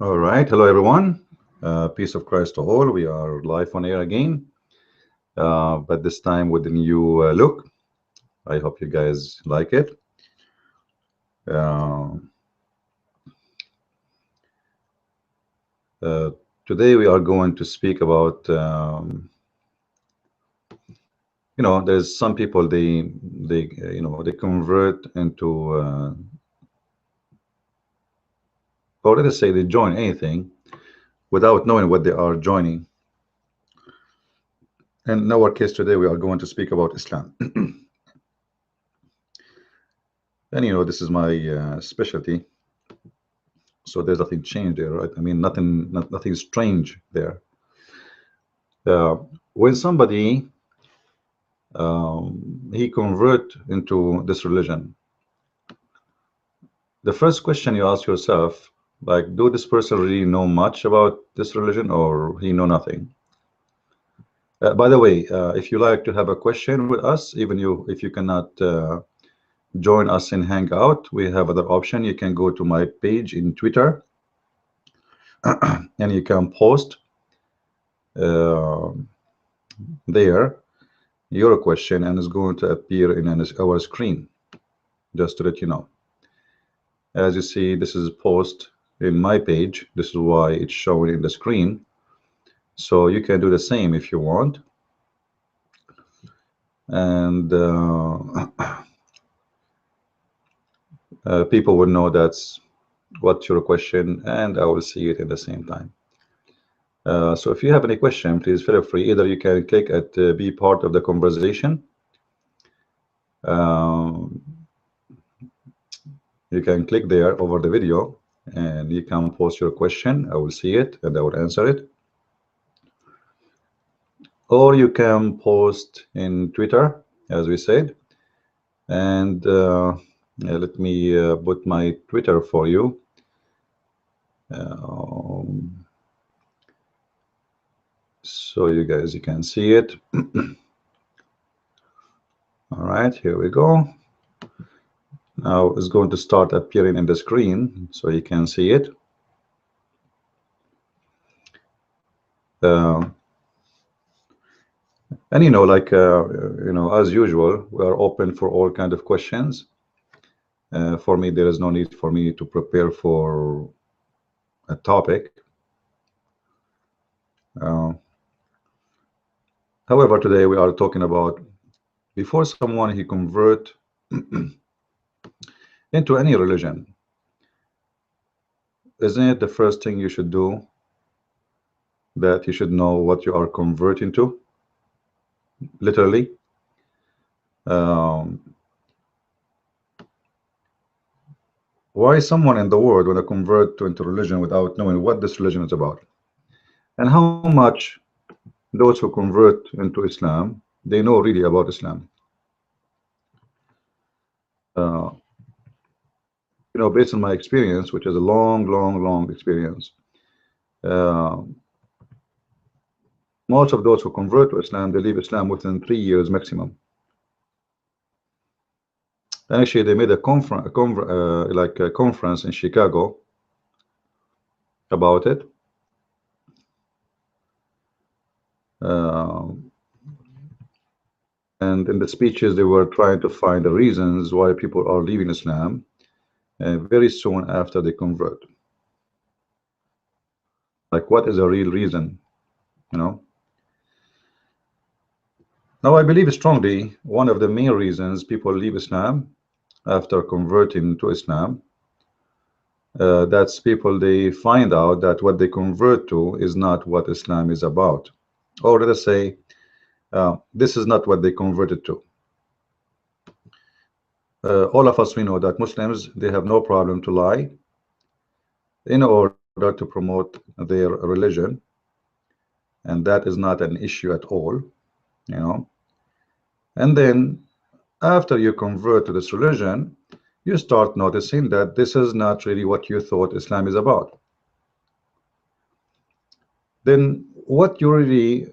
All right. Hello, everyone. Peace of Christ to all. We are live on air again, but this time with a new look. I hope you guys like it. Uh, uh, Today we are going to speak about, there's some people they convert into, or let us say they join anything without knowing what they are joining. And in our case today, we are going to speak about Islam. And this is my specialty, so there's nothing changed there, right? I mean, nothing strange there. When somebody he convert into this religion, the first question you ask yourself, like, do this person really know much about this religion, or he know nothing? By the way, if you like to have a question with us, even if you cannot join us in Hangout, we have other option. You can go to my page in Twitter and you can post there your question, and it's going to appear in our screen, just to let you know. As you see, this is post in my page. This is why it's showing in the screen. So you can do the same if you want. And people will know that's what's your question, and I will see it at the same time. So if you have any question, please feel free. Either you can click at be part of the conversation. You can click there over the video and you can post your question. I will see it and I will answer it. Or you can post in Twitter, as we said. And let me put my Twitter for you. So you guys, you can see it. All right, here we go. Now it's going to start appearing in the screen so you can see it. And like as usual, we are open for all kind of questions. For me, there is no need for me to prepare for a topic. However, today we are talking about before someone he convert into any religion, isn't it the first thing you should do that you should know what you are converting to? Literally. Why someone in the world want to convert into religion without knowing what this religion is about? And how much those who convert into Islam, they know really about Islam? Based on my experience, which is a long experience, most of those who convert to Islam, they leave Islam within 3 years maximum. And actually, they made a conference in Chicago about it. And in the speeches, they were trying to find the reasons why people are leaving Islam very soon after they convert. Like, what is a real reason, Now, I believe strongly one of the main reasons people leave Islam after converting to Islam, that's people, they find out that what they convert to is not what Islam is about. Or let us say, this is not what they converted to. All of us, we know that Muslims, they have no problem to lie in order to promote their religion, and that is not an issue at all, And then after you convert to this religion, you start noticing that this is not really what you thought Islam is about. Then what you really,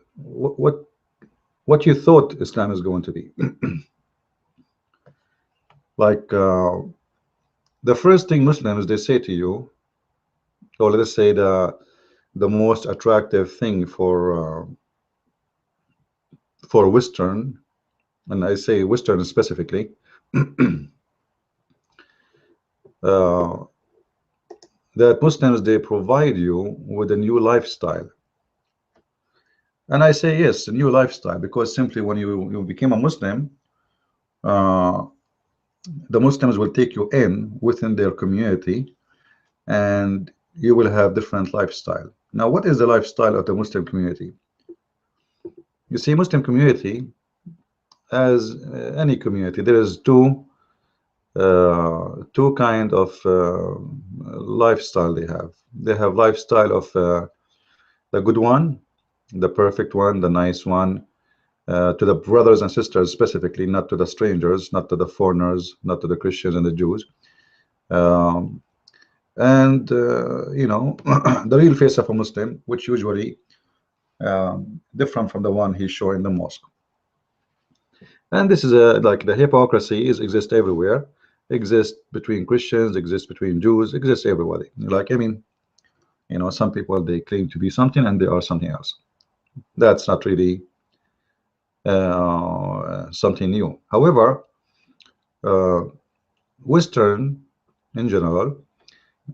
what you thought Islam is going to be. Like the first thing Muslims, they say to you, or let us say the most attractive thing for Western, and I say Western specifically, uh, that Muslims, they provide you with a new lifestyle. And I say yes, a new lifestyle, because simply when you became a Muslim, uh, the Muslims will take you in within their community, and you will have different lifestyle. Now, what is the lifestyle of the Muslim community? You see, Muslim community, as any community, there is two kind of lifestyle they have. They have lifestyle of the good one, the perfect one, the nice one, to the brothers and sisters specifically, not to the strangers, not to the foreigners, not to the Christians and the Jews. And you know, the real face of a Muslim, which usually different from the one he show in the mosque. And this is like the hypocrisy is exists everywhere, exists between Christians, exists between Jews, exists everybody. Like, I mean, you know, some people, they claim to be something and they are something else. That's not really something new. However, Western in general,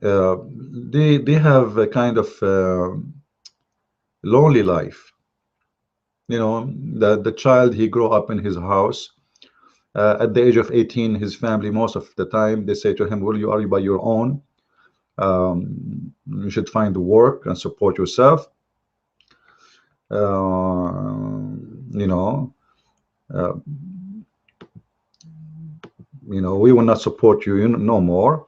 they have a kind of lonely life. You know, the child, he grew up in his house. At the age of 18, his family, most of the time, they say to him, well, you are by your own. You should find work and support yourself. You know, we will not support you no more.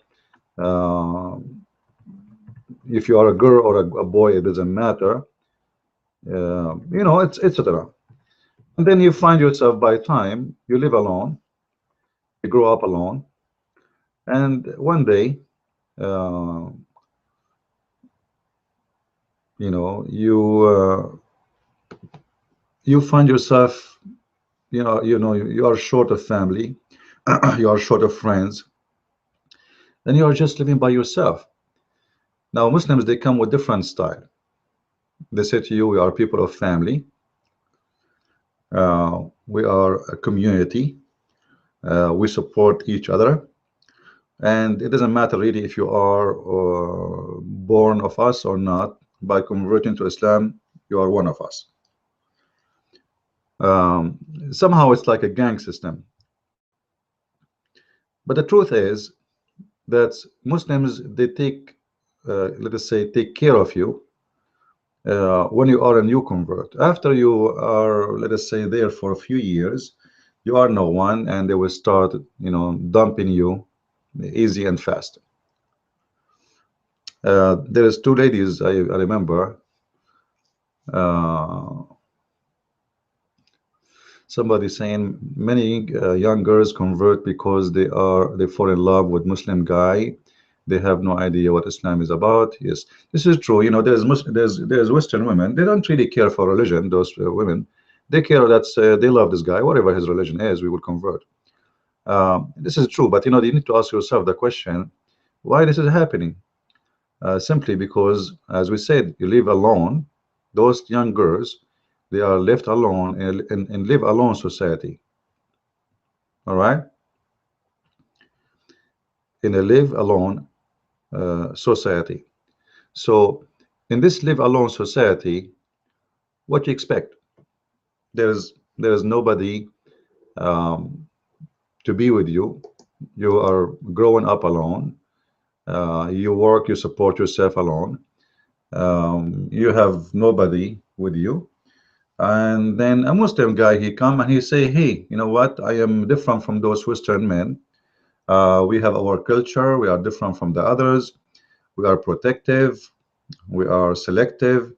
If you are a girl or a boy, it doesn't matter. You know, it's etc. And then you find yourself, by time you live alone, you grow up alone, and one day, you know, you find yourself, you are short of family, you are short of friends, then you are just living by yourself. Now, Muslims, they come with different style. They say to you, we are people of family, we are a community, we support each other, and it doesn't matter really if you are born of us or not. By converting to Islam, you are one of us. Somehow it's like a gang system. But the truth is that Muslims, they take, let us say, take care of you when you are a new convert. After you are, let us say, there for a few years, you are no one, and they will start, dumping you easy and fast. There is two ladies I remember. Somebody saying many young girls convert because they fall in love with Muslim guy. They have no idea what Islam is about. Yes, this is true. There's Western women. They don't really care for religion. Those women, they care that they love this guy. Whatever his religion is, we will convert. This is true, but you need to ask yourself the question: why this is happening? Simply because, as we said, you live alone. Those young girls, they are left alone in live alone society. All right, in a live alone society. So in this live alone society, what you expect? There's nobody to be with you. You are growing up alone. You work, you support yourself alone. You have nobody with you. And then a Muslim guy, he come and he say, hey, you know what? I am different from those Western men. We have our culture. We are different from the others. We are protective. We are selective.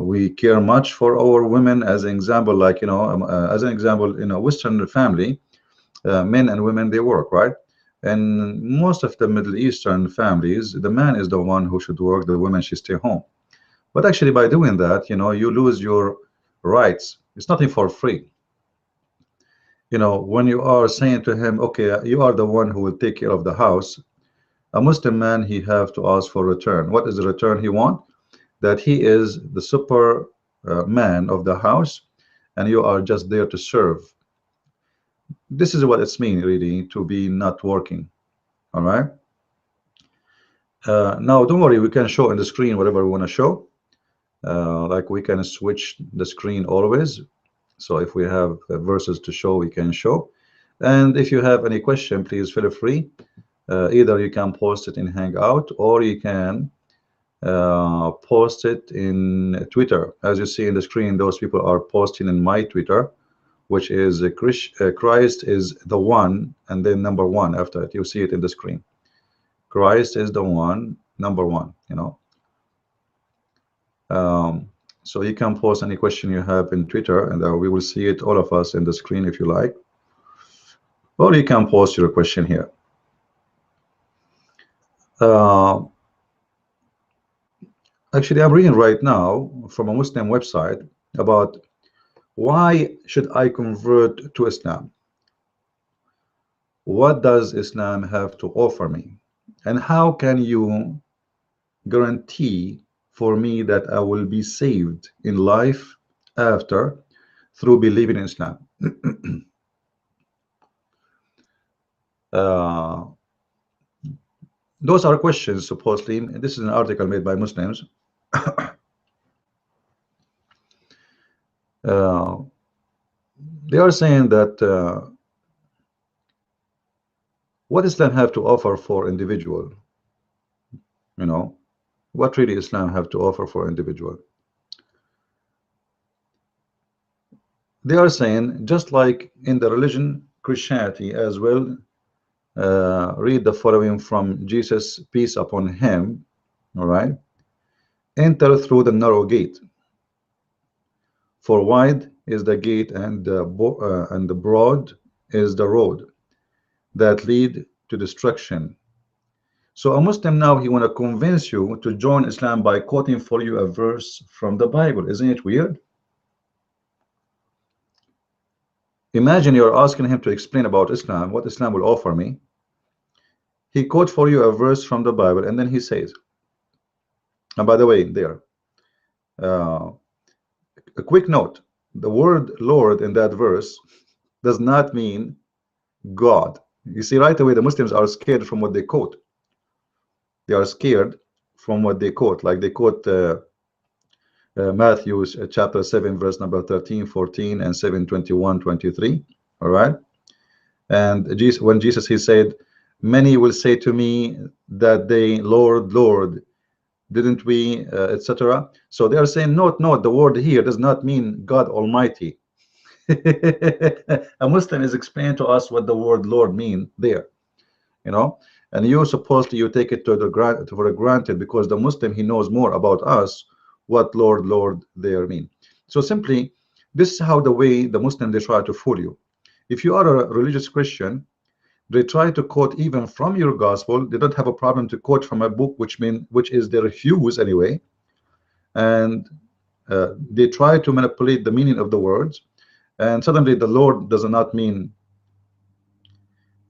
We care much for our women. As an example, like as an example, in a Western family, men and women, they work, right? And most of the Middle Eastern families, the man is the one who should work, the woman should stay home. But actually, by doing that, you lose your rights. It's nothing for free. You know, when you are saying to him, okay, you are the one who will take care of the house, a Muslim man, he have to ask for return. What is the return he want? That he is the super man of the house, and you are just there to serve. This is what it's mean really to be not working. All right. Now don't worry, we can show on the screen whatever we want to show. Like we can switch the screen always. So if we have verses to show, we can show. And if you have any question, please feel free. Either you can post it in Hangout, or you can post it in Twitter. As you see in the screen, those people are posting in my Twitter, which is Christ is the one, and then number one after it. You see it in the screen. Christ is the one, number one, you know. So you can post any question you have in Twitter, and we will see it, all of us, in the screen if you like. Or you can post your question here. Actually, I'm reading right now from a Muslim website about why should I convert to Islam? What does Islam have to offer me? And how can you guarantee for me that I will be saved in life after through believing in Islam? Those are questions, supposedly. This is an article made by Muslims. They are saying that what Islam have to offer for individual, you know, what really Islam have to offer for individual. They are saying, just like in the religion Christianity as well, read the following from Jesus, peace upon him. All right, enter through the narrow gate, for wide is the gate, and the broad is the road that lead to destruction. So a Muslim now, he want to convince you to join Islam by quoting for you a verse from the Bible. Isn't it weird? Imagine you're asking him to explain about Islam, what Islam will offer me. He quote for you a verse from the Bible, and then he says, and by the way, there, a quick note, the word Lord in that verse does not mean God. You see, right away the Muslims are scared from what they quote. They are scared from what they quote. Like they quote Matthew chapter 7 verse number 13, 14, and 7, 21, 23. All right. And Jesus, when Jesus, he said, many will say to me that they, Lord, Lord, didn't we, etc. So they are saying, no, the word here does not mean God Almighty. A Muslim is explaining to us what the word Lord mean there, you know, and you supposedly you take it to the granted because the Muslim, he knows more about us what Lord there mean. So simply, this is how the way the Muslim, they try to fool you. If you are a religious Christian, they try to quote even from your gospel. They don't have a problem to quote from a book which is their views anyway, and they try to manipulate the meaning of the words, and suddenly the Lord does not mean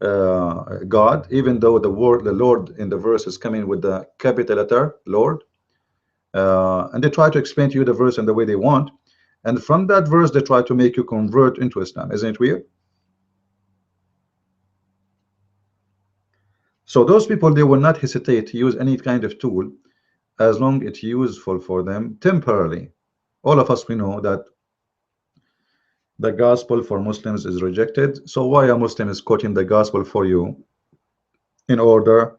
God, even though the word the Lord in the verse is coming with the capital letter Lord, and they try to explain to you the verse in the way they want, and from that verse they try to make you convert into Islam. Isn't it weird? So those people, they will not hesitate to use any kind of tool as long it's useful for them temporarily. All of us, we know that the gospel for Muslims is rejected. So why a Muslim is quoting the gospel for you in order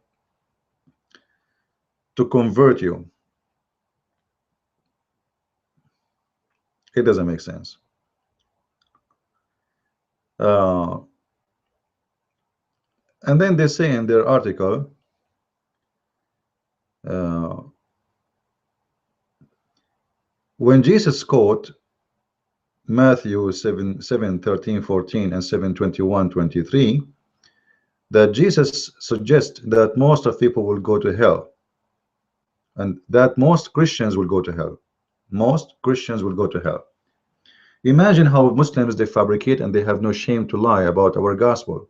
to convert you? It doesn't make sense. And then they say in their article, when Jesus quote Matthew 7, 13, 14, and 7, 21, 23, that Jesus suggests that most of people will go to hell, and that most Christians will go to hell. Most Christians will go to hell. Imagine how Muslims, they fabricate and they have no shame to lie about our gospel.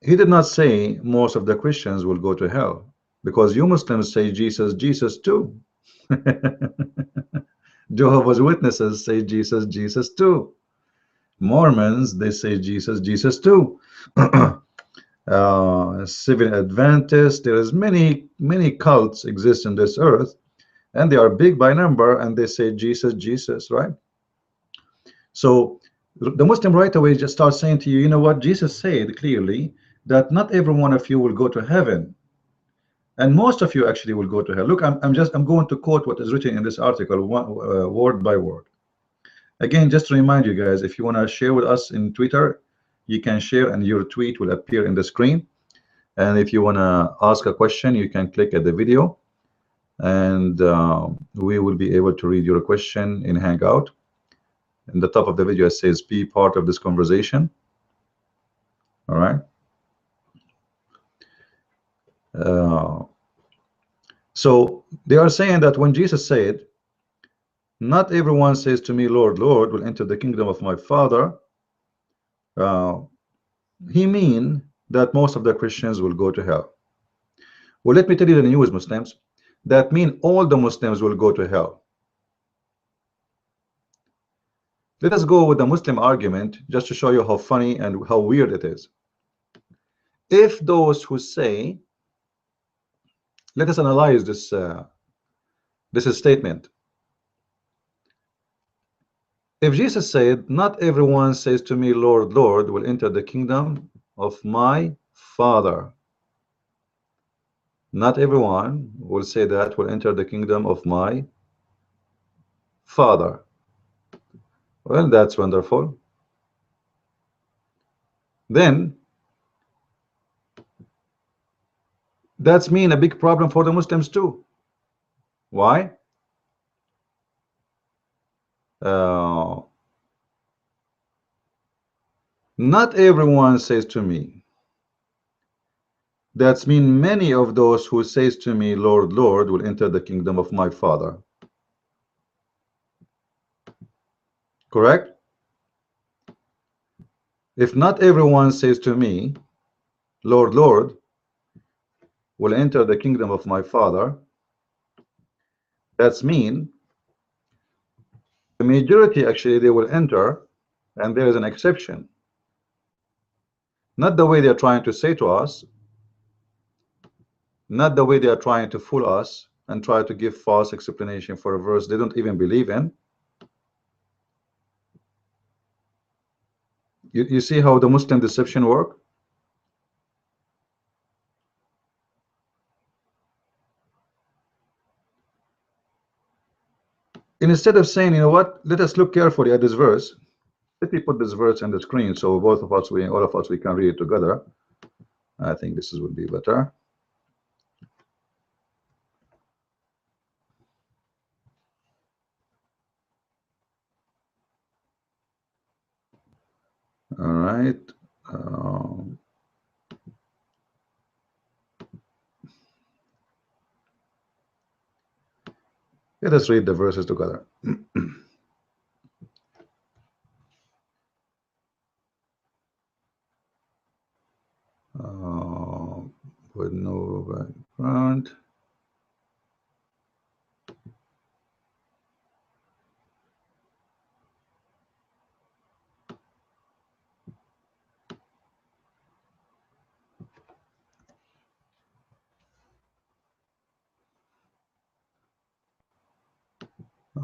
He did not say most of the Christians will go to hell, because you Muslims say Jesus, Jesus too. Jehovah's Witnesses say Jesus, Jesus too. Mormons, they say Jesus, Jesus too. Seventh Adventists, there is many cults exist in this earth, and they are big by number, and they say Jesus, Jesus, right? So the Muslim right away just starts saying to you, you know what, Jesus said clearly that not every one of you will go to heaven, and most of you actually will go to hell. Look, I'm going to quote what is written in this article, word by word. Again, just to remind you guys, if you want to share with us in Twitter, you can share and your tweet will appear in the screen. And if you want to ask a question, you can click at the video, and we will be able to read your question in Hangout. In the top of the video, it says be part of this conversation. All right. So they are saying that when Jesus said, not everyone says to me, Lord, Lord, will enter the kingdom of my Father, he mean that most of the Christians will go to hell. Well, let me tell you the news, Muslims. That mean all the Muslims will go to hell. Let us go with the Muslim argument just to show you how funny and how weird it is. If those who say, let us analyze this this statement. If Jesus said, not everyone says to me, Lord, Lord, will enter the kingdom of my Father. Not everyone will say that will enter the kingdom of my Father. Well, that's wonderful. Then that's mean a big problem for the Muslims too. Why? Not everyone says to me. That's mean many of those who says to me, Lord, Lord, will enter the kingdom of my Father. Correct? If not everyone says to me, Lord, Lord, will enter the kingdom of my Father, that's mean the majority actually they will enter, and there is an exception. Not the way they are trying to say to us, not the way they are trying to fool us and try to give false explanation for a verse they don't even believe in. You see how the Muslim deception work? And instead of saying, you know what, let us look carefully at this verse. Let me put this verse on the screen so both of us, all of us, we can read it together. I think this would be better. All right. Let us read the verses together. With no background.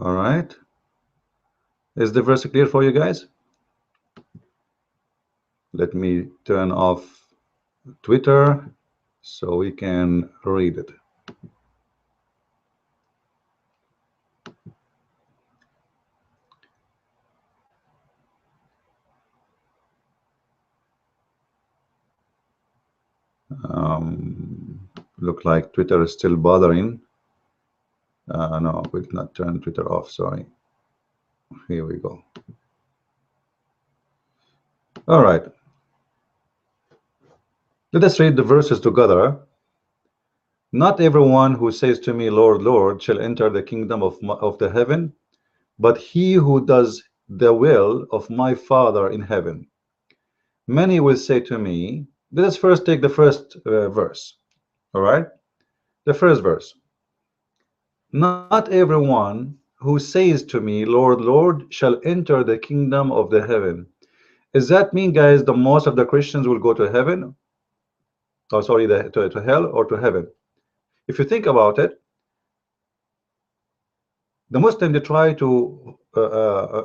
All right. Is the verse clear for you guys? Let me turn off Twitter so we can read it. Look like Twitter is still bothering. No, we'll not turn Twitter off. Sorry. Here we go. All right. Let us read the verses together. Not everyone who says to me, Lord, Lord, shall enter the kingdom of the heaven, but he who does the will of my Father in heaven. Many will say to me, let us first take the first verse. All right, the first verse. Not everyone who says to me, Lord, Lord, shall enter the kingdom of the heaven. Does that mean, guys, the most of the Christians will go to heaven? Oh, sorry, to hell or to heaven? If you think about it, the Muslim, they try to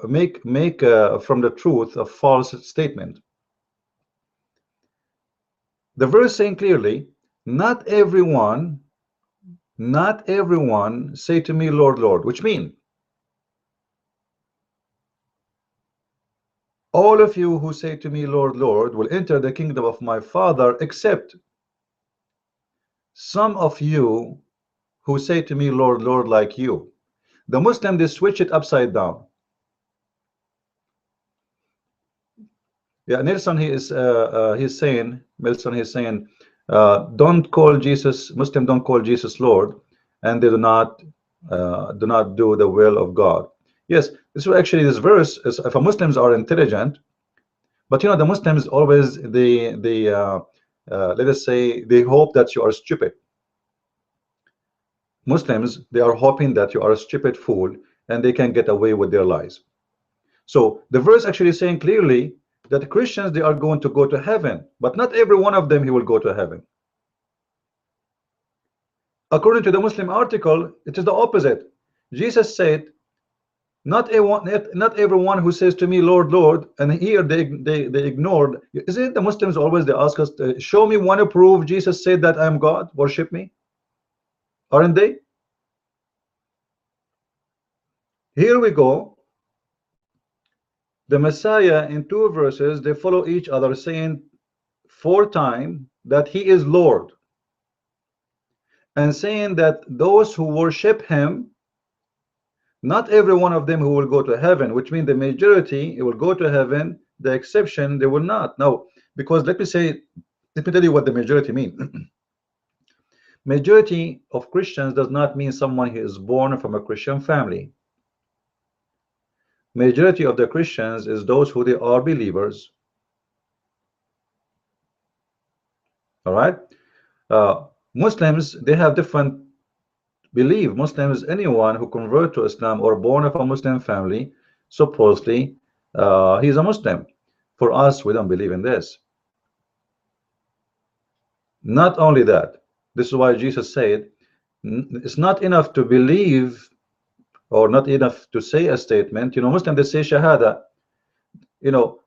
make from the truth a false statement. The verse saying clearly, not everyone say to me, Lord, Lord, which means all of you who say to me, Lord, Lord, will enter the kingdom of my Father, except some of you who say to me, Lord, Lord, like you. The Muslim, they switch it upside down. Yeah, Nelson, he's saying, Nelson, he's saying, don't call Jesus, Muslim don't call Jesus Lord, and they do not do the will of God. Yes, this is actually, this verse is, if Muslims are intelligent, but you know, the Muslims always, let us say, they hope that you are stupid. Muslims, they are hoping that you are a stupid fool and they can get away with their lies. So the verse actually saying clearly that the Christians, they are going to go to heaven, but not every one of them he will go to heaven. According to the Muslim article, it is the opposite. Jesus said, not everyone who says to me, Lord, Lord, and here they ignored. Is it the Muslims always, they ask us, show me one proof Jesus said that I am God, worship me? Aren't they? Here we go. The Messiah in two verses, they follow each other, saying 4 times that he is Lord, and saying that those who worship him, not every one of them who will go to heaven, which means the majority will go to heaven, the exception they will not. Now, because let me tell you what the majority mean. Majority of Christians does not mean someone who is born from a Christian family. Majority of the Christians is those who they are believers. All right, Muslims, they have different belief. Muslims, anyone who convert to Islam or born of a Muslim family, supposedly he's a Muslim. For us, we don't believe in this. Not only that, this is why Jesus said it's not enough to believe or not enough to say a statement. You know, Muslim, they say shahada. You know,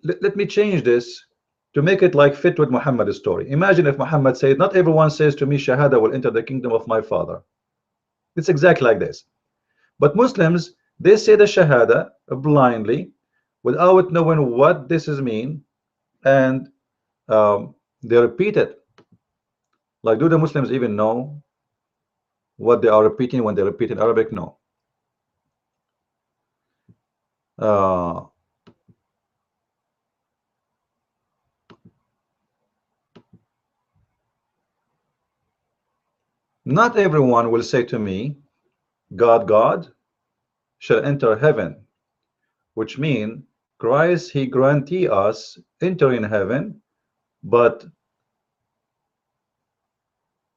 let me change this to make it like fit with Muhammad's story. Imagine if Muhammad said, not everyone says to me shahada will enter the kingdom of my Father. It's exactly like this. But Muslims, they say the shahada blindly without knowing what this is mean, and they repeat it. Like, do the Muslims even know what they are repeating when they repeat in Arabic? No. Not everyone will say to me, God, God shall enter heaven, which means Christ, he guarantee us enter in heaven, but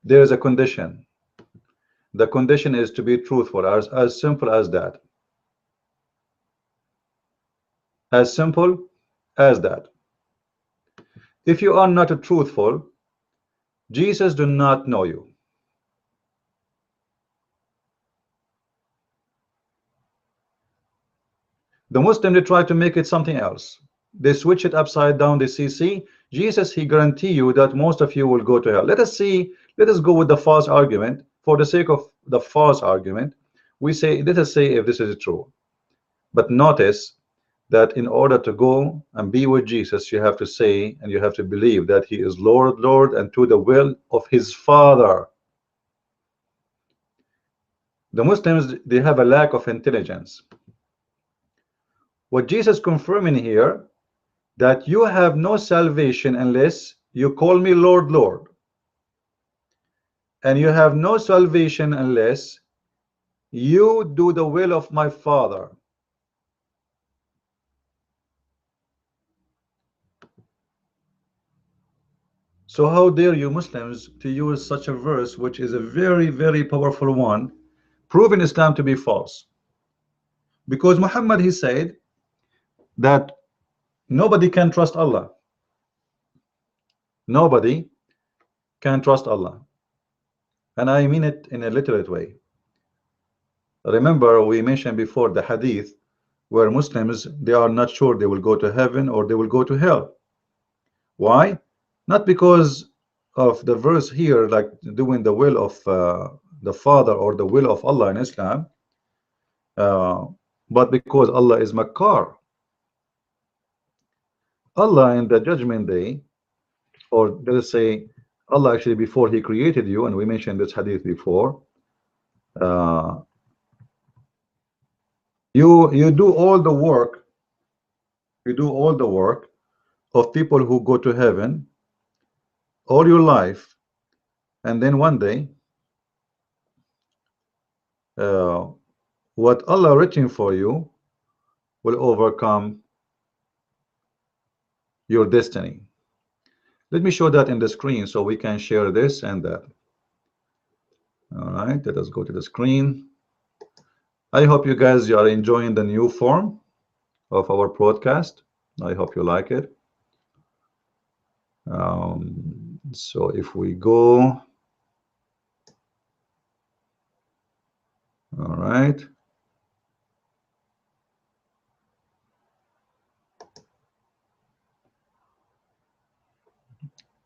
there is a condition. The condition is to be truthful, as simple as that. As simple as that. If you are not truthful, Jesus do not know you. The Muslim, they try to make it something else. They switch it upside down. They see, Jesus, he guarantee you that most of you will go to hell. Let us go with the false argument. For the sake of the false argument, we say, let us say if this is true. But notice that in order to go and be with Jesus, you have to say and you have to believe that he is Lord, Lord, and to the will of his Father. The Muslims, they have a lack of intelligence. What Jesus confirming here, that you have no salvation unless you call me Lord, Lord. and you have no salvation unless you do the will of my Father. So how dare you Muslims to use such a verse, which is a very, very powerful one, proving Islam to be false? Because Muhammad, he said that nobody can trust Allah. Nobody can trust Allah. And I mean it in a literate way. Remember, we mentioned before the hadith where Muslims, they are not sure they will go to heaven or they will go to hell. Why? Not because of the verse here, like doing the will of the Father or the will of Allah in Islam, but because Allah is Makkar. Allah in the judgment day, or let us say Allah actually before he created you, and we mentioned this hadith before, uh, you do all the work, you do all the work of people who go to heaven all your life, and then one day uh, what Allah written for you will overcome your destiny. Let me show that in the screen so we can share this and that. All right, let us go to the screen. I hope you guys are enjoying the new form of our broadcast. I hope you like it. So if we go, all right.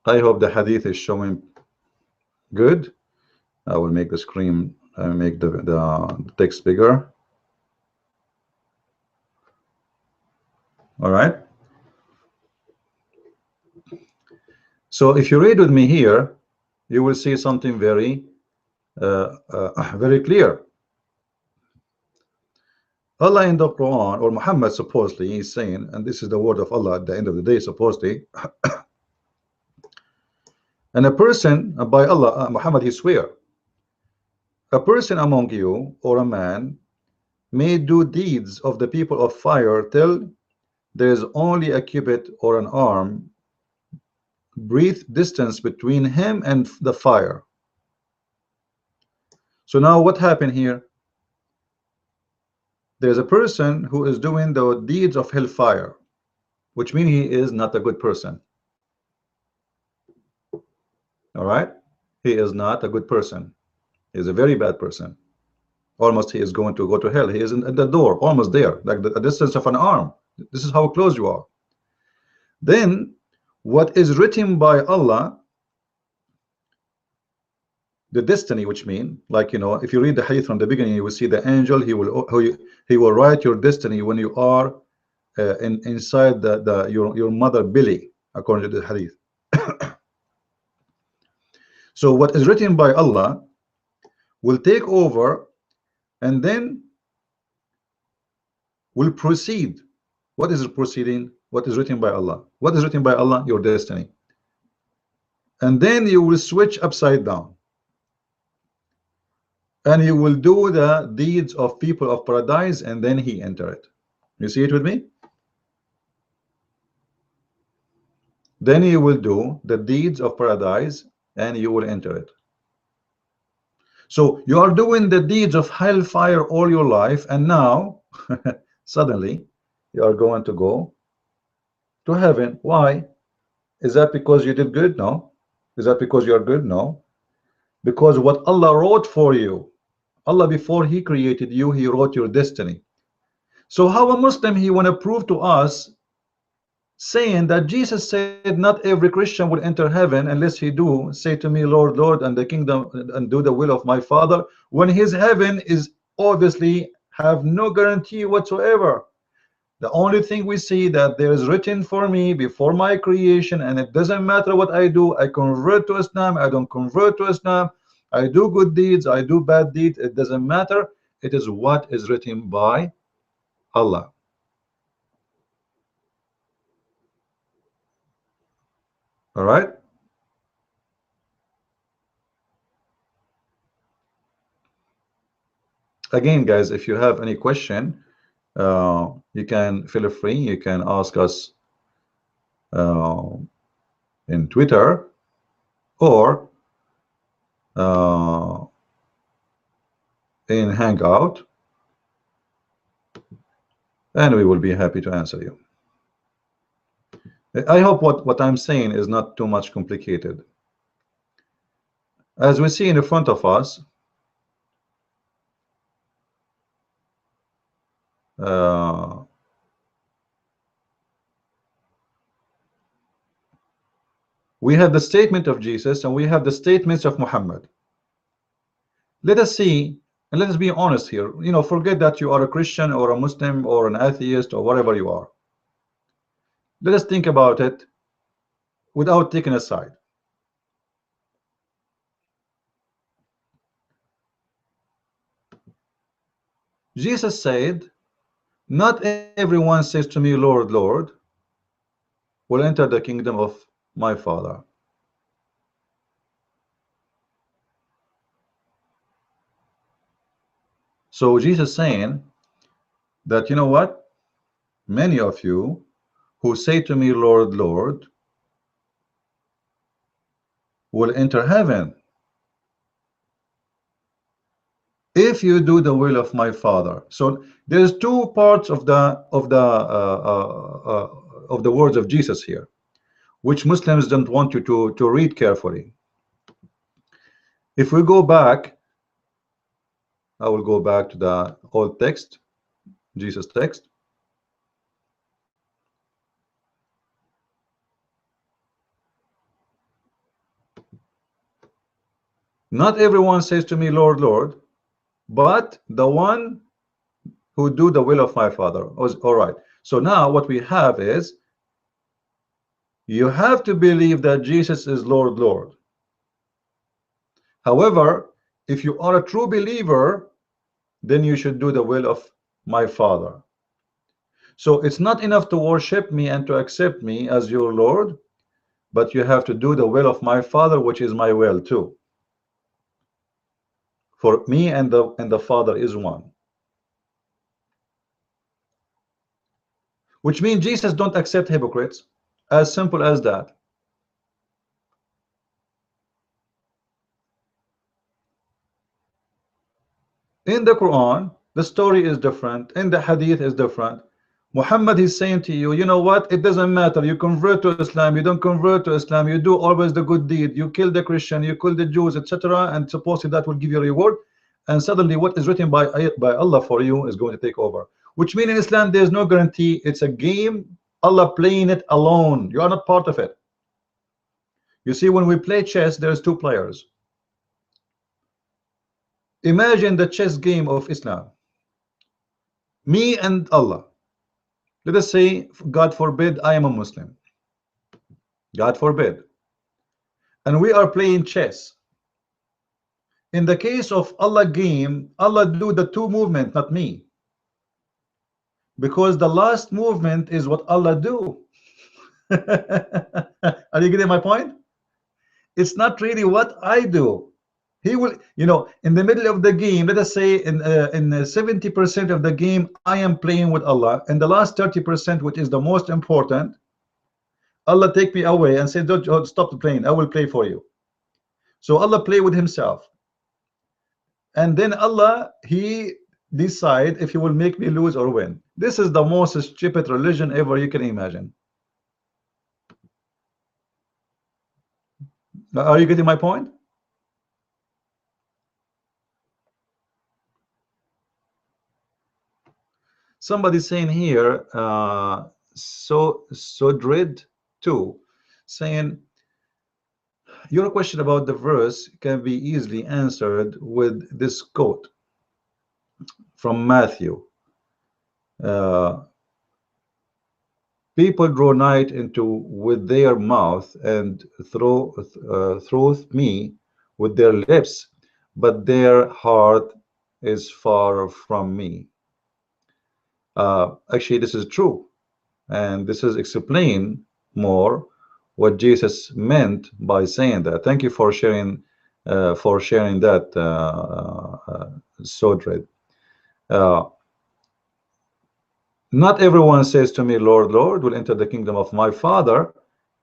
I hope the hadith is showing good. I will make the screen, make the text bigger. All right. So if you read with me here, you will see something very, very clear. Allah in the Quran, or Muhammad supposedly, is saying, and this is the word of Allah at the end of the day, supposedly, and a person, by Allah, Muhammad, he swear, a person among you, or a man, may do deeds of the people of fire till there is only a cubit or an arm breadth distance between him and the fire. So now what happened here? There's a person who is doing the deeds of hellfire, which means he is not a good person. All right, he is not a good person. He is a very bad person. Almost he is going to go to hell. He is at the door, almost there, like a distance of an arm. This is how close you are. Then what is written by Allah, the destiny, which mean, like, you know, if you read the hadith from the beginning, you will see the angel, he will write your destiny when you are inside your mother belly, according to the hadith. So what is written by Allah will take over and then will proceed. What is proceeding? What is written by Allah? What is written by Allah? Your destiny. And then you will switch upside down, and you will do the deeds of people of paradise, and then he enter it. You see it with me? Then you will do the deeds of paradise and you will enter it. So you are doing the deeds of hellfire all your life, and now suddenly you are going to go to heaven. Why? Is that because you did good? No. Is that because you are good? No. Because what Allah wrote for you, Allah before he created you, he wrote your destiny. So how a Muslim, he want to prove to us, saying that Jesus said not every Christian will enter heaven unless he do say to me, Lord, Lord, and the kingdom, and do the will of my Father, when his heaven is obviously have no guarantee whatsoever. The only thing we see that there is written for me before my creation, and it doesn't matter what I do. I convert to Islam, I don't convert to Islam, I do good deeds, I do bad deeds, it doesn't matter. It is what is written by Allah. All right. Again, guys, if you have any question, you can feel free. You can ask us in Twitter or in Hangout, and we will be happy to answer you. I hope what I'm saying is not too much complicated. As we see in the front of us, we have the statement of Jesus and we have the statements of Muhammad. Let us see, and let us be honest here. You know, forget that you are a Christian or a Muslim or an atheist or whatever you are. Let us think about it without taking a side. Jesus said, not everyone says to me, Lord, Lord, will enter the kingdom of my Father. So Jesus saying that, you know what, many of you who say to me, Lord, Lord, will enter heaven if you do the will of my Father. So there's two parts of the words of Jesus here, which Muslims don't want you to read carefully. If we go back, I will go back to the old text, Jesus text. Not everyone says to me, Lord, Lord, but the one who do the will of my Father. All right. So now what we have is, you have to believe that Jesus is Lord, Lord. However, if you are a true believer, then you should do the will of my Father. So it's not enough to worship me and to accept me as your Lord, but you have to do the will of my Father, which is my will too. For me and the Father is one. Which means Jesus don't accept hypocrites. As simple as that. In the Quran, the story is different. In the Hadith is different. Muhammad is saying to you, you know what? It doesn't matter. You convert to Islam, you don't convert to Islam, you do always the good deed. You kill the Christian, you kill the Jews, etc. And supposedly that will give you a reward. And suddenly what is written by Allah for you is going to take over. Which means in Islam there's no guarantee. It's a game. Allah playing it alone. You are not part of it. You see, when we play chess, there's two players. Imagine the chess game of Islam. Me and Allah. Let us say, God forbid, I am a Muslim. God forbid. And we are playing chess. In the case of Allah game, Allah do the two movement, not me. Because the last movement is what Allah do. Are you getting my point? It's not really what I do. He will, you know, in the middle of the game, let us say in 70% of the game, I am playing with Allah, and the last 30%, which is the most important, Allah take me away and say, don't stop the playing, I will play for you. So Allah play with himself, and then Allah, he decide if he will make me lose or win. This is the most stupid religion ever you can imagine. Are you getting my point? Somebody saying here, so dread too, saying your question about the verse can be easily answered with this quote from Matthew. People draw night into with their mouth and throw me with their lips, but their heart is far from me. Actually, this is true, and this is explained more what Jesus meant by saying that. Thank you for sharing that, Sodred. Uh, Not everyone says to me, Lord, Lord, will enter the kingdom of my Father.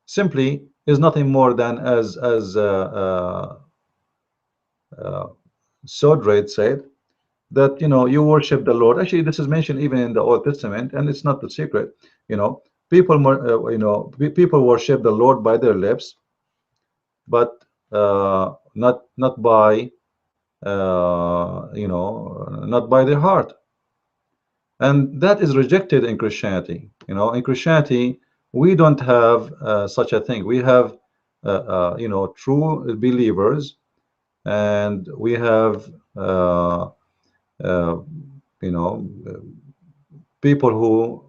Simply is nothing more than Sodrate said, that you worship the Lord. Actually, this is mentioned even in the Old Testament, and it's not the secret. People people worship the Lord by their lips, but not by not by their heart. And that is rejected in Christianity. In Christianity, we don't have such a thing. We have true believers, and we have uh, you know people who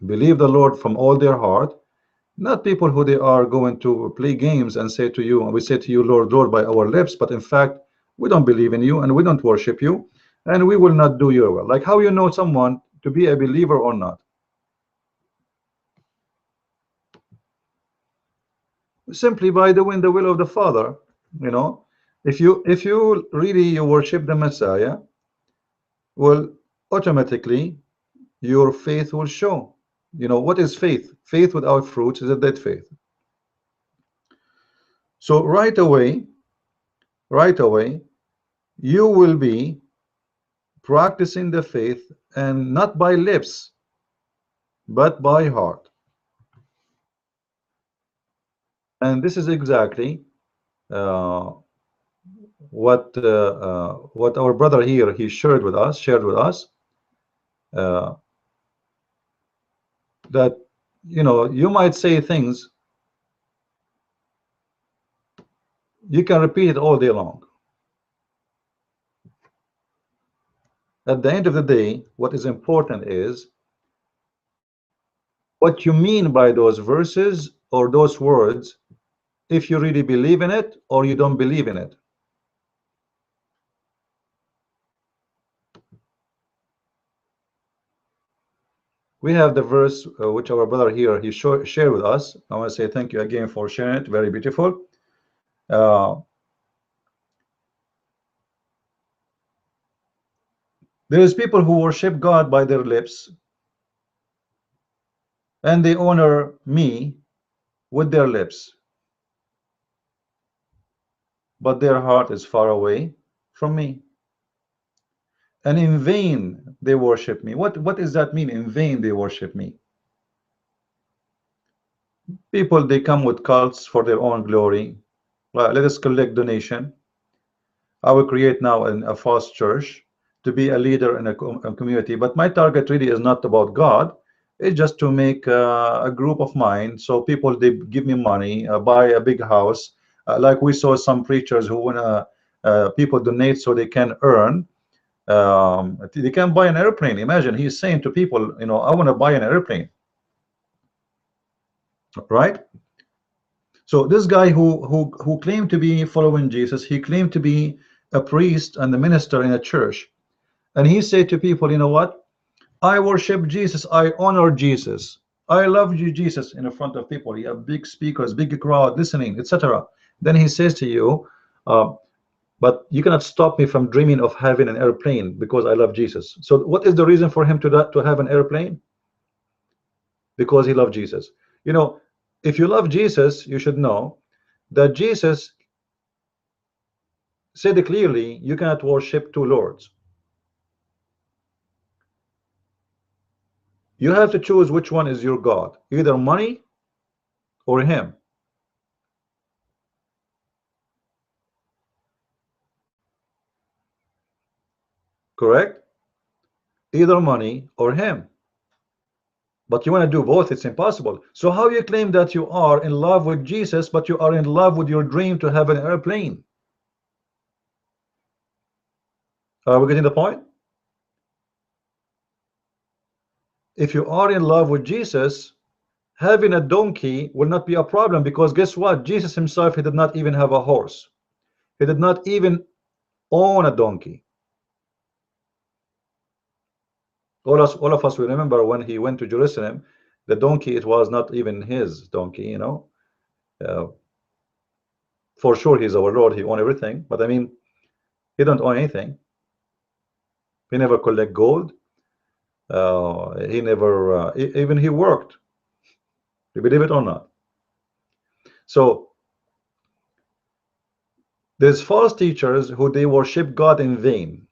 believe the Lord from all their heart, not people who they are going to play games and say to you, we say to you, Lord, Lord, by our lips, but in fact we don't believe in you and we don't worship you, and we will not do your will. Like, how you know someone to be a believer or not? Simply by doing the will of the Father. If you really you worship the Messiah, well, automatically your faith will show. What is faith? Faith without fruits is a dead faith. So right away you will be practicing the faith, and not by lips but by heart. And this is exactly uh, what our brother here he shared with us, uh, that you might say things, you can repeat it all day long. At the end of the day, what is important is what you mean by those verses or those words, if you really believe in it or you don't believe in it. We have the verse which our brother here he shared with us. I want to say thank you again for sharing it. Very beautiful. There is people who worship God by their lips, and they honor me with their lips, but their heart is far away from me. And in vain they worship me. What does that mean? In vain they worship me. People, they come with cults for their own glory. Well, let us collect donation. I will create now a false church to be a leader in a community, but my target really is not about God. It's just to make a group of mine, so people they give me money, buy a big house, like we saw some preachers who wanna people donate so they can earn, they can buy an airplane. Imagine he's saying to people, I want to buy an airplane, right? So this guy who claimed to be following Jesus, he claimed to be a priest and a minister in a church, and he said to people, you know what? I worship Jesus. I honor Jesus. I love you, Jesus, in front of people. You have big speakers, big crowd listening, etc. Then he says to you, but you cannot stop me from dreaming of having an airplane because I love Jesus. So what is the reason for him to have an airplane? Because he loved Jesus. If you love Jesus, you should know that Jesus said clearly, you cannot worship two lords. You have to choose which one is your God, either money or him. Correct? Either money or him. But you want to do both, it's impossible. So how you claim that you are in love with Jesus, but you are in love with your dream to have an airplane? Are we getting the point? If you are in love with Jesus, having a donkey will not be a problem, because guess what? Jesus himself, he did not even have a horse. He did not even own a donkey. All of us will remember when he went to Jerusalem, the donkey, it was not even his donkey. For sure he's our Lord, he owned everything, but I mean, he don't own anything. He never collect gold. He never even he worked. You believe it or not? So there's false teachers who they worship God in vain,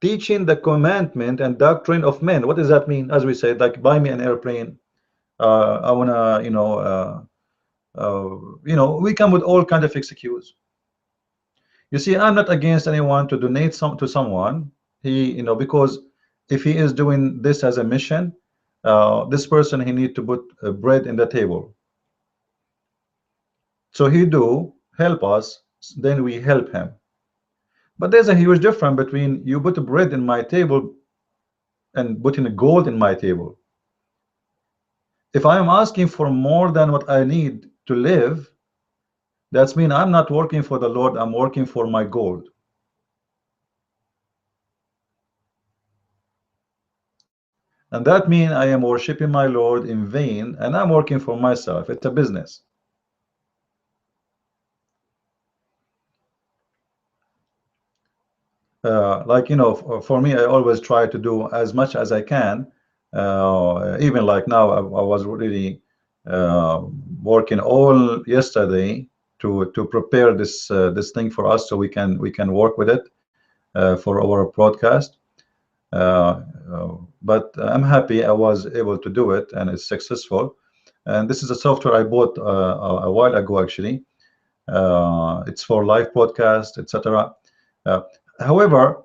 teaching the commandment and doctrine of men. What does that mean? As we said, like buy me an airplane. I wanna, we come with all kind of excuse. You see, I'm not against anyone to donate some to someone. Because if he is doing this as a mission, this person he need to put bread in the table. So he do help us, then we help him. But there's a huge difference between you put bread in my table and putting gold in my table. If I am asking for more than what I need to live, that's mean I'm not working for the Lord, I'm working for my gold. And that means I am worshiping my Lord in vain, and I'm working for myself. It's a business. For me, I always try to do as much as I can. Even like now, I was really working all yesterday to prepare this thing for us, so we can work with it for our broadcast. But I'm happy I was able to do it, and it's successful. And this is a software I bought a while ago, actually. It's for live podcast, etc. However,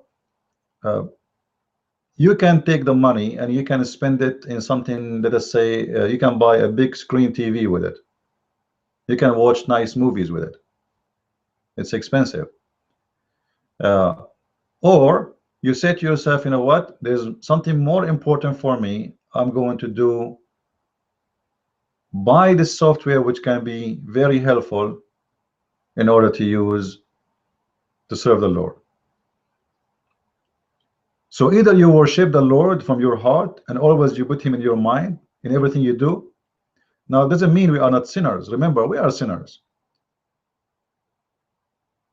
you can take the money and you can spend it in something. Let us say you can buy a big screen TV with it. You can watch nice movies with it. It's expensive. Or you say to yourself, you know what, there's something more important for me. I'm going to buy this software which can be very helpful in order to use to serve the Lord. So either you worship the Lord from your heart and always you put him in your mind in everything you do. Now, it doesn't mean we are not sinners. Remember, we are sinners.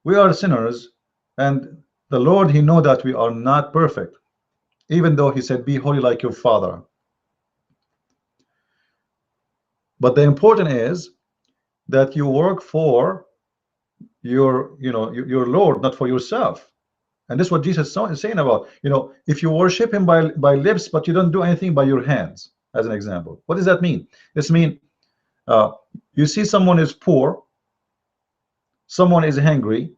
We are sinners, and the Lord, he knows that we are not perfect, even though he said, be holy like your Father. But the important is that you work for your Lord, not for yourself. And this is what Jesus is saying about, if you worship him by lips, but you don't do anything by your hands, as an example. What does that mean? This means you see someone is poor, someone is hungry,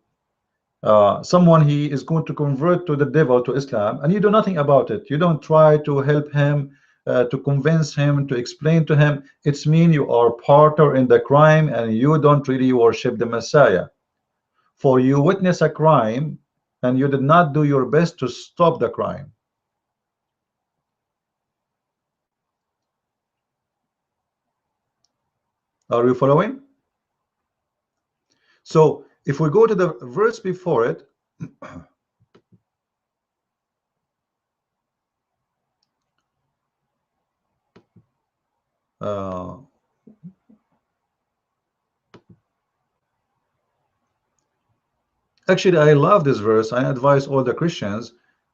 someone he is going to convert to the devil, to Islam, and you do nothing about it. You don't try to help him, to convince him, to explain to him. It's mean you are partner in the crime, and you don't really worship the Messiah. For you witness a crime and you did not do your best to stop the crime. Are you following? So if we go to the verse before it, actually, I love this verse. I advise all the Christians,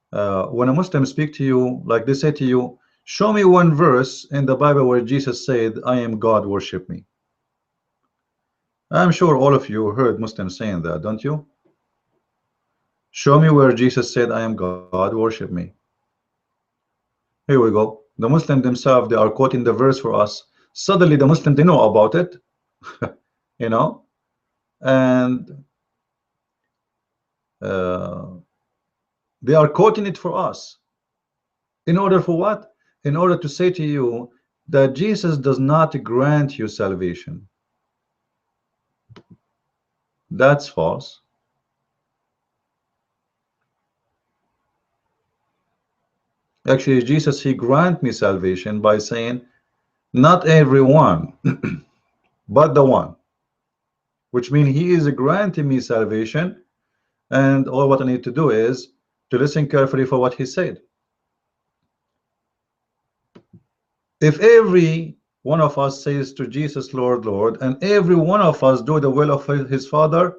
when a Muslim speak to you, like they say to you, show me one verse in the Bible where Jesus said, I am God, worship me. I'm sure all of you heard Muslims saying that, don't you? Show me where Jesus said, I am God, worship me. Here we go. The Muslims themselves, they are quoting the verse for us. Suddenly the Muslims, they know about it, and they are quoting it for us. In order for what? In order to say to you that Jesus does not grant you salvation. That's false. Actually, Jesus, he grant me salvation by saying, not everyone, but the one. Which means he is granting me salvation, and all what I need to do is to listen carefully for what he said. If every one of us says to Jesus, Lord, Lord, and every one of us do the will of his Father,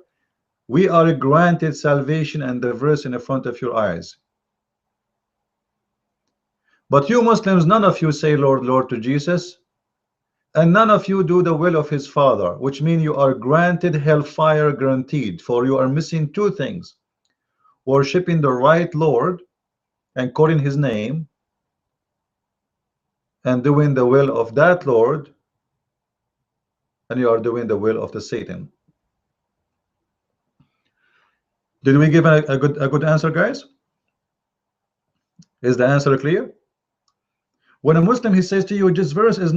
We are granted salvation, and the verse in the front of your eyes. But you Muslims, none of you say Lord, Lord to Jesus, and none of you do the will of his Father, which means you are granted hellfire guaranteed, for you are missing two things: worshipping the right Lord and calling his name, and doing the will of that Lord, and you are doing the will of the Satan. Did we give a good answer, guys? Is the answer clear? When a Muslim, he says to you, this verse is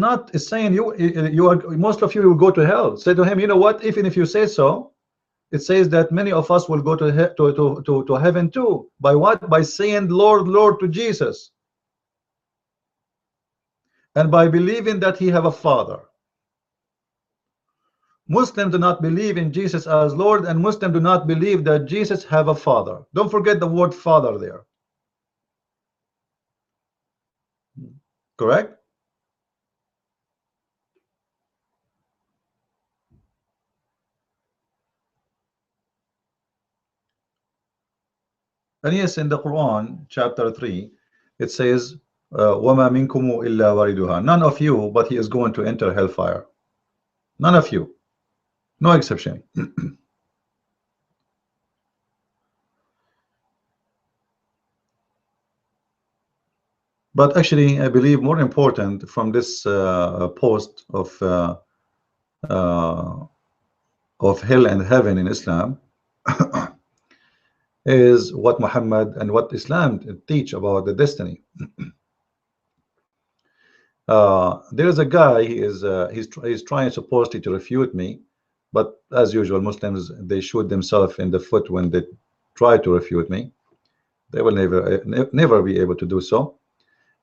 saying you are, most of you will go to hell. Say to him, you know what, even if you say so, it says that many of us will go to heaven too. By what? By saying Lord, Lord to Jesus, and by believing that he have a father. Muslims do not believe in Jesus as Lord, and Muslims do not believe that Jesus have a father. Don't forget the word father there. Correct? And yes, in the Quran, chapter 3, it says, وَمَا مِنْكُمُ إِلَّا وَارِدُهَا. None of you, but he is going to enter hellfire. None of you. No exception. But actually, I believe more important from this post of hell and heaven in Islam is what Muhammad and what Islam teach about the destiny. There is a guy, he's trying supposedly to refute me, but as usual, Muslims, they shoot themselves in the foot when they try to refute me. They will never be able to do so.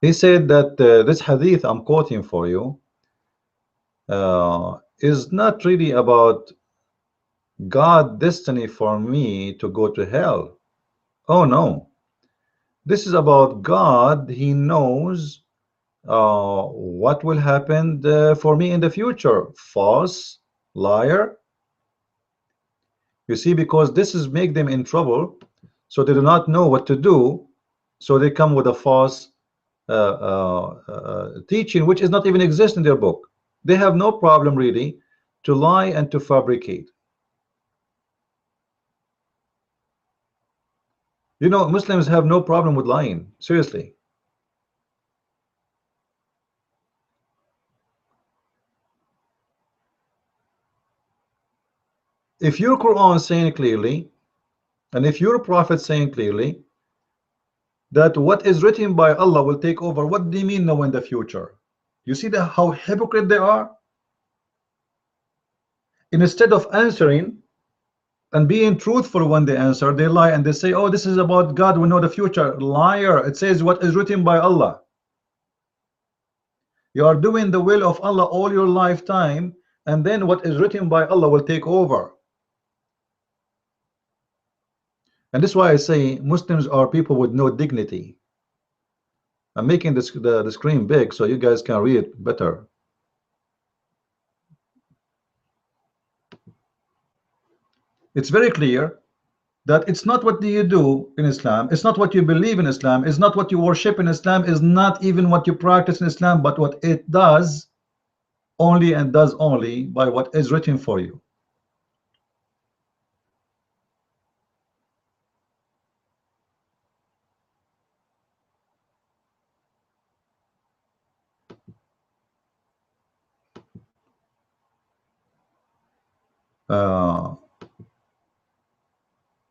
He said that this hadith I'm quoting for you is not really about God's destiny for me to go to hell. Oh no, this is about God. He knows what will happen for me in the future. False liar. You see, because this is make them in trouble, so they do not know what to do, so they come with a false teaching which is not even exist in their book. They have no problem really to lie and to fabricate. You know, Muslims have no problem with lying, seriously. If your Quran saying clearly, and if your prophet saying clearly that what is written by Allah will take over, what do you mean know in the future? You see how hypocrite they are? Instead of answering and being truthful when they answer, they lie and they say, oh, this is about God, we know the future. Liar. It says what is written by Allah. You are doing the will of Allah all your lifetime, and then what is written by Allah will take over. And this is why I say Muslims are people with no dignity. I'm making this the screen big so you guys can read it better. It's very clear that it's not what do you do in Islam, it's not what you believe in Islam, it's not what you worship in Islam, is not even what you practice in Islam, but what it does only and does only by what is written for you.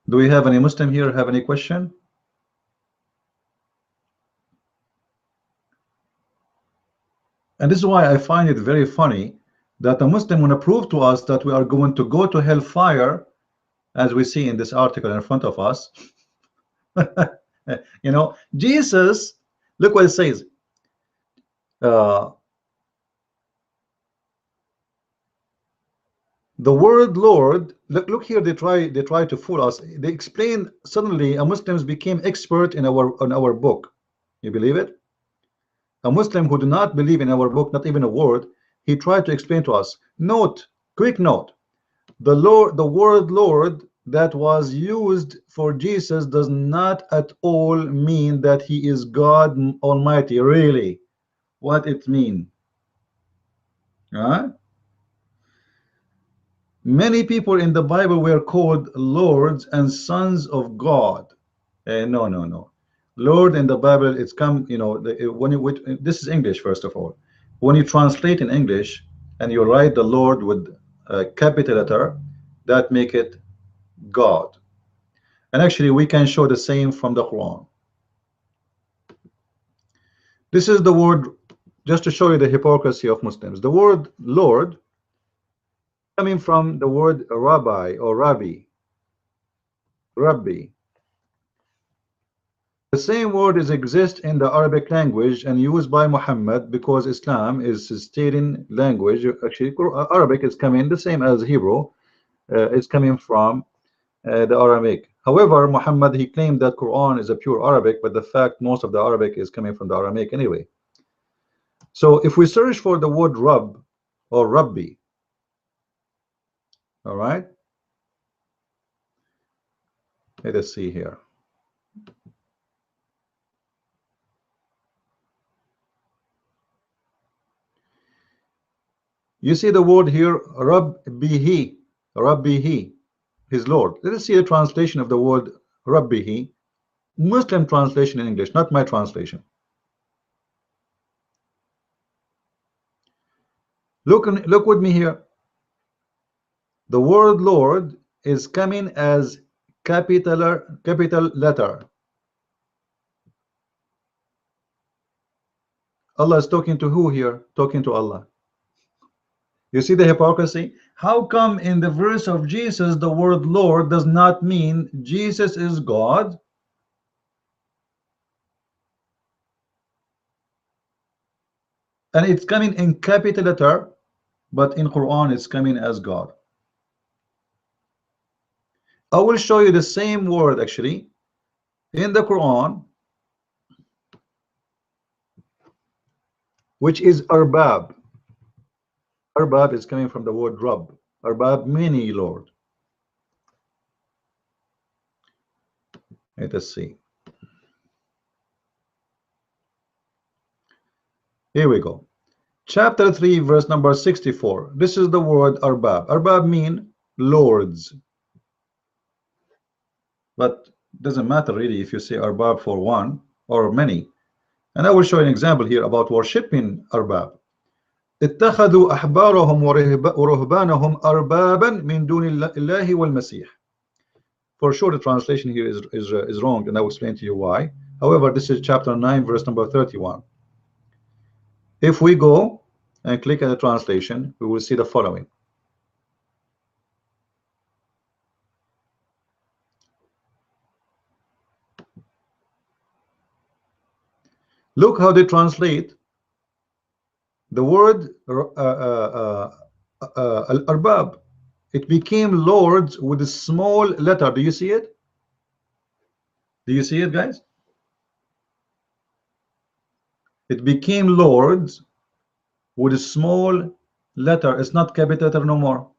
Do we have any Muslim here have any question? And this is why I find it very funny that a Muslim want to prove to us that we are going to go to hellfire, as we see in this article in front of us. You know, Jesus, look what it says. The word Lord, look here, they try to fool us. They explain suddenly a Muslims became expert in our book. You believe it? A Muslim who do not believe in our book, not even a word, he tried to explain to us. Note, quick note, the word Lord that was used for Jesus does not at all mean that he is God Almighty. Really, what it mean? Huh? Many people in the Bible were called lords and sons of God. No, no, no. Lord in the Bible, it's come, you know, when you, this is English, first of all. When you translate in English and you write the Lord with a capital letter, that make it God. And actually, we can show the same from the Quran. This is the word, just to show you the hypocrisy of Muslims. The word Lord coming from the word Rabbi or Rabbi. Rabbi. The same word is exist in the Arabic language and used by Muhammad because Islam is a stating language. Actually, Arabic is coming the same as Hebrew. It's coming from the Aramaic. However, Muhammad, he claimed that Quran is a pure Arabic, but the fact most of the Arabic is coming from the Aramaic anyway. So if we search for the word Rabb or Rabbi, all right, let us see here. You see the word here, Rabbihi, Rabbihi, his Lord. Let us see the translation of the word Rabbihi, Muslim translation in English, not my translation. Look with me here. The word Lord is coming as capital letter. Allah is talking to who here? Talking to Allah. You see the hypocrisy? How come in the verse of Jesus the word Lord does not mean Jesus is God? And it's coming in capital letter, but in Quran it's coming as God. I will show you the same word actually in the Quran, which is Arbab. Arbab is coming from the word Rabb. Arbab meaning Lord. Let us see. Here we go. Chapter 3, verse number 64. This is the word Arbab. Arbab mean lords. But doesn't matter really if you say Arbab for one or many. And I will show you an example here about worshipping Arbab. اتخذوا أحبارهم ورهبانهم أربابا من دون الله والمسيح. For sure the translation here is wrong, and I will explain to you why. However, this is chapter 9, verse number 31. If we go and click on the translation, we will see the following. Look how they translate the word al-arbab. It became lords with a small letter. Do you see it? Do you see it, guys? It became lords with a small letter. It's not capital letter no more.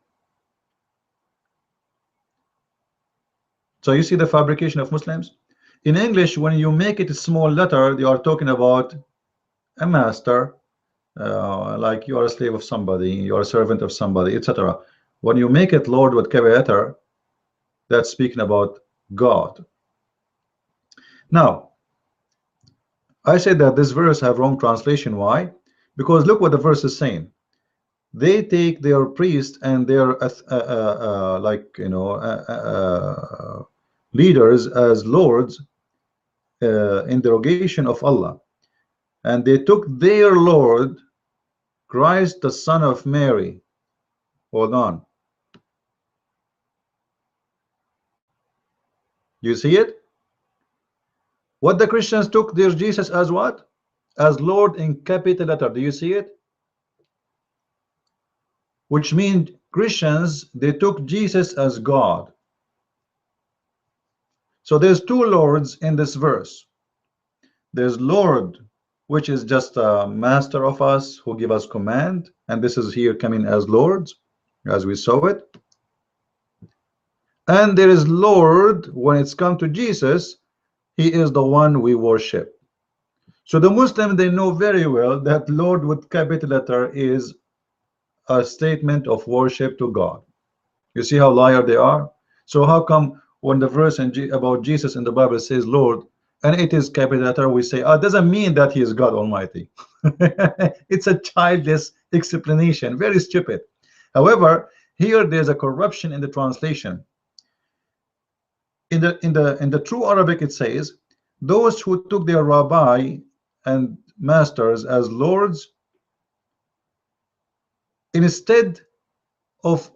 So you see the fabrication of Muslims. In English, when you make it a small letter, they are talking about a master, like you are a slave of somebody, you are a servant of somebody, etc. When you make it Lord with capital letter, that's speaking about God. Now, I said that this verse have wrong translation. Why? Because look what the verse is saying. They take their priest and their leaders as lords in derogation of Allah, and they took their Lord Christ the son of Mary. Hold on, you see it? What the Christians took their Jesus as what? As Lord in capital letter. Do you see it? Which means Christians, they took Jesus as God. So there's two lords in this verse. There's Lord, which is just a master of us who give us command, and this is here coming as lords, as we saw it. And there is Lord. When it's come to Jesus, he is the one we worship. So the Muslim, they know very well that Lord with capital letter is a statement of worship to God. You see how liar they are? So how come when the verse about Jesus in the Bible says Lord and it is capital letter, we say, oh, it doesn't mean that he is God Almighty. It's a childless explanation, very stupid. However, here there's a corruption in the translation. In the true Arabic, it says, those who took their rabbi and masters as lords instead of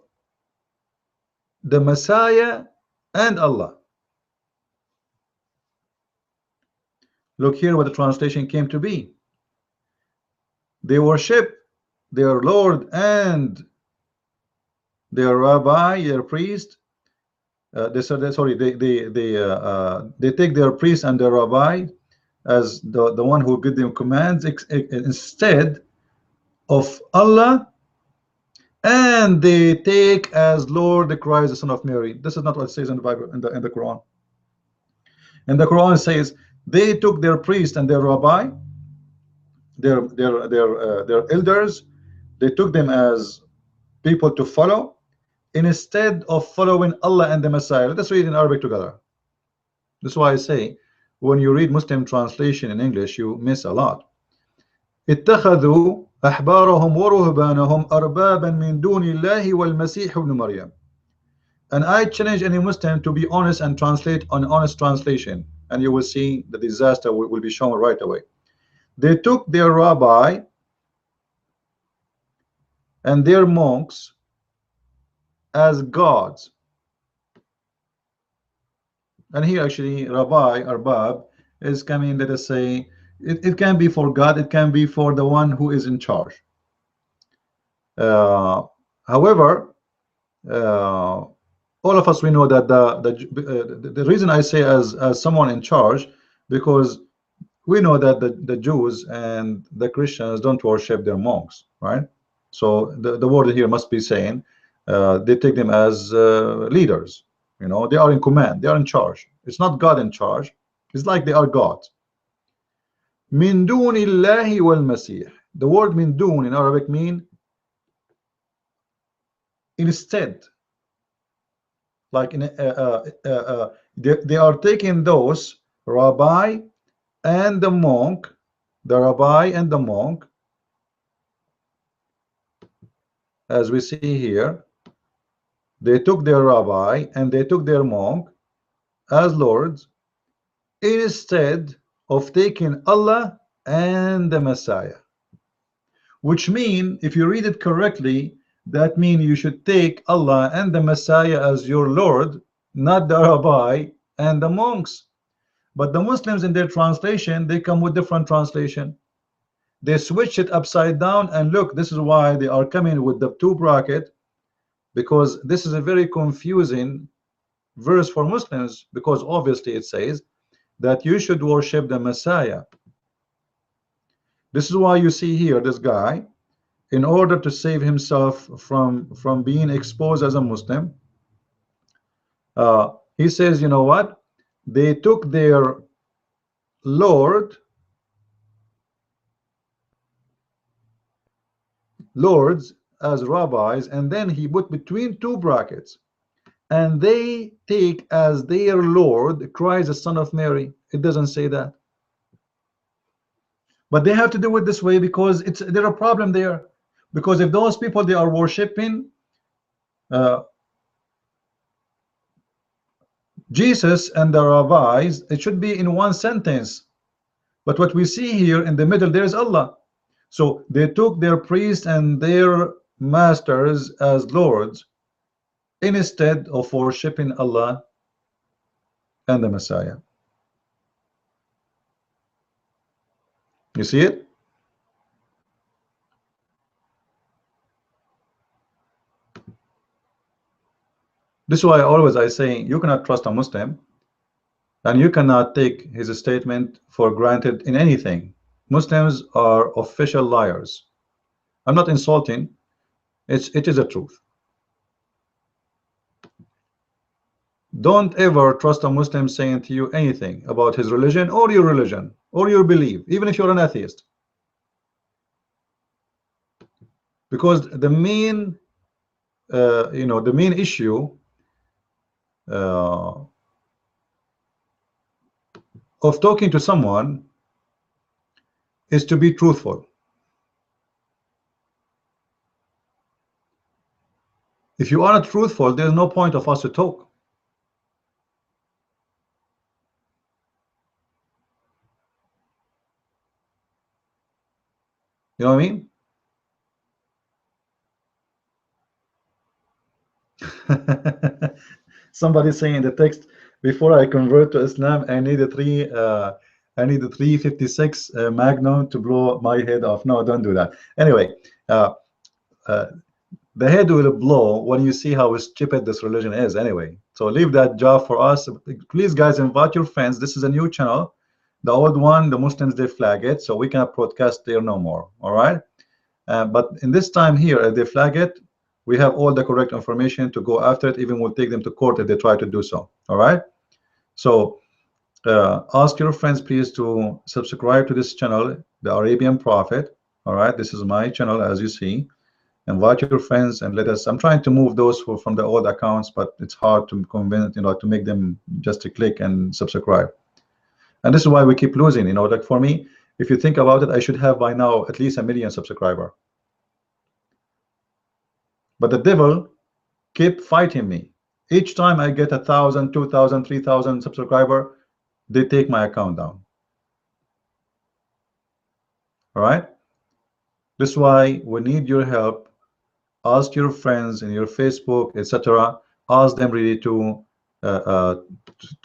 the Messiah and Allah. Look here what the translation came to be. They worship their Lord and their rabbi, their priest. They take their priest and their rabbi as the one who gives them commands instead of Allah, and they take as Lord the Christ, the Son of Mary. This is not what it says in the Bible, in the Quran. And the Quran says they took their priest and their rabbi, their elders, they took them as people to follow instead of following Allah and the Messiah. Let us read in Arabic together. That's why I say when you read Muslim translation in English, you miss a lot. اتخذوا أحبارهم ورهبانهم أربابا من دون الله والمسيح ابن مريم. And I challenge any Muslim to be honest and translate on honest translation, and you will see the disaster will be shown right away. They took their rabbi and their monks as gods. And here actually rabbi, arbab, is coming, let us say, it can be for God, it can be for the one who is in charge. However, all of us, we know that the reason I say as someone in charge, because we know that the Jews and the Christians don't worship their monks, right? So the word here must be saying they take them as leaders. You know, they are in command, they are in charge. It's not God in charge, it's like they are God. Min dunillahi wal masih. The word min dun in Arabic mean instead. Like they are taking those rabbi and the monk, the rabbi and the monk, as we see here, they took their rabbi and they took their monk as lords instead of taking Allah and the Messiah. Which mean, if you read it correctly, that means you should take Allah and the Messiah as your Lord, not the rabbi and the monks. But the Muslims in their translation, they come with different translation. They switch it upside down, and look, this is why they are coming with the two bracket, because this is a very confusing verse for Muslims, because obviously it says that you should worship the Messiah. This is why you see here this guy, in order to save himself from being exposed as a Muslim, he says, you know what, they took their lords as rabbis, and then he put between two brackets, and they take as their Lord Christ the Son of Mary. It doesn't say that, but they have to do it this way because there's a problem there. Because if those people, they are worshiping Jesus and the rabbis, it should be in one sentence. But what we see here in the middle, there is Allah. So they took their priests and their masters as lords instead of worshiping Allah and the Messiah. You see it? This is why I say you cannot trust a Muslim, and you cannot take his statement for granted in anything. Muslims are official liars. I'm not insulting. It is the truth. Don't ever trust a Muslim saying to you anything about his religion or your belief, even if you're an atheist. Because the main the main issue of talking to someone is to be truthful. If you are not truthful, there's no point of us to talk. You know what I mean? Somebody saying in the text, before I convert to Islam, I need a 356 Magnum to blow my head off. No, don't do that. Anyway, uh, the head will blow when you see how stupid this religion is anyway. So leave that job for us. Please, guys, invite your friends. This is a new channel. The old one, the Muslims, they flag it, so we cannot broadcast there no more. All right. But in this time here, if they flag it, we have all the correct information to go after it. Even we'll take them to court if they try to do so. All right. So ask your friends, please, to subscribe to this channel, the Arabian Prophet. All right. This is my channel, as you see. Invite your friends and let us. I'm trying to move those who from the old accounts, but it's hard to convince, to make them just to click and subscribe. And this is why we keep losing. Like for me, if you think about it, I should have by now at least 1 million subscribers. But the devil keep fighting me. Each time I get 1,000, 2,000, 3,000 subscriber, they take my account down. All right. This is why we need your help. Ask your friends in your Facebook, etc. Ask them really to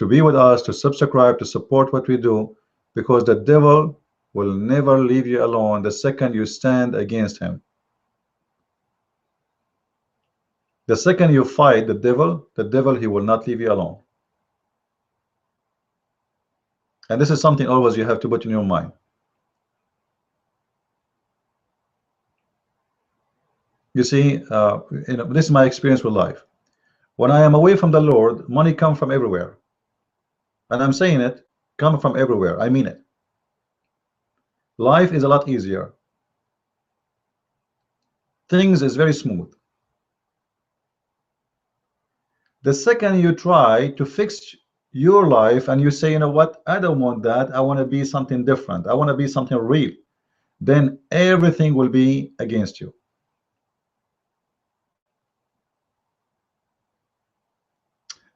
be with us, to subscribe, to support what we do, because the devil will never leave you alone the second you stand against him. The second you fight the devil, he will not leave you alone. And this is something always you have to put in your mind. You see, this is my experience with life. When I am away from the Lord, money comes from everywhere. And I'm saying it, come from everywhere. I mean it. Life is a lot easier. Things is very smooth. The second you try to fix your life and you say, you know what, I don't want that, I want to be something different, I want to be something real, then everything will be against you.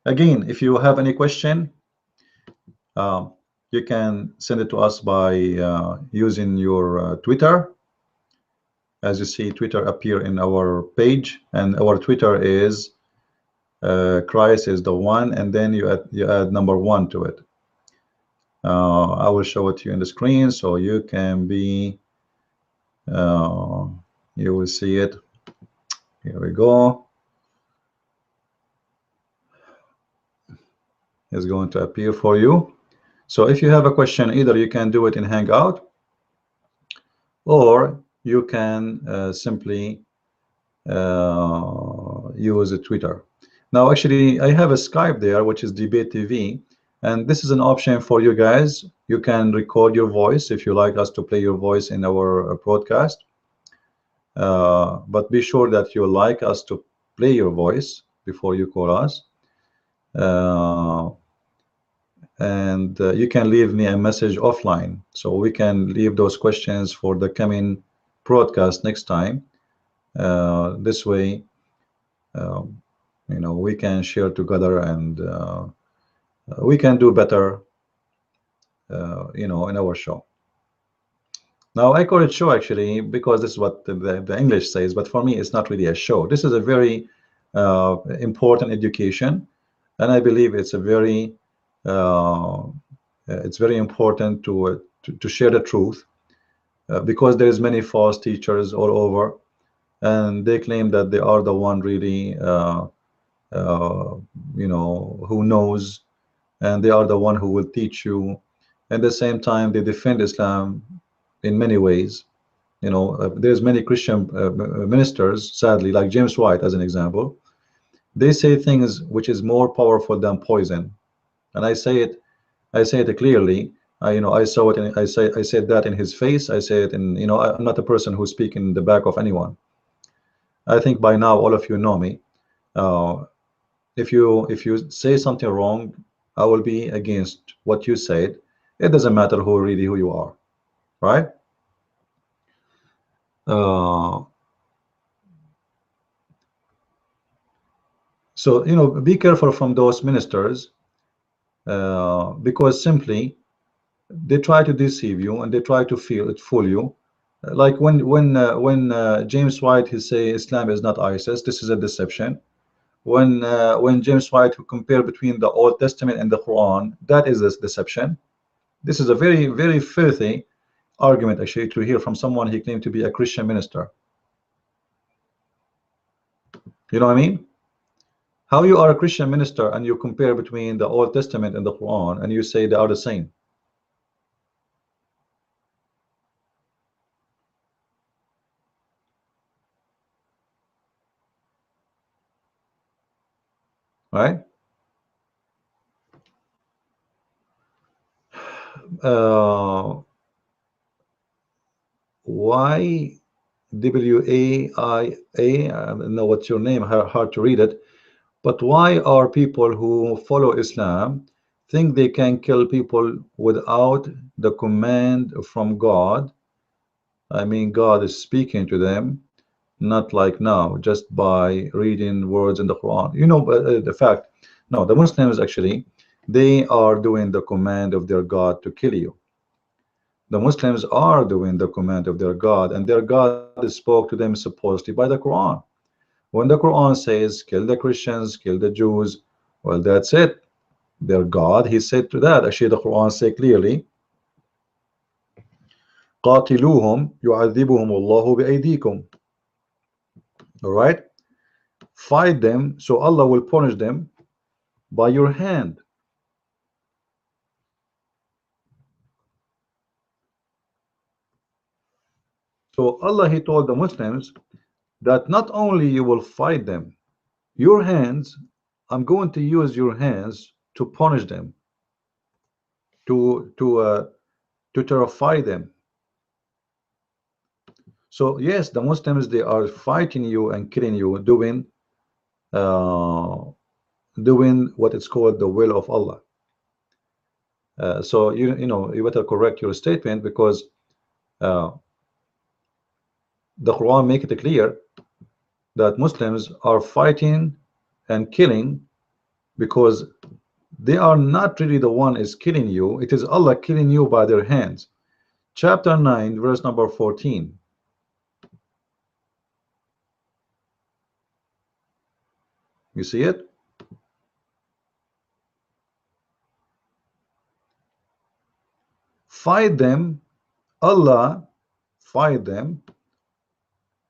Again, if you have any question, you can send it to us by using your Twitter. As you see, Twitter appear in our page, and our Twitter is Christ is the one, and then you add number 1 to it. I will show it to you in the screen so you can be you will see it. Here we go. It's going to appear for you. So if you have a question, either you can do it in Hangout, or you can simply use a Twitter. Now, actually, I have a Skype there, which is Debate TV, and this is an option for you guys. You can record your voice if you like us to play your voice in our broadcast. But be sure that you like us to play your voice before you call us. And you can leave me a message offline, so we can leave those questions for the coming broadcast next time. This way, we can share together, and we can do better, in our show. Now, I call it show actually because this is what the English says, but for me, it's not really a show. This is a very important education, and I believe it's a very it's very important to share the truth, because there's many false teachers all over, and they claim that they are the one really who knows, and they are the one who will teach you. At the same time, they defend Islam in many ways. There's many Christian ministers, sadly, like James White as an example. They say things which is more powerful than poison, and I say it clearly. I saw it, and I said that in his face. I say it in, I'm not a person who speak in the back of anyone. I think by now all of you know me. Uh, if you say something wrong, I will be against what you said. It doesn't matter who you are, right? Uh, so be careful from those ministers, because simply they try to deceive you and they try to fool you. Like when James White he say Islam is not ISIS, this is a deception. When James White compare between the Old Testament and the Quran, that is a deception. This is a very, very filthy argument actually to hear from someone he claimed to be a Christian minister. You know what I mean? How you are a Christian minister and you compare between the Old Testament and the Quran and you say they are the same, right? Uh, why WAIA, I don't know what's your name, hard to read it, but why are people who follow Islam think they can kill people without the command from God? I mean, God is speaking to them, not like now, just by reading words in the Quran. The fact, no, the Muslims actually, they are doing the command of their God to kill you. The Muslims are doing the command of their God, and their God spoke to them supposedly by the Quran. When the Quran says kill the Christians, kill the Jews, well, that's it. Their God, he said to that. Actually, the Quran say clearly, قاتلوهم يعذبهم الله بأيديكم. All right, fight them, so Allah will punish them by your hand. So Allah, he told the Muslims that not only you will fight them, your hands, I'm going to use your hands to punish them, to terrify them. So yes, the Muslims, they are fighting you and killing you, uh, doing what is called the will of Allah. So you better correct your statement, because uh, the Quran make it clear that Muslims are fighting and killing because they are not really the one is killing you. It is Allah killing you by their hands. Chapter 9 verse number 14. You see it? Fight them, Allah fight them,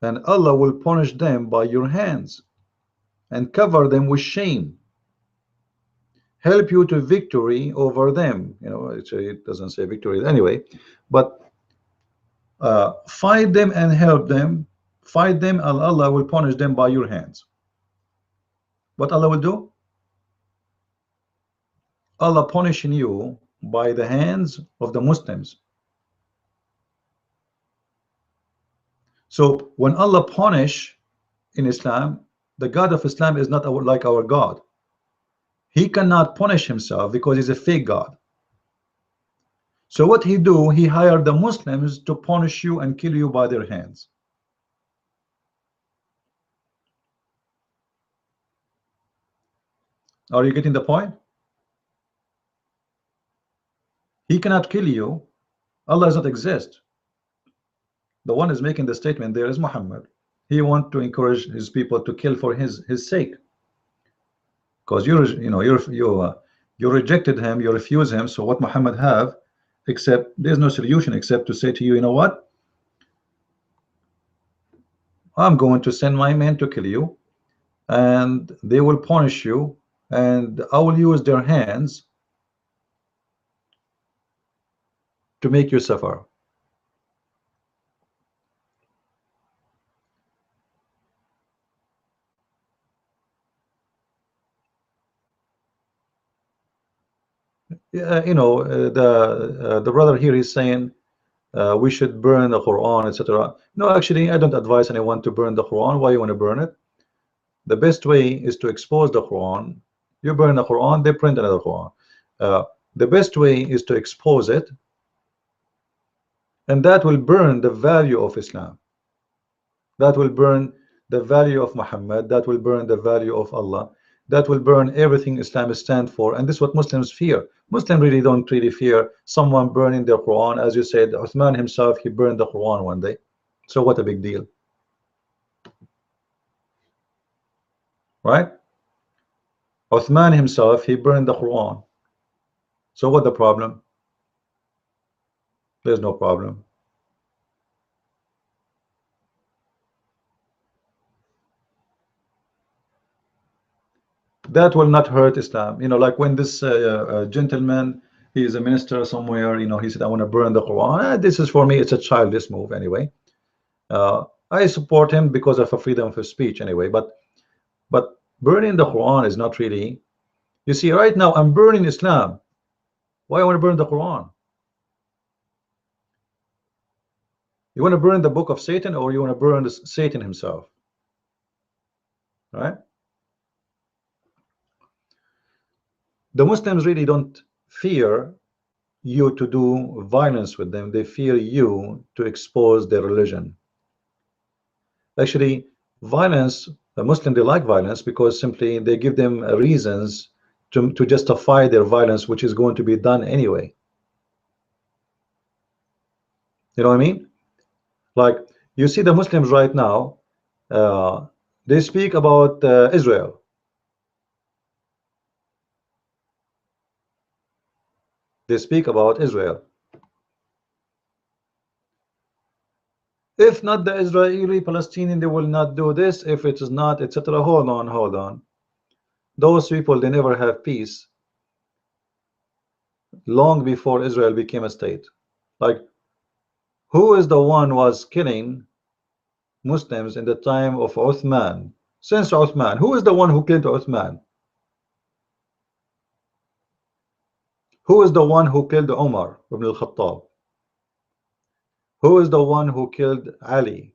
and Allah will punish them by your hands and cover them with shame, help you to victory over them. It doesn't say victory anyway, but fight them and help them, fight them, and Allah will punish them by your hands. What Allah will do? Allah punishing you by the hands of the Muslims. So when Allah punish in Islam, the God of Islam is not like our God. He cannot punish himself because he's a fake God. So what he do, he hired the Muslims to punish you and kill you by their hands. Are you getting the point? He cannot kill you. Allah does not exist. The one is making the statement there is Muhammad. He want to encourage his people to kill for his sake, because you rejected him, you refuse him. So what Muhammad have, except there's no solution except to say to you, you know what, I'm going to send my men to kill you, and they will punish you, and I will use their hands to make you suffer. You know, the brother here is saying we should burn the Quran, etc. No, actually, I don't advise anyone to burn the Quran. Why you want to burn it? The best way is to expose the Quran. You burn the Quran, they print another Quran. Uh, the best way is to expose it, and that will burn the value of Islam. That will burn the value of Muhammad. That will burn the value of Allah. That will burn everything Islam stands for. And this is what Muslims fear. Muslims really don't really fear someone burning their Quran. As you said, Uthman himself, he burned the Quran one day. So what a big deal, right? Uthman himself, he burned the Quran. So what the problem? There's no problem. That will not hurt Islam. You know, like when this gentleman, he is a minister somewhere, you know, he said, I want to burn the Quran. This is, for me, it's a childish move anyway. I support him because of a freedom of speech anyway, but burning the Quran is not really. You see, right now I'm burning Islam. Why I want to burn the Quran? You want to burn the book of Satan, or you want to burn Satan himself, right? The Muslims really don't fear you to do violence with them. They fear you to expose their religion. Actually, violence, the Muslim, they like violence because simply they give them reasons to justify their violence, which is going to be done anyway. You know what I mean? Like, you see the Muslims right now, they speak about Israel. They speak about Israel. If not the Israeli Palestinian, they will not do this. If it is not, etc. Hold on, hold on. Those people, they never have peace long before Israel became a state. Like, who is the one was killing Muslims in the time of Uthman? Since Uthman, who is the one who killed Uthman? Who is the one who killed Umar ibn al-Khattab? Who is the one who killed Ali?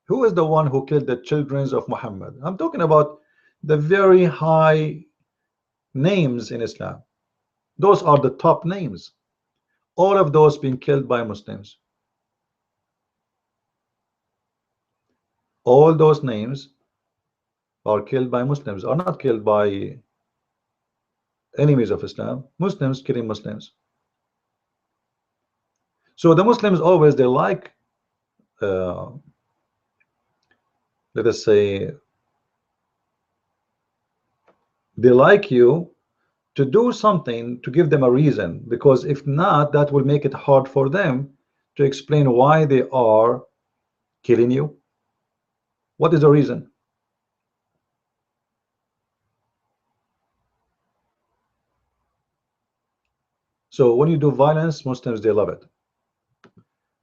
Who is the one who killed the children of Muhammad? I'm talking about the very high names in Islam. Those are the top names. All of those being killed by Muslims. All those names are killed by Muslims, are not killed by enemies of Islam. Muslims killing Muslims. So the Muslims always, they like, let us say, they like you to do something to give them a reason, because if not, that will make it hard for them to explain why they are killing you. What is the reason? So when you do violence, Muslims, they love it.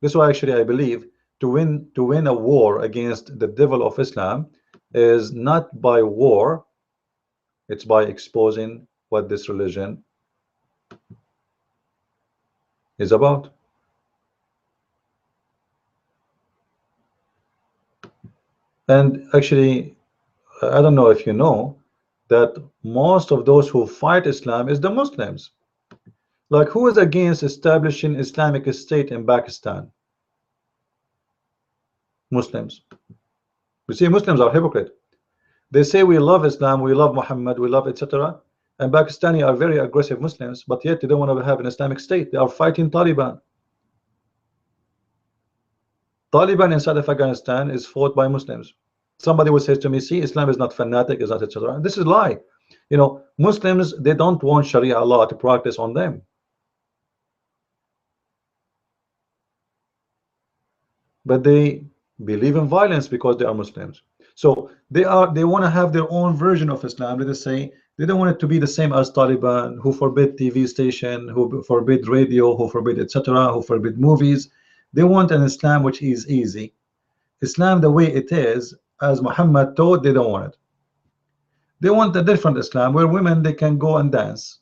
This is why actually I believe to win a war against the devil of Islam is not by war, it's by exposing what this religion is about. And actually, I don't know if you know that most of those who fight Islam is the Muslims. Like, who is against establishing Islamic State in Pakistan? Muslims. You see, Muslims are hypocrite. They say we love Islam, we love Muhammad, we love etc. And Pakistani are very aggressive Muslims, but yet they don't want to have an Islamic State. They are fighting Taliban. Taliban inside of Afghanistan is fought by Muslims. Somebody will say to me, see, Islam is not fanatic, is not etc. This is lie. You know, Muslims, they don't want Sharia law to practice on them, but they believe in violence because they are Muslims. So they want to have their own version of Islam. Let us say they don't want it to be the same as Taliban, who forbid TV station, who forbid radio, who forbid etc., who forbid movies. They want an Islam which is easy. Islam the way it is, as Muhammad taught, they don't want it. They want a different Islam where women, they can go and dance,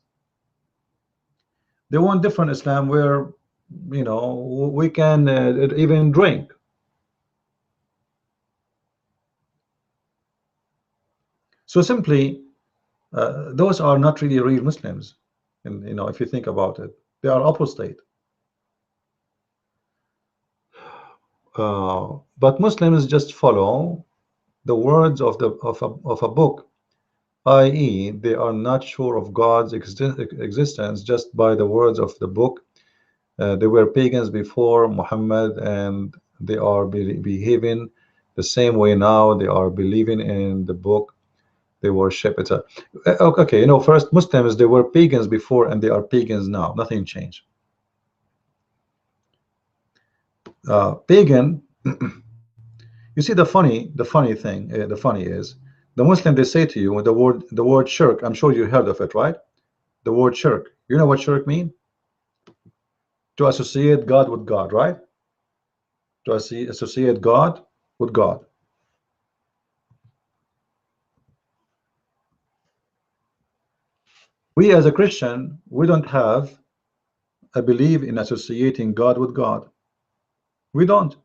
They want different Islam where, you know, we can even drink. So simply, those are not really real Muslims. And you know, if you think about it, they are apostate. But Muslims just follow the words of a book, i.e., they are not sure of God's existence just by the words of the book. They were pagans before Muhammad, and they are behaving the same way now. They are believing in the book. They worship it. Okay, you know, first Muslims, they were pagans before, and they are pagans now. Nothing changed. Pagan. You see, the funny is, the Muslim, they say to you the word shirk. I'm sure you heard of it, right? The word shirk. You know what shirk mean? To associate God with God, right? To associate God with God. We as a Christian, we don't have a belief in associating God with God. We don't.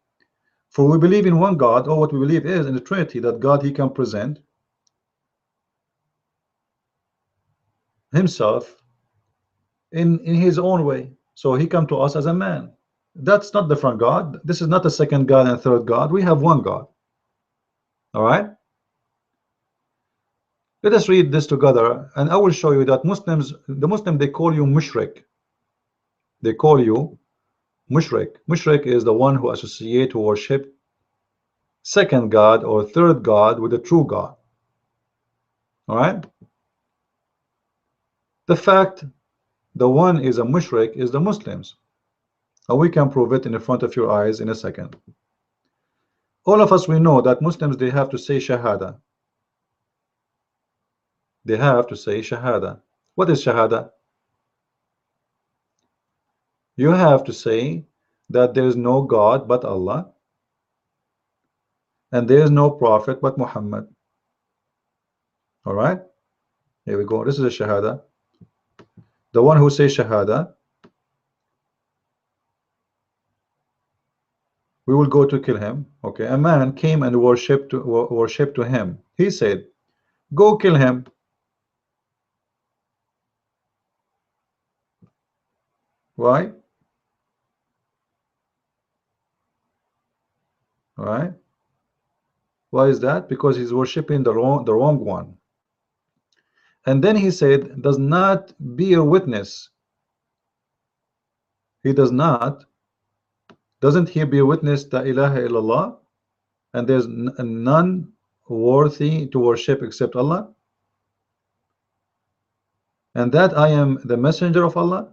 For we believe in one God, or what we believe is in the Trinity, that God, he can present himself in his own way. So he come to us as a man. That's not different God. This is not a second God and third God. We have one God. All right. Let us read this together, and I will show you that the Muslim, they call you mushrik. They call you mushrik. Mushrik is the one who associate, who worship second God or third God with the true God. All right. The fact the one is a mushrik is the Muslims, and we can prove it in the front of your eyes in a second. All of us, we know that Muslims, they have to say shahada. They have to say shahada. What is shahada? You have to say that there is no God but Allah, and there is no prophet but Muhammad. All right, here we go. This is a shahada. The one who says shahada, we will go to kill him. Okay, a man came and worshipped to him. He said, go kill him. Why? All right. Why is that? Because he's worshiping the wrong one. And then he said, does not bear witness. He doesn't he bear witness la ilaha illallah, and there's none worthy to worship except Allah, and that I am the messenger of Allah?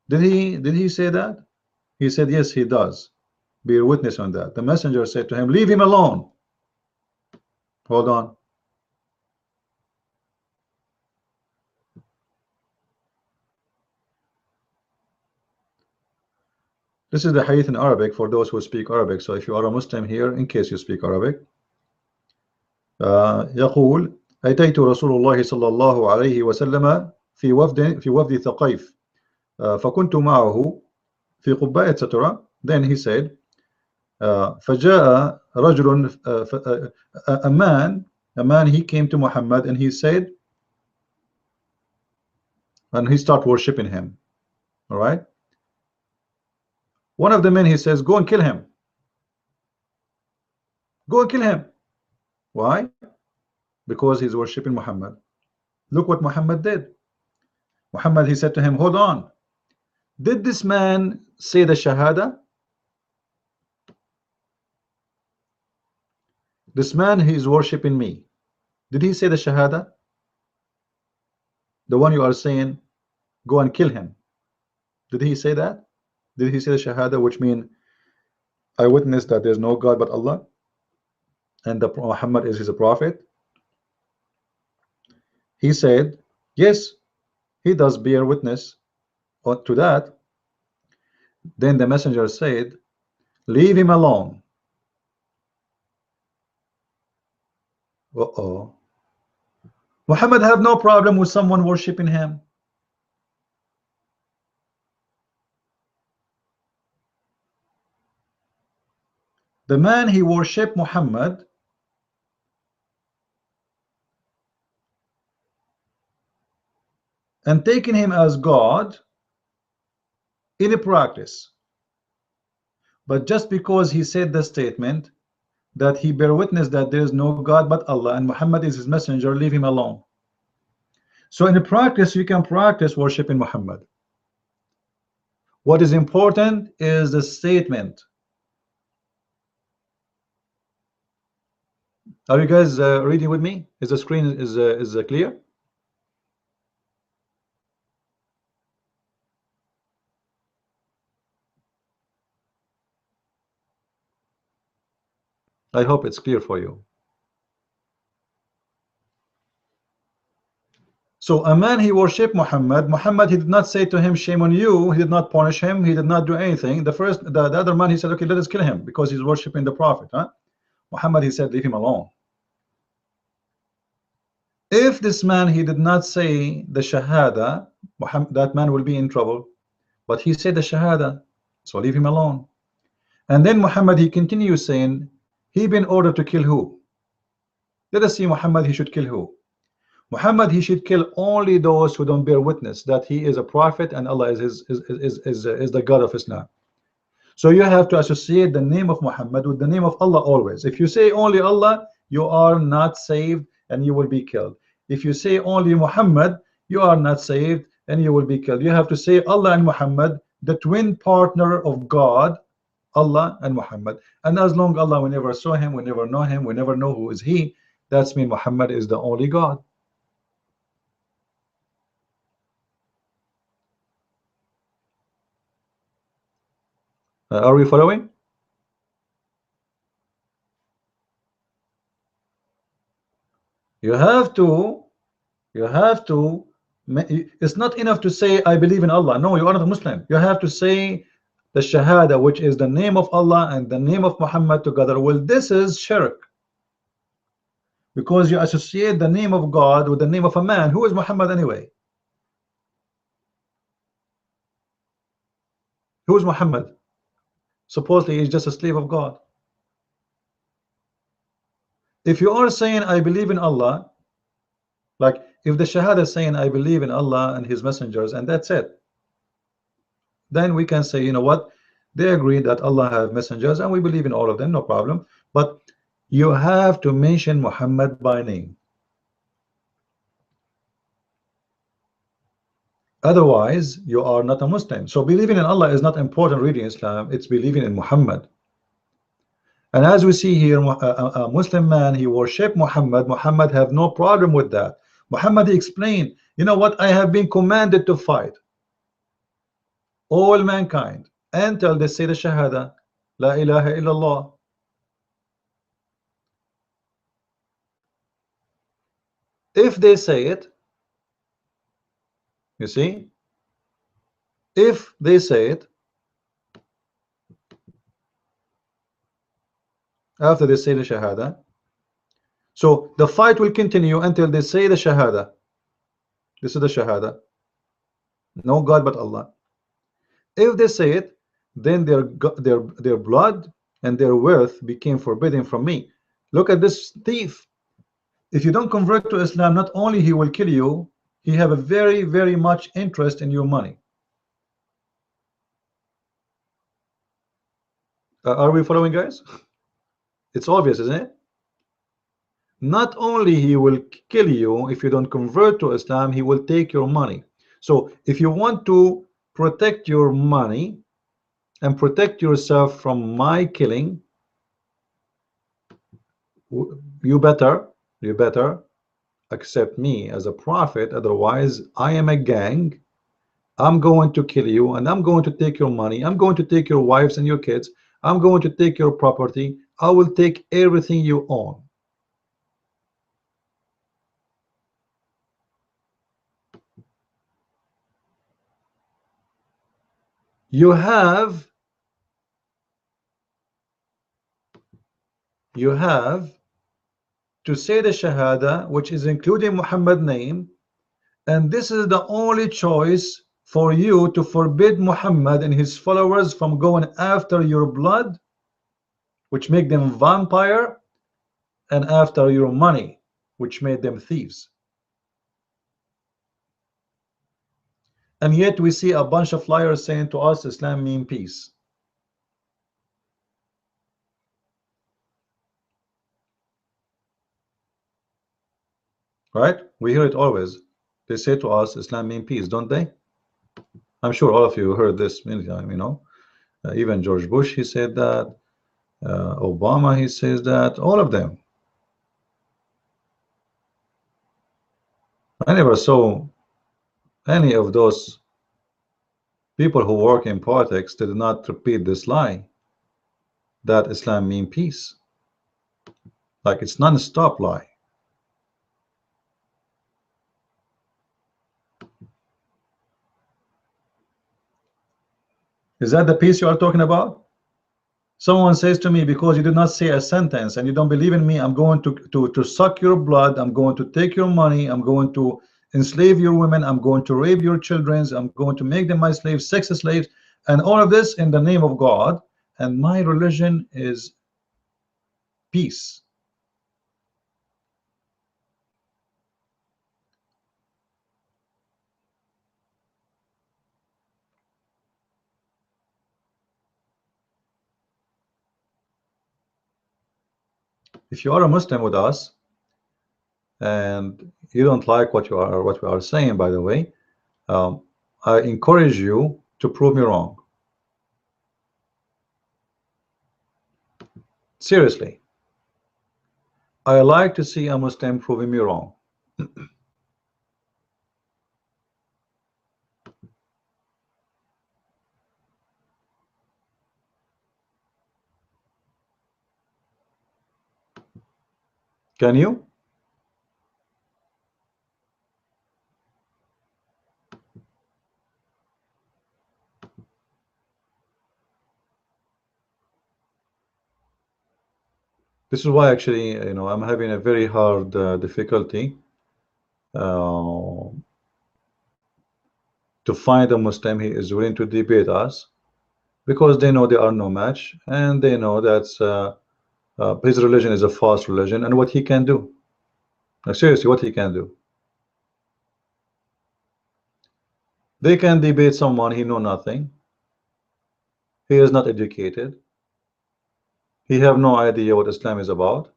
Did he say that? He said yes, he does bear witness on that. The messenger said to him, leave him alone. Hold on. This is the hadith in Arabic for those who speak Arabic. So if you are a Muslim here, in case you speak Arabic, يقول أتيت رسول الله صلى الله عليه وسلم في وفد ثقيف فكنت معه في قباءة سترة. Then he said, فجاء رجل, a man, he came to Muhammad, and he said, and he started worshiping him. All right. One of the men, he says, go and kill him. Go and kill him. Why? Because he's worshiping Muhammad. Look what Muhammad did. Muhammad, he said to him, hold on. Did this man say the shahada? This man, he is worshiping me. Did he say the shahada? The one you are saying, go and kill him. Did he say that? Did he say the shahada, which means I witness that there's no God but Allah, and that Muhammad is his prophet? He said, yes, he does bear witness to that. Then the messenger said, leave him alone. Uh-oh. Muhammad have no problem with someone worshiping him. The man, he worshipped Muhammad and taking him as God in a practice, but just because he said the statement that he bear witness that there is no God but Allah and Muhammad is his messenger, leave him alone. So in a practice, you can practice worshiping Muhammad. What is important is the statement. Are you guys reading with me? Is the screen is clear? I hope it's clear for you. So a man, he worshipped Muhammad. Muhammad, he did not say to him, shame on you. He did not punish him. He did not do anything. The other man, he said, okay, let us kill him because he's worshiping the Prophet. Muhammad, he said, leave him alone. If this man, he did not say the Shahada, Muhammad, that man will be in trouble. But he said the Shahada, so leave him alone. And then Muhammad, he continues saying, he been ordered to kill who? Let us see Muhammad, he should kill who? Muhammad, he should kill only those who don't bear witness that he is a prophet and Allah is the God of Islam. So you have to associate the name of Muhammad with the name of Allah always. If you say only Allah, you are not saved and you will be killed. If you say only Muhammad, you are not saved and you will be killed. You have to say Allah and Muhammad, the twin partner of God, Allah and Muhammad. And as long Allah, we never saw him, we never know him, we never know who is he, that's mean Muhammad is the only God. Are we following? You have to, it's not enough to say I believe in Allah. No, you are not a Muslim. You have to say the Shahada, which is the name of Allah and the name of Muhammad together. Well, this is shirk, because you associate the name of God with the name of a man. Who is Muhammad anyway? Who is Muhammad? Supposedly he's just a slave of God. If you are saying I believe in Allah, like if the Shahada is saying I believe in Allah and his messengers and that's it, then we can say, you know what, they agree that Allah have messengers and we believe in all of them, no problem. But you have to mention Muhammad by name. Otherwise you are not a Muslim. So believing in Allah is not important really in Islam, it's believing in Muhammad. And as we see here, a Muslim man, he worshiped Muhammad. Muhammad have no problem with that. Muhammad, he explained, you know what, I have been commanded to fight all mankind until they say the Shahada, La ilaha illallah. If they say it, you see, if they say it, after they say the Shahada, so the fight will continue until they say the Shahada. This is the Shahada, no God but Allah. If they say it, then their blood and their worth became forbidden from me. Look at this thief. If you don't convert to Islam, not only he will kill you, he have a very, very much interest in your money. Are we following, guys? It's obvious, isn't it? Not only he will kill you if you don't convert to Islam, he will take your money. So if you want to protect your money and protect yourself from my killing, you better accept me as a prophet. Otherwise I am a gang. I'm going to kill you and I'm going to take your money. I'm going to take your wives and your kids. I'm going to take your property. I will take everything you own. You have to say the Shahada, which is including Muhammad name, and this is the only choice for you to forbid Muhammad and his followers from going after your blood which make them vampire, and after your money, which made them thieves. And yet we see a bunch of liars saying to us Islam means peace. Right? We hear it always. They say to us Islam means peace, don't they? I'm sure all of you heard this many times, you know. Even George Bush, he said that. Obama, he says that. All of them. I never saw any of those people who work in politics did not repeat this lie that Islam means peace. Like, it's non-stop lie. Is that the peace you are talking about? Someone says to me, because you did not say a sentence and you don't believe in me, I'm going to suck your blood, I'm going to take your money, I'm going to enslave your women, I'm going to rape your children, I'm going to make them my slaves, sex slaves, and all of this in the name of God, and my religion is peace. If you are a Muslim with us and you don't like what we are saying, by the way, I encourage you to prove me wrong. Seriously, I like to see a Muslim proving me wrong. Can you? This is why actually, you know, I'm having a very hard difficulty to find a Muslim who is willing to debate us, because they know they are no match, and they know that his religion is a false religion, and what he can do. Like, seriously, what he can do. They can debate someone he know nothing. He is not educated. He have no idea what Islam is about.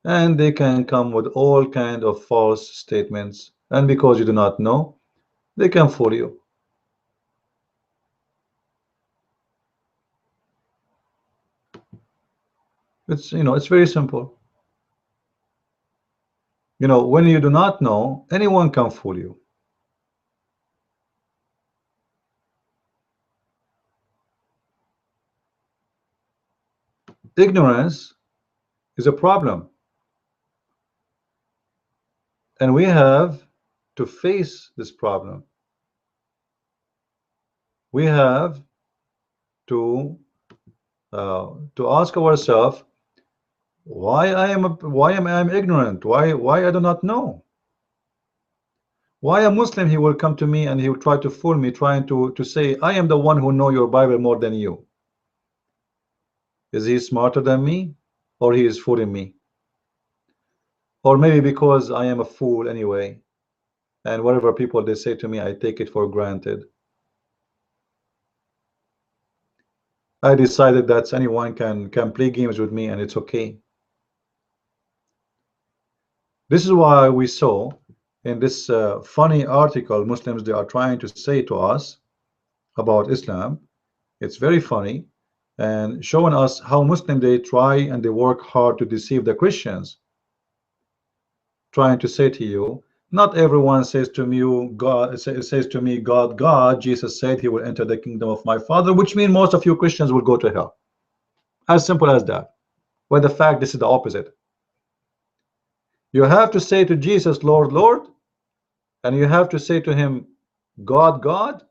And they can come with all kind of false statements. And because you do not know, they can fool you. It's, you know, it's very simple. You know, when you do not know, anyone can fool you. Ignorance is a problem. And we have to face this problem. We have to ask ourselves, why am I ignorant? Why I do not know? Why a Muslim, he will come to me and he will try to fool me, trying to say I am the one who know your Bible more than you? Is he smarter than me, or he is fooling me? Or maybe because I am a fool anyway, and whatever people they say to me, I take it for granted. I decided that anyone can play games with me and it's okay. This is why we saw in this funny article Muslims they are trying to say to us about Islam. It's very funny, and showing us how Muslim they try and they work hard to deceive the Christians, trying to say to you, not everyone says to me says to me God. Jesus said he will enter the kingdom of my Father, which means most of you Christians will go to hell. As simple as that. When the fact this is the opposite. You have to say to Jesus, Lord, Lord, and you have to say to him, God, God,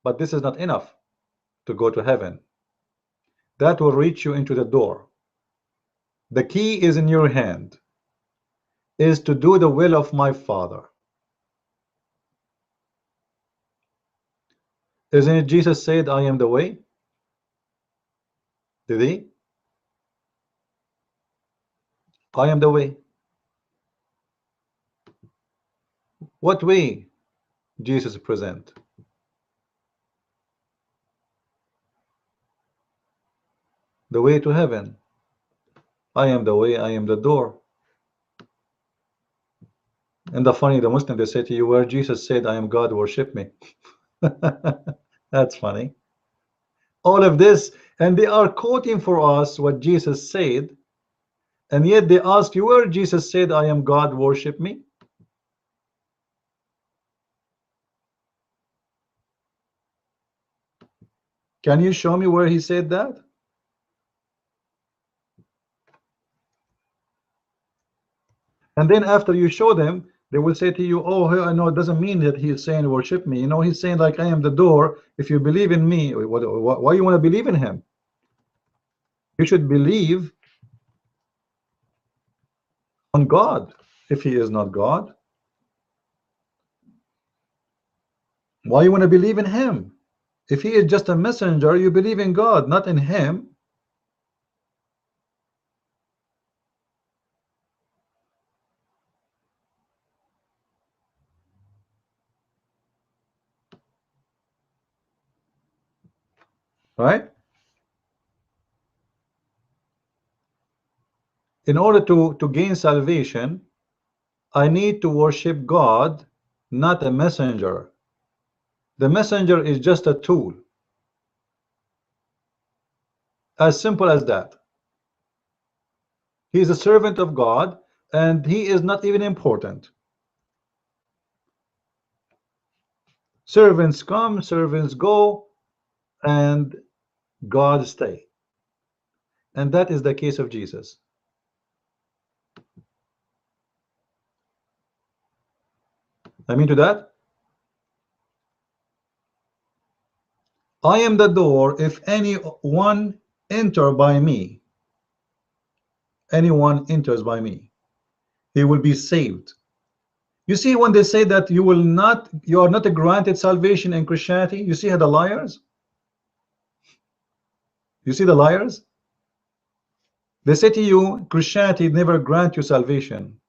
but this is not enough to go to heaven. That will reach you into the door. The key is in your hand, is to do the will of my Father. Isn't it Jesus said, I am the way? Did he? I am the way. What way Jesus present? The way to heaven. I am the way, I am the door. And the Muslim, they say to you, where Jesus said, I am God, worship me. That's funny. All of this, and they are quoting for us what Jesus said, and yet they ask you where Jesus said, I am God, worship me. Can you show me where he said that? And then after you show them, they will say to you, oh, I know it doesn't mean that he is saying worship me. You know, he's saying like I am the door. If you believe in me, why you want to believe in him? You should believe on God. If he is not God, why you want to believe in him? If he is just a messenger, you believe in God, not in him. Right? In order to gain salvation, I need to worship God, not a messenger. The messenger is just a tool. As simple as that. He is a servant of God, and he is not even important. Servants come, servants go, and God stay. And that is the case of Jesus. I mean to that, I am the door. If anyone enter by me, anyone enters by me, he will be saved. You see, when they say that you are not granted salvation in Christianity, you see how the liars? You see the liars? They say to you, Christianity never grant you salvation.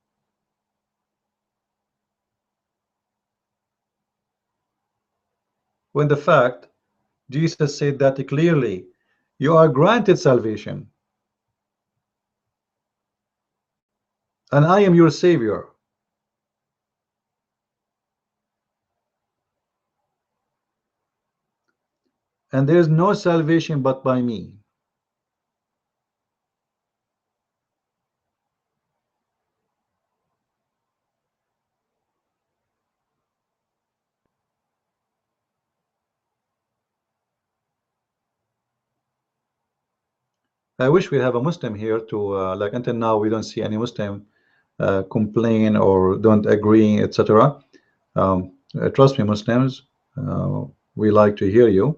When the fact, Jesus said that clearly, you are granted salvation. And I am your Savior. And there is no salvation but by me. I wish we have a Muslim here to like until now we don't see any Muslim complain or don't agree, etc. Trust me, Muslims, we like to hear you.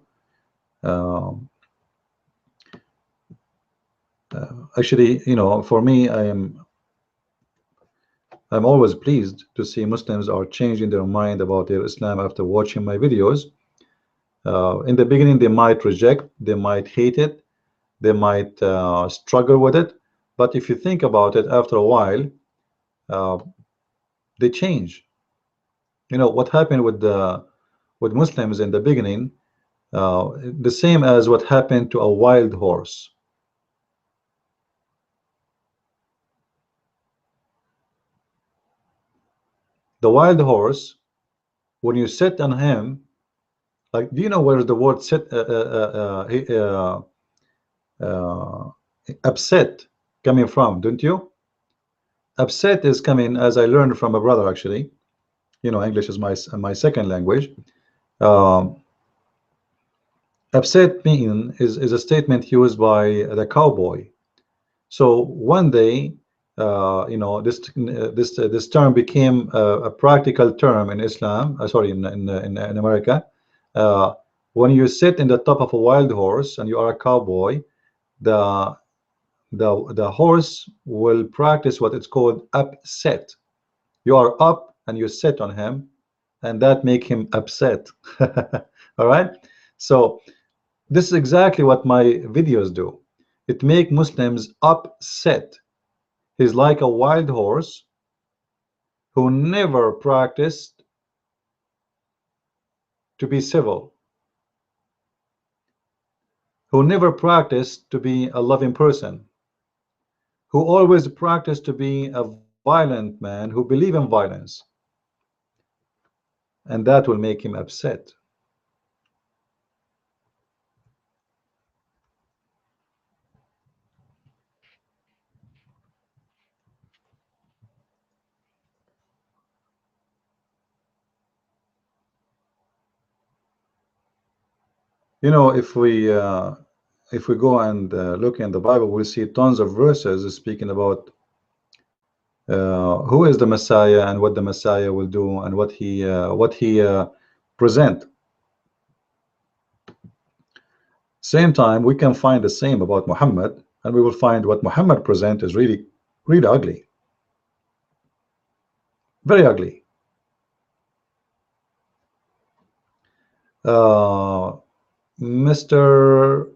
Actually, you know, for me, I'm always pleased to see Muslims are changing their mind about their Islam after watching my videos. In the beginning, they might reject, they might hate it, they might struggle with it, but if you think about it, after a while, they change. You know what happened with Muslims in the beginning, the same as what happened to a wild horse. The wild horse, when you sit on him, like, do you know where the word sit, upset coming from? Don't you? Upset is coming, as I learned from a brother, actually. You know, English is my second language. Upset mean is a statement used by the cowboy. So one day, you know, this term became a practical term in Islam. Sorry, in America. When you sit in the top of a wild horse and you are a cowboy, the horse will practice what it's called upset. You are up and you sit on him, and that make him upset. All right. So this is exactly what my videos do. It makes Muslims upset. He's like a wild horse who never practiced to be civil, who never practiced to be a loving person, who always practiced to be a violent man who believes in violence, and that will make him upset. You know, if we go and look in the Bible, we'll see tons of verses speaking about who is the Messiah and what the Messiah will do and what he present. Same time, we can find the same about Muhammad, and we will find what Muhammad present is really ugly, very ugly. Mr.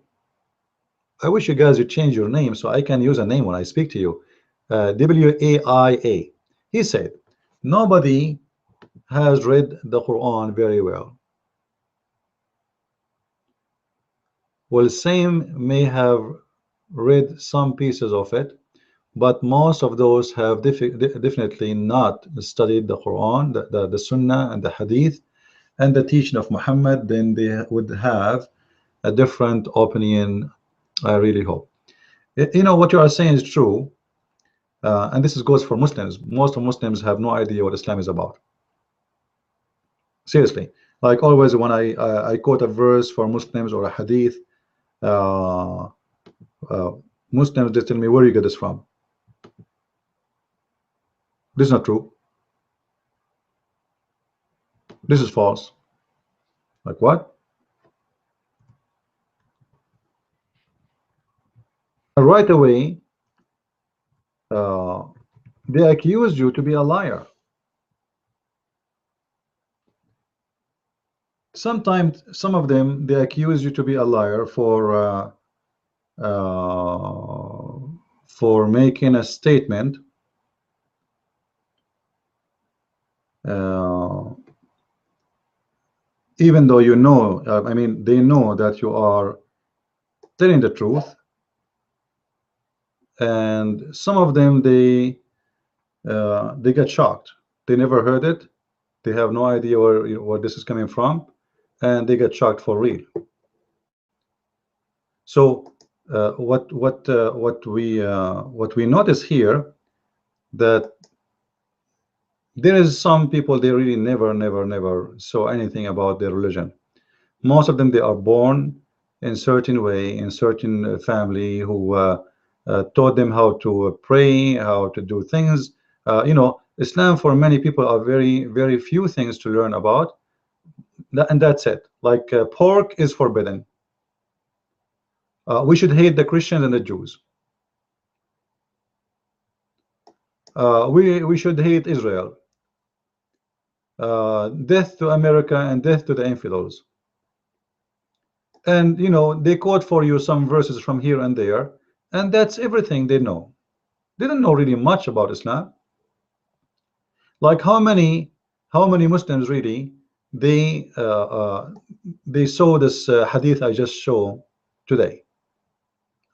I wish you guys would change your name so I can use a name when I speak to you. WAIA. He said, nobody has read the Quran very well. Well, same may have read some pieces of it, but most of those have definitely not studied the Quran, the Sunnah, and the Hadith, and the teaching of Muhammad. Then they would have a different opinion. I really hope. You know what you are saying is true, and this goes for Muslims. Most of Muslims have no idea what Islam is about. Seriously, like always, when I quote a verse for Muslims or a Hadith, uh, Muslims just tell me, where you get this from? This is not true. This is false. Like what? Right away, they accuse you to be a liar. Sometimes, some of them, they accuse you to be a liar for making a statement even though you know, I mean, they know that you are telling the truth, and some of them they get shocked. They never heard it. They have no idea where this is coming from, and they get shocked for real. So what we notice here, that there is some people, they really never saw anything about their religion. Most of them, they are born in certain way, in certain family who taught them how to pray, how to do things. You know, Islam for many people are very few things to learn about, and that's it. Like pork is forbidden. We should hate the Christians and the Jews. We should hate Israel. Death to America and death to the infidels. And you know, they quote for you some verses from here and there, and that's everything they know. They don't know really much about Islam. Like how many Muslims really they saw this hadith I just showed today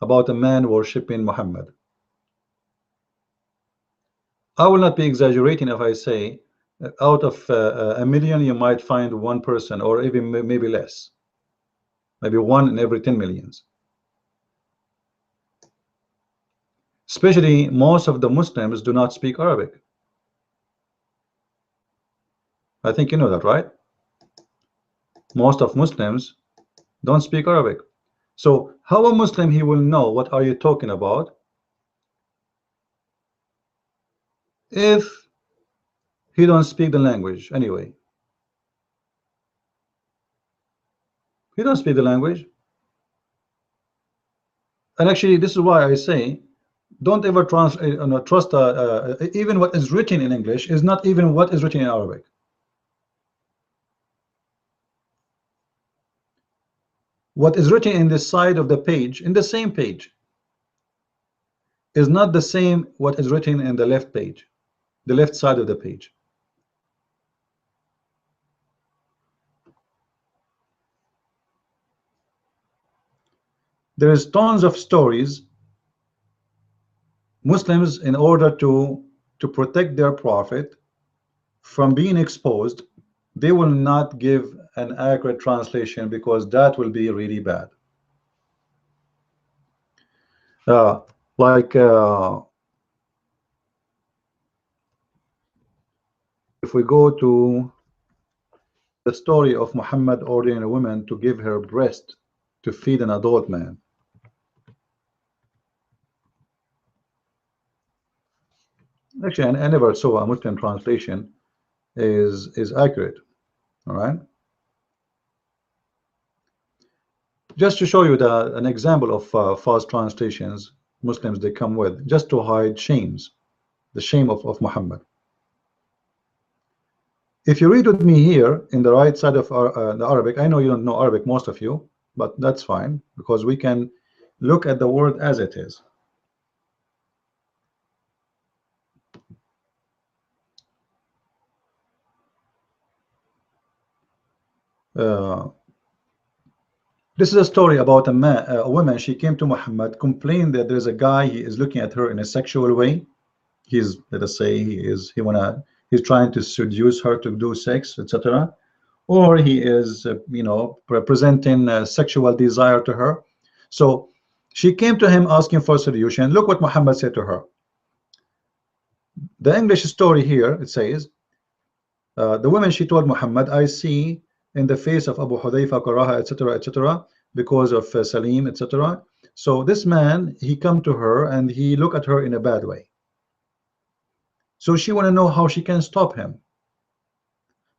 about a man worshiping Muhammad. I will not be exaggerating if I say out of a million you might find one person, or even maybe less, maybe 1 in every 10 millions. Especially most of the Muslims do not speak Arabic. I think you know that, right? Most of Muslims don't speak Arabic. So how a Muslim, he will know what are you talking about if he don't speak the language anyway? He don't speak the language. And actually, this is why I say, don't ever trust even what is written in English is not even what is written in Arabic. What is written in the side of the page, in the same page, is not the same what is written in the left page, the left side of the page. There is tons of stories. Muslims, in order to protect their prophet from being exposed, they will not give an accurate translation because that will be really bad. Like if we go to the story of Muhammad ordering a woman to give her breast to feed an adult man. Actually, I never saw a Muslim translation is accurate. All right. Just to show you an example of false translations Muslims they come with, just to hide shames, the shame of Muhammad. If you read with me here in the right side of the Arabic, I know you don't know Arabic, most of you, but that's fine because we can look at the word as it is. This is a story about a woman. She came to Muhammad, complained that there's a guy, he is looking at her in a sexual way. He's, let us say, he's trying to seduce her to do sex, etc. Or he is, you know, presenting sexual desire to her. So she came to him asking for a solution. Look what Muhammad said to her. The English story here, it says, the woman, she told Muhammad, I see in the face of Abu Hudayfa, Karaha, etc., etc., because of Salim, etc. So this man, he come to her and he look at her in a bad way. So she want to know how she can stop him.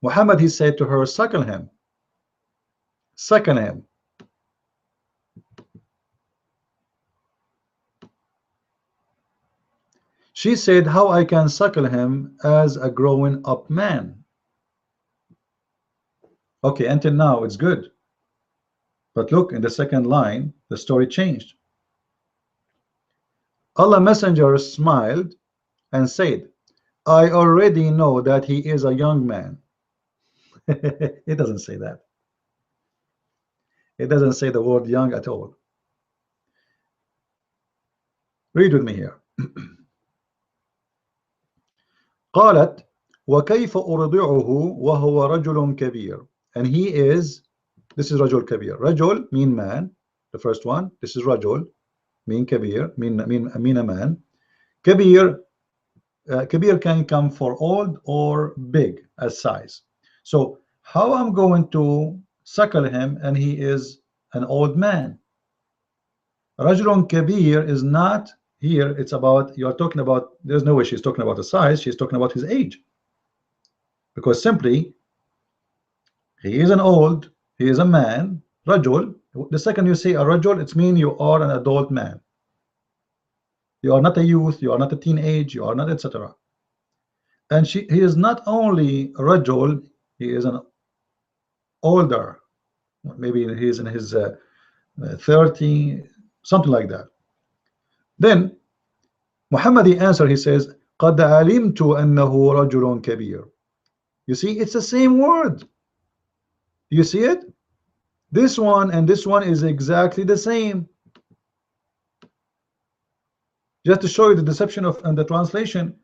Muhammad, he said to her, suckle him. Suckle him. She said, how I can suckle him as a growing up man. Okay, until now it's good. But look, in the second line, the story changed. Allah Messenger smiled and said, I already know that he is a young man. It doesn't say that. It doesn't say the word young at all. Read with me here. قالت وكيف أرضعه وهو رجل كبير. And he is, this is رجل كبير. رجل mean man, the first one. This is رجل mean كبير, mean a man. كبير, كبير can come for old or big as size. So how I'm going to suckle him and he is an old man? رجل كبير is not here. It's about, you're talking about, there's no way she's talking about the size, she's talking about his age. Because simply, he is an old, he is a man, rajul. The second you say a rajul, it's mean you are an adult man. You are not a youth, you are not a teenage, you are not, etc. And he is not only rajul, he is an older, maybe he is in his 30, something like that. Then Muhammad, he answer, he says, قَدْ عَلِمْتُ أَنَّهُ رَجُلٌ كَبِيرٌ. You see, it's the same word. You see it? This one and this one is exactly the same. Just to show you the deception of and the translation.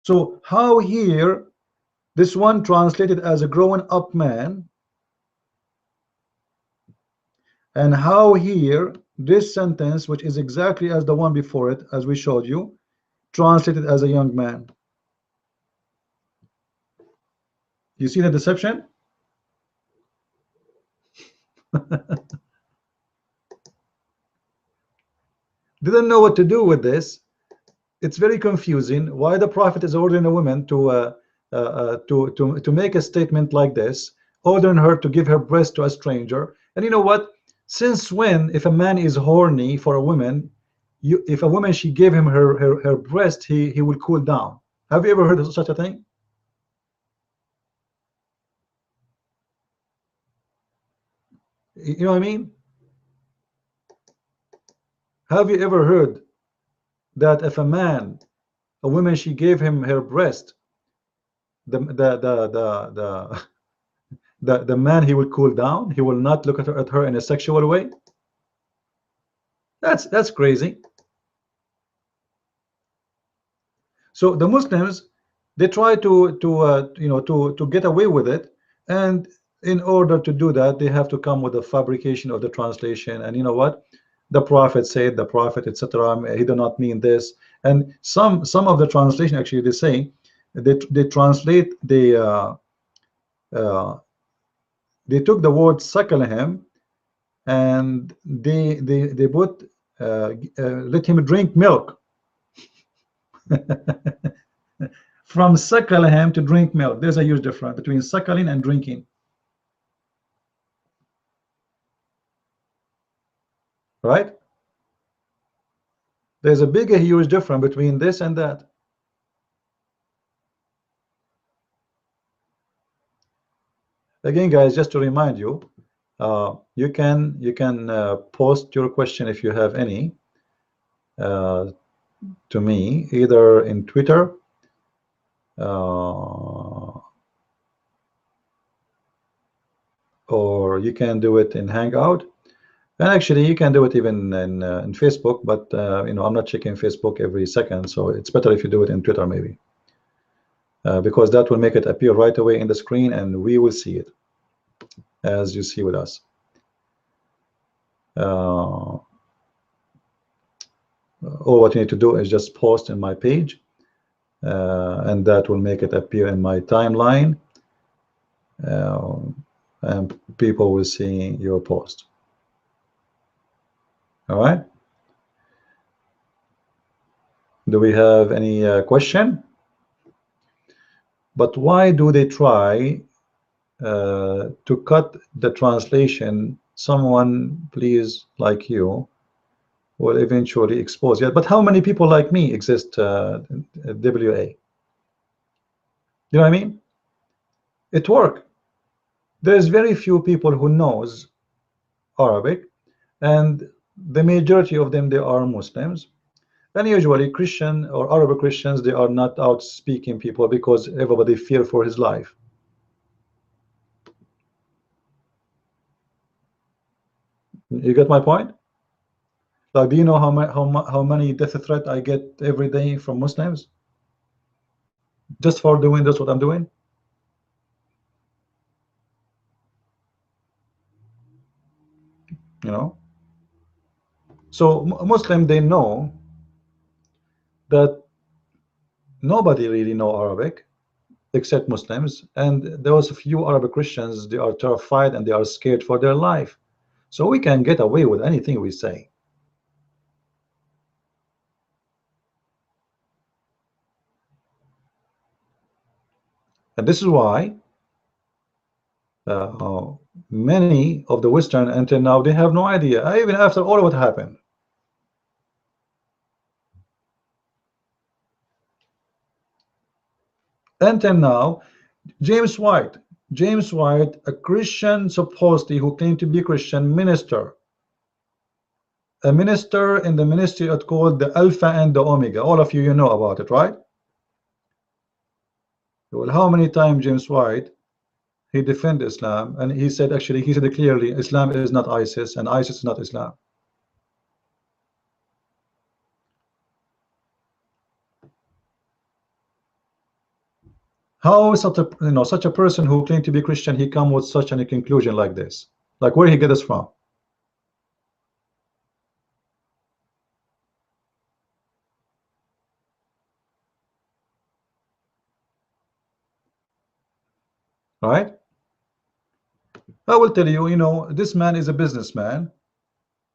So how here this one translated as a grown up man, and how here this sentence, which is exactly as the one before it, as we showed you, translated as a young man. You see the deception? Didn't know what to do with this. It's very confusing. Why the Prophet is ordering a woman to make a statement like this, ordering her to give her breast to a stranger. And you know what? Since when, if a man is horny for a woman, if a woman she gave him her breast, he will cool down. Have you ever heard of such a thing? You know what I mean? Have you ever heard that if a woman, she gave him her breast, the man, he will cool down, he will not look at her in a sexual way? That's crazy. So the Muslims, they try to get away with it, and in order to do that, they have to come with a fabrication of the translation. And you know what? The Prophet said, the Prophet, etc. He did not mean this. And some of the translation, actually, they say they translate they took the word suckle him, and they put let him drink milk. From suckle him to drink milk, there's a huge difference between suckling and drinking, right? There's a big, huge difference between this and that. Again, guys, just to remind you, you can post your question if you have any to me, either in Twitter or you can do it in Hangout, and actually you can do it even in Facebook, but you know, I'm not checking Facebook every second, so it's better if you do it in Twitter maybe, because that will make it appear right away in the screen and we will see it as you see with us. All what you need to do is just post in my page, and that will make it appear in my timeline, and people will see your post. All right, do we have any question? But why do they try to cut the translation? Someone, please, like you, will eventually expose. Yeah, but how many people like me exist? WA, you know what I mean? It works. There's very few people who knows Arabic, and the majority of them, they are Muslims. And usually Christian or Arab Christians, they are not out speaking people because everybody fear for his life. You get my point? Like, do you know how many death threat I get every day from Muslims just for doing this what I'm doing? You know, so Muslim, they know that nobody really know Arabic except Muslims, and those few Arab Christians, they are terrified and they are scared for their life. So we can get away with anything we say. And this is why many of the Western until now, they have no idea, even after all what happened. Until now, James White, a Christian supposedly who claimed to be Christian minister, a minister in the ministry it's called the Alpha and the Omega. All of you, you know about it, right? Well, how many times James White, he defended Islam, and he said, actually, he said clearly, Islam is not ISIS and ISIS is not Islam. How such a such a person who claimed to be Christian, he come with such a conclusion like this? Like, where he get this from? Right? I will tell you, you know, this man is a businessman.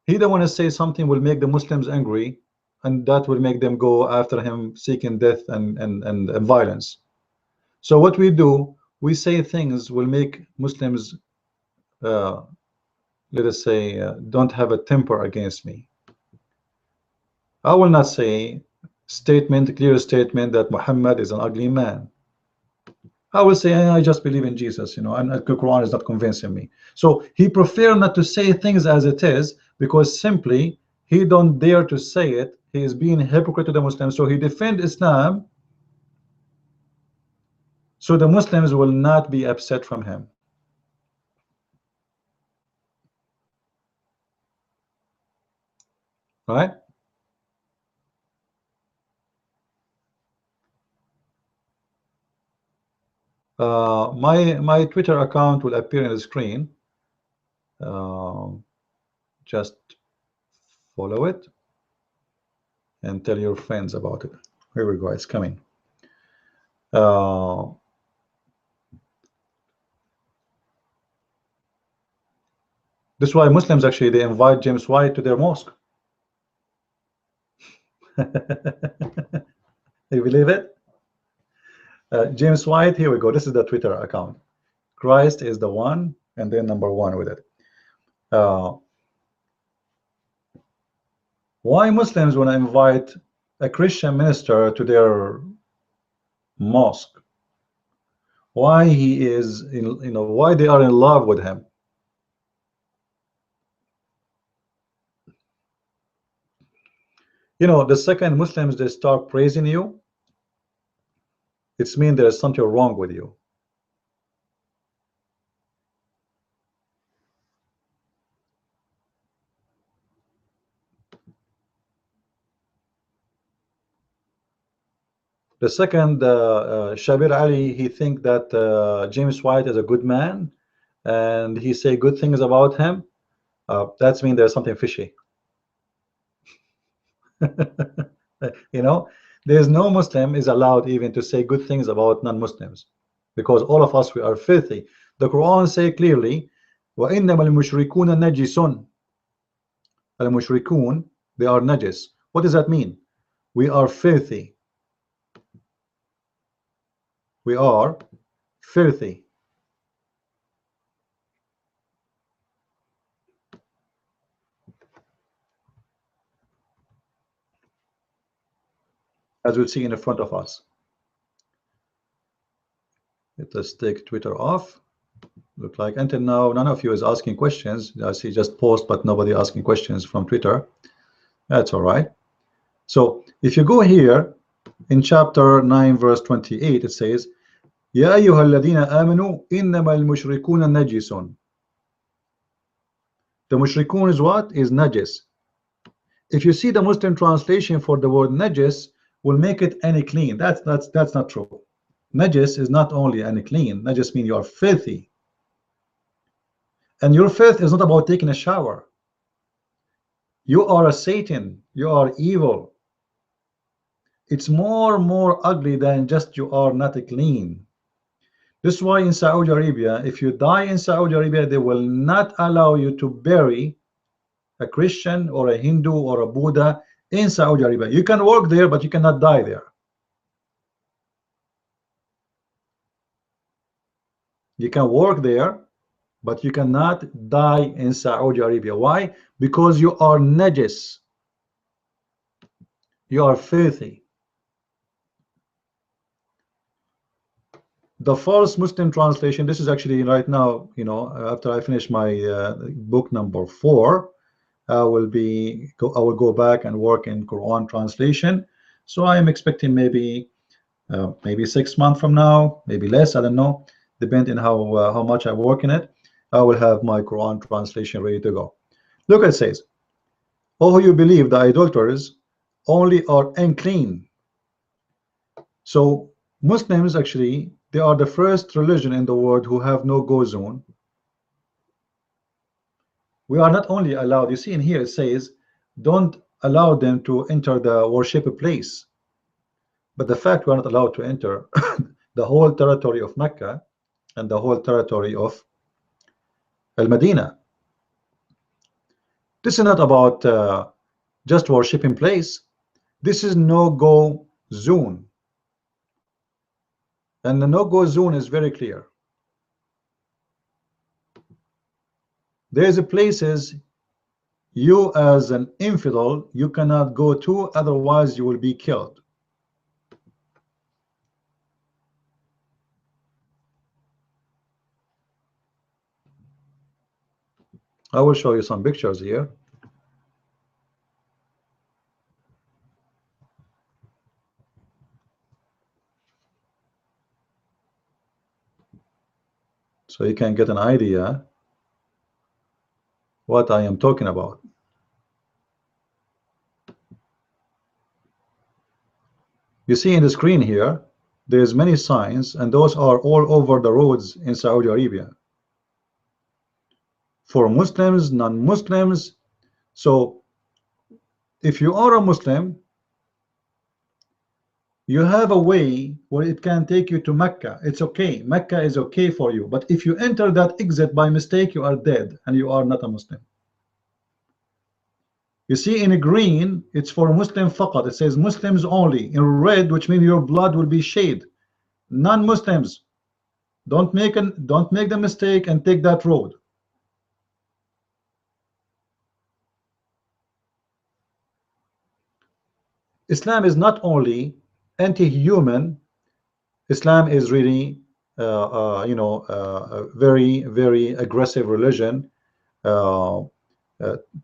He don't want to say something will make the Muslims angry, and that will make them go after him, seeking death and violence. So what we do, we say things will make Muslims, let us say, don't have a temper against me. I will not say clear statement that Muhammad is an ugly man. I will say, I just believe in Jesus, you know, and the Quran is not convincing me. So he prefer not to say things as it is, because simply he don't dare to say it. He is being hypocrite to the Muslims, so he defend Islam, so the Muslims will not be upset from him. Right? My Twitter account will appear on the screen. Just follow it and tell your friends about it. Here we go. It's coming. This is why Muslims actually they invite James White to their mosque. You believe it? James White, here we go. This is the Twitter account. Christ is the one, and then number one with it. Why Muslims want to invite a Christian minister to their mosque? Why he is in, why they are in love with him? The second Muslims they start praising you, it's mean there is something wrong with you. The second, Shabir Ali, he think that James White is a good man, and he say good things about him. That's mean there's something fishy. There's no Muslim is allowed even to say good things about non-Muslims, because all of us we are filthy. The Quran say clearly, وَإِنَّمَا الْمُشْرِكُونَ نَجِسٌ. Al-mushrikun, they are najis. What does that mean? We are filthy. We are filthy. As we'll see in the front of us. Let's take Twitter off. Look like until now none of you is asking questions. I see just post, but nobody asking questions from Twitter. That's all right. So if you go here in chapter 9 verse 28, it says, يا أيها الذين آمنوا إنما المشركون نجس. The mushrikun is what? Is najis. If you see the Muslim translation for the word najis, will make it any clean. That's not true. Najis is not only any clean. Najis means you are filthy. And your filth is not about taking a shower. You are a Satan. You are evil. It's more ugly than just you are not clean. This is why in Saudi Arabia, if you die in Saudi Arabia, they will not allow you to bury a Christian or a Hindu or a Buddha in Saudi Arabia. You can work there, but you cannot die there. You can work there, but you cannot die in Saudi Arabia. Why? Because you are najis. You are filthy. The false Muslim translation, this is actually right now, after I finish my book number 4, I will go back and work in Quran translation. So I am expecting maybe 6 months from now, maybe less, I don't know, depending how much I work in it. I will have my Quran translation ready to go. Look, it says, "Oh, you believe the idolaters only are unclean." So Muslims actually, they are the first religion in the world who have no go zone. We are not only allowed, you see in here it says, don't allow them to enter the worship place. But the fact we are not allowed to enter the whole territory of Mecca and the whole territory of Al-Madinah. This is not about just worshiping place. This is no-go zone. And the no-go zone is very clear. There's places you as an infidel, you cannot go to, otherwise you will be killed. I will show you some pictures here. so you can get an idea what I am talking about. You see in the screen here, there's many signs, and those are all over the roads in Saudi Arabia for Muslims, non-Muslims. So if you are a Muslim, you have a way where it can take you to Mecca. It's okay. Mecca is okay for you. But if you enter that exit by mistake, you are dead and you are not a Muslim. You see in green, it's for Muslim faqat. It says Muslims only. In red, which means your blood will be shed. Non-Muslims, don't make the mistake and take that road. Islam is not only anti-human. Islam is really a very aggressive religion.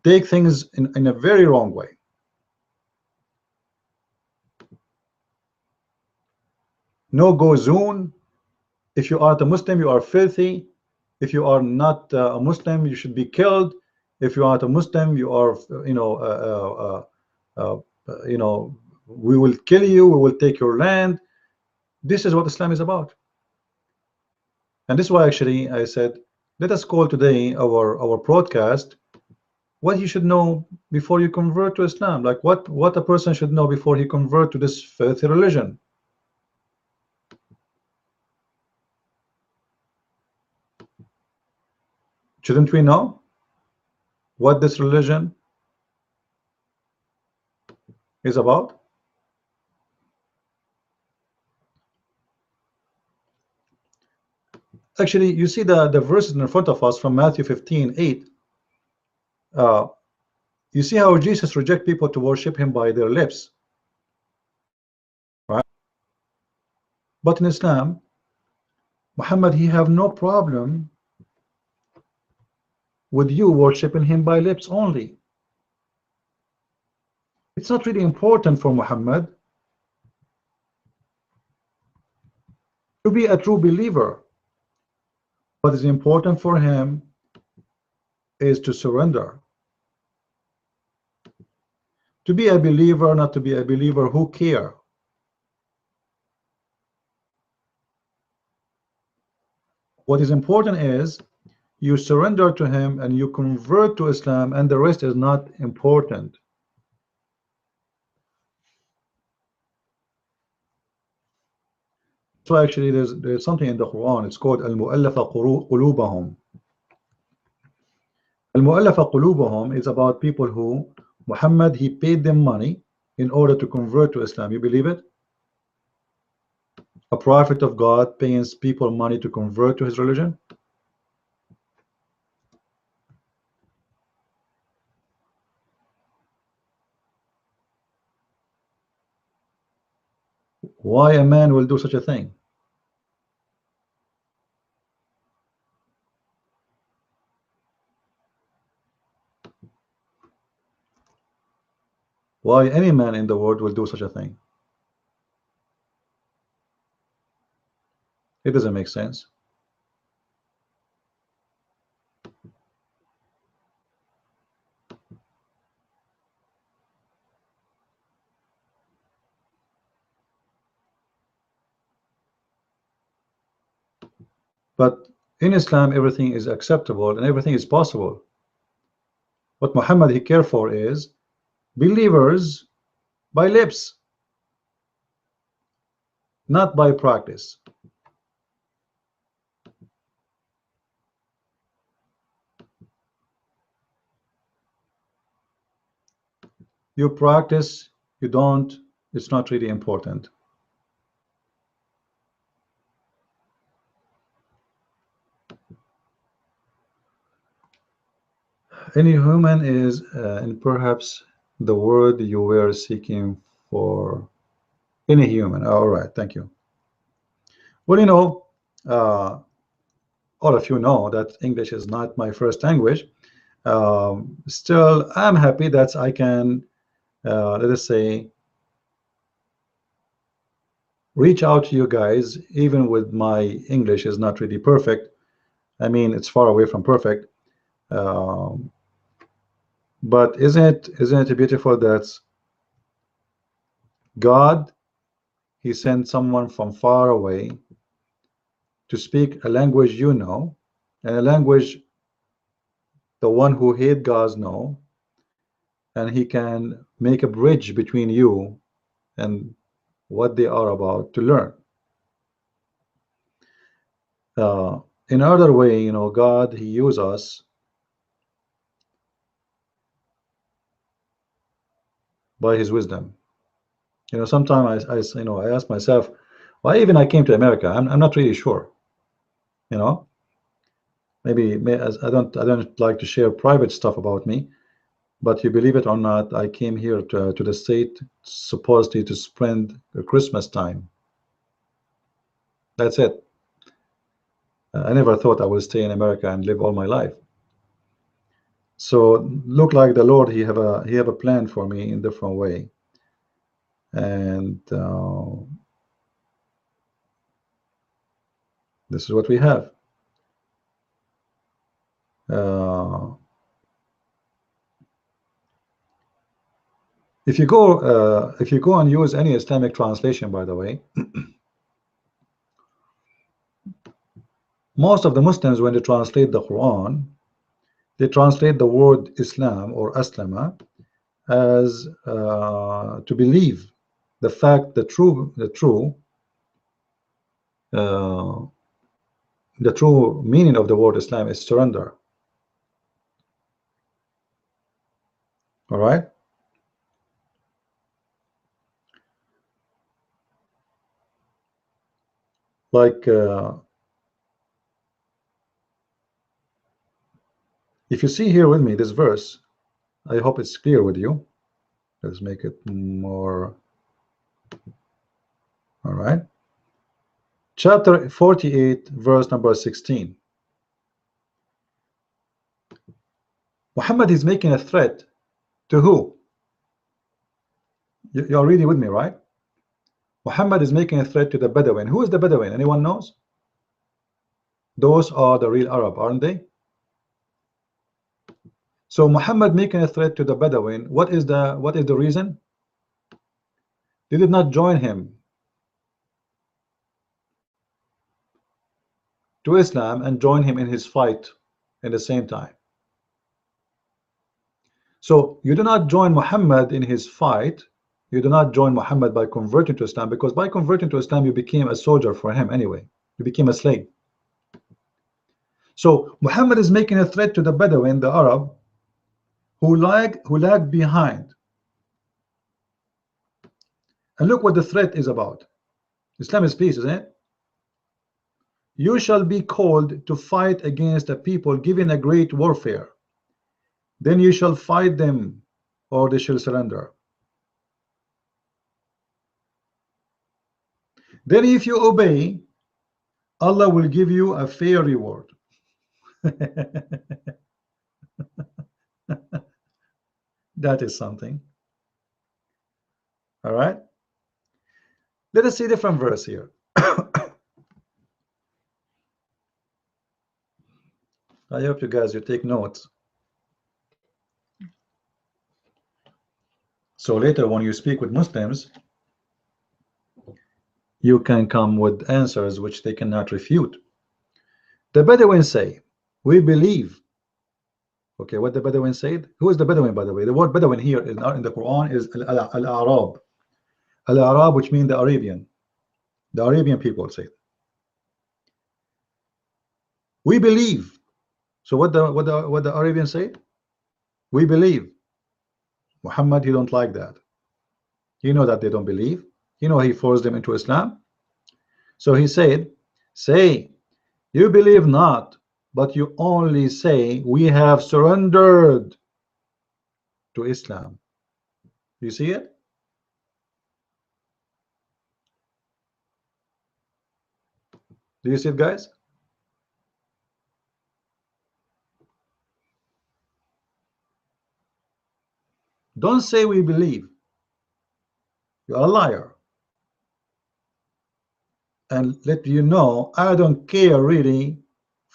Take things in a very wrong way. No go zone. If you are a Muslim, you are filthy. If you are not a Muslim, you should be killed. If you are a Muslim, you are we will kill you, we will take your land. This is what Islam is about. And this is why actually I said, let us call today our broadcast what you should know before you convert to Islam. Like what a person should know before he convert to this filthy religion. Shouldn't we know what this religion is about? Actually, you see the verses in front of us from Matthew 15:8. You see how Jesus rejects people to worship him by their lips, right? But in Islam, Muhammad, he have no problem with you worshiping him by lips only. It's not really important for Muhammad to be a true believer. What is important for him is to surrender. To be a believer, not to be a believer, who care? What is important is you surrender to him and you convert to Islam, and the rest is not important. So actually there's something in the Quran. It's called al-mu'allafa qulubahum. Al-mu'allafa qulubahum is about people who Muhammad, he paid them money in order to convert to Islam. You believe it? A prophet of God paying people money to convert to his religion? Why a man will do such a thing? Why any man in the world will do such a thing? It doesn't make sense. But in Islam, everything is acceptable and everything is possible. What Muhammad he cared for is believers by lips, not by practice. You practice, you don't, it's not really important. Any human is, and perhaps the word you were seeking for, any human. All right, thank you. Well, all of you know that English is not my first language. Still, I'm happy that I can, let us say, reach out to you guys, even with my English is not really perfect. I mean, it's far away from perfect, but isn't it beautiful that God, he sent someone from far away to speak a language you know, and a language the one who hate God know, and he can make a bridge between you and what they are about to learn. In other way, you know, God, he use us by his wisdom. You know, sometimes I ask myself, why even I came to America? I'm not really sure. You know, maybe as I don't like to share private stuff about me, but you believe it or not, I came here to the state supposedly to spend the Christmas time. That's it. I never thought I would stay in America and live all my life. So look like the Lord, he have a plan for me in different way, and this is what we have. If you go and use any Islamic translation, by the way, most of the Muslims, when they translate the Quran, they translate the word Islam or Aslama as to believe the fact, the true meaning of the word Islam is surrender. All right. Like if you see here with me this verse, I hope it's clear with you. Let's make it more. All right. Chapter 48, verse number 16. Muhammad is making a threat to who? You're reading with me, right? Muhammad is making a threat to the Bedouin. Who is the Bedouin? Anyone knows? Those are the real Arab, aren't they? So Muhammad making a threat to the Bedouin, what is the reason? They did not join him to Islam and join him in his fight in the same time. So you do not join Muhammad in his fight. You do not join Muhammad by converting to Islam, because by converting to Islam you became a soldier for him anyway. You became a slave. So Muhammad is making a threat to the Bedouin, the Arab, who lag behind. And look what the threat is about. Islam is peace, isn't it? You shall be called to fight against a people given a great warfare. Then you shall fight them, or they shall surrender. Then if you obey, Allah will give you a fair reward. That is something. All right. Let us see a different verse here. I hope you guys take notes. So later when you speak with Muslims, you can come with answers which they cannot refute. The Bedouin say, we believe. Okay, what the Bedouin said? Who is the Bedouin, by the way? The word Bedouin here in the Quran is Al-Arab. Al-Arab, which means the Arabian. The Arabian people say. We believe. So what the Arabians say? We believe. Muhammad, he don't like that. You know that they don't believe. You know he forced them into Islam. So he said, say, you believe not, but you only say we have surrendered to Islam. You see it? Do you see it, guys? Don't say we believe. You're a liar. And let you know, I don't care really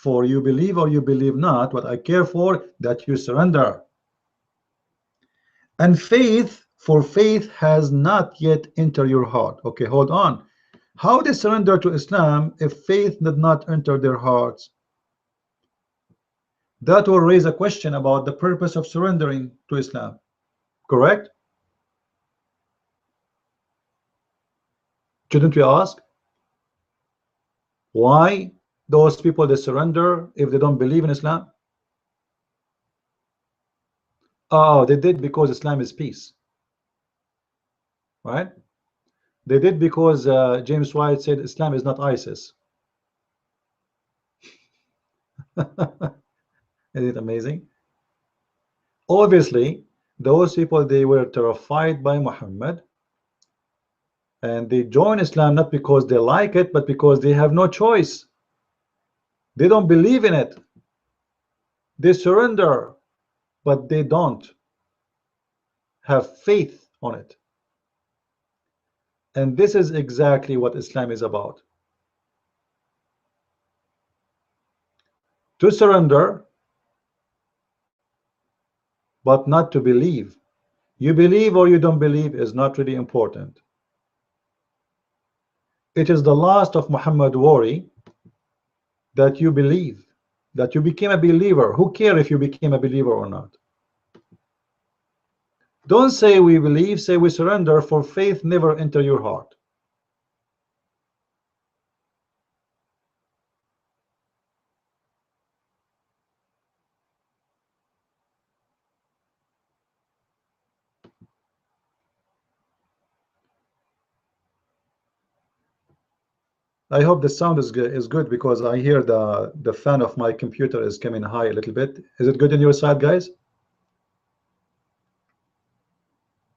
for you believe or you believe not. What I care for, that you surrender. And faith, for faith has not yet entered your heart. Okay, hold on. How they surrender to Islam if faith did not enter their hearts? That will raise a question about the purpose of surrendering to Islam. Correct? Shouldn't we ask why those people they surrender if they don't believe in Islam? Oh, they did because Islam is peace, right? They did because James White said Islam is not ISIS. Isn't it amazing? Obviously, those people, they were terrified by Muhammad, and they join Islam not because they like it, but because they have no choice. They don't believe in it. They surrender, but they don't have faith on it. And this is exactly what Islam is about. To surrender, but not to believe. You believe or you don't believe is not really important. It is the last of Muhammad worry that you believe, that you became a believer. Who cares if you became a believer or not? Don't say we believe, say we surrender, for faith never enter your heart. I hope the sound is good because I hear the fan of my computer is coming high a little bit. Is it good on your side, guys?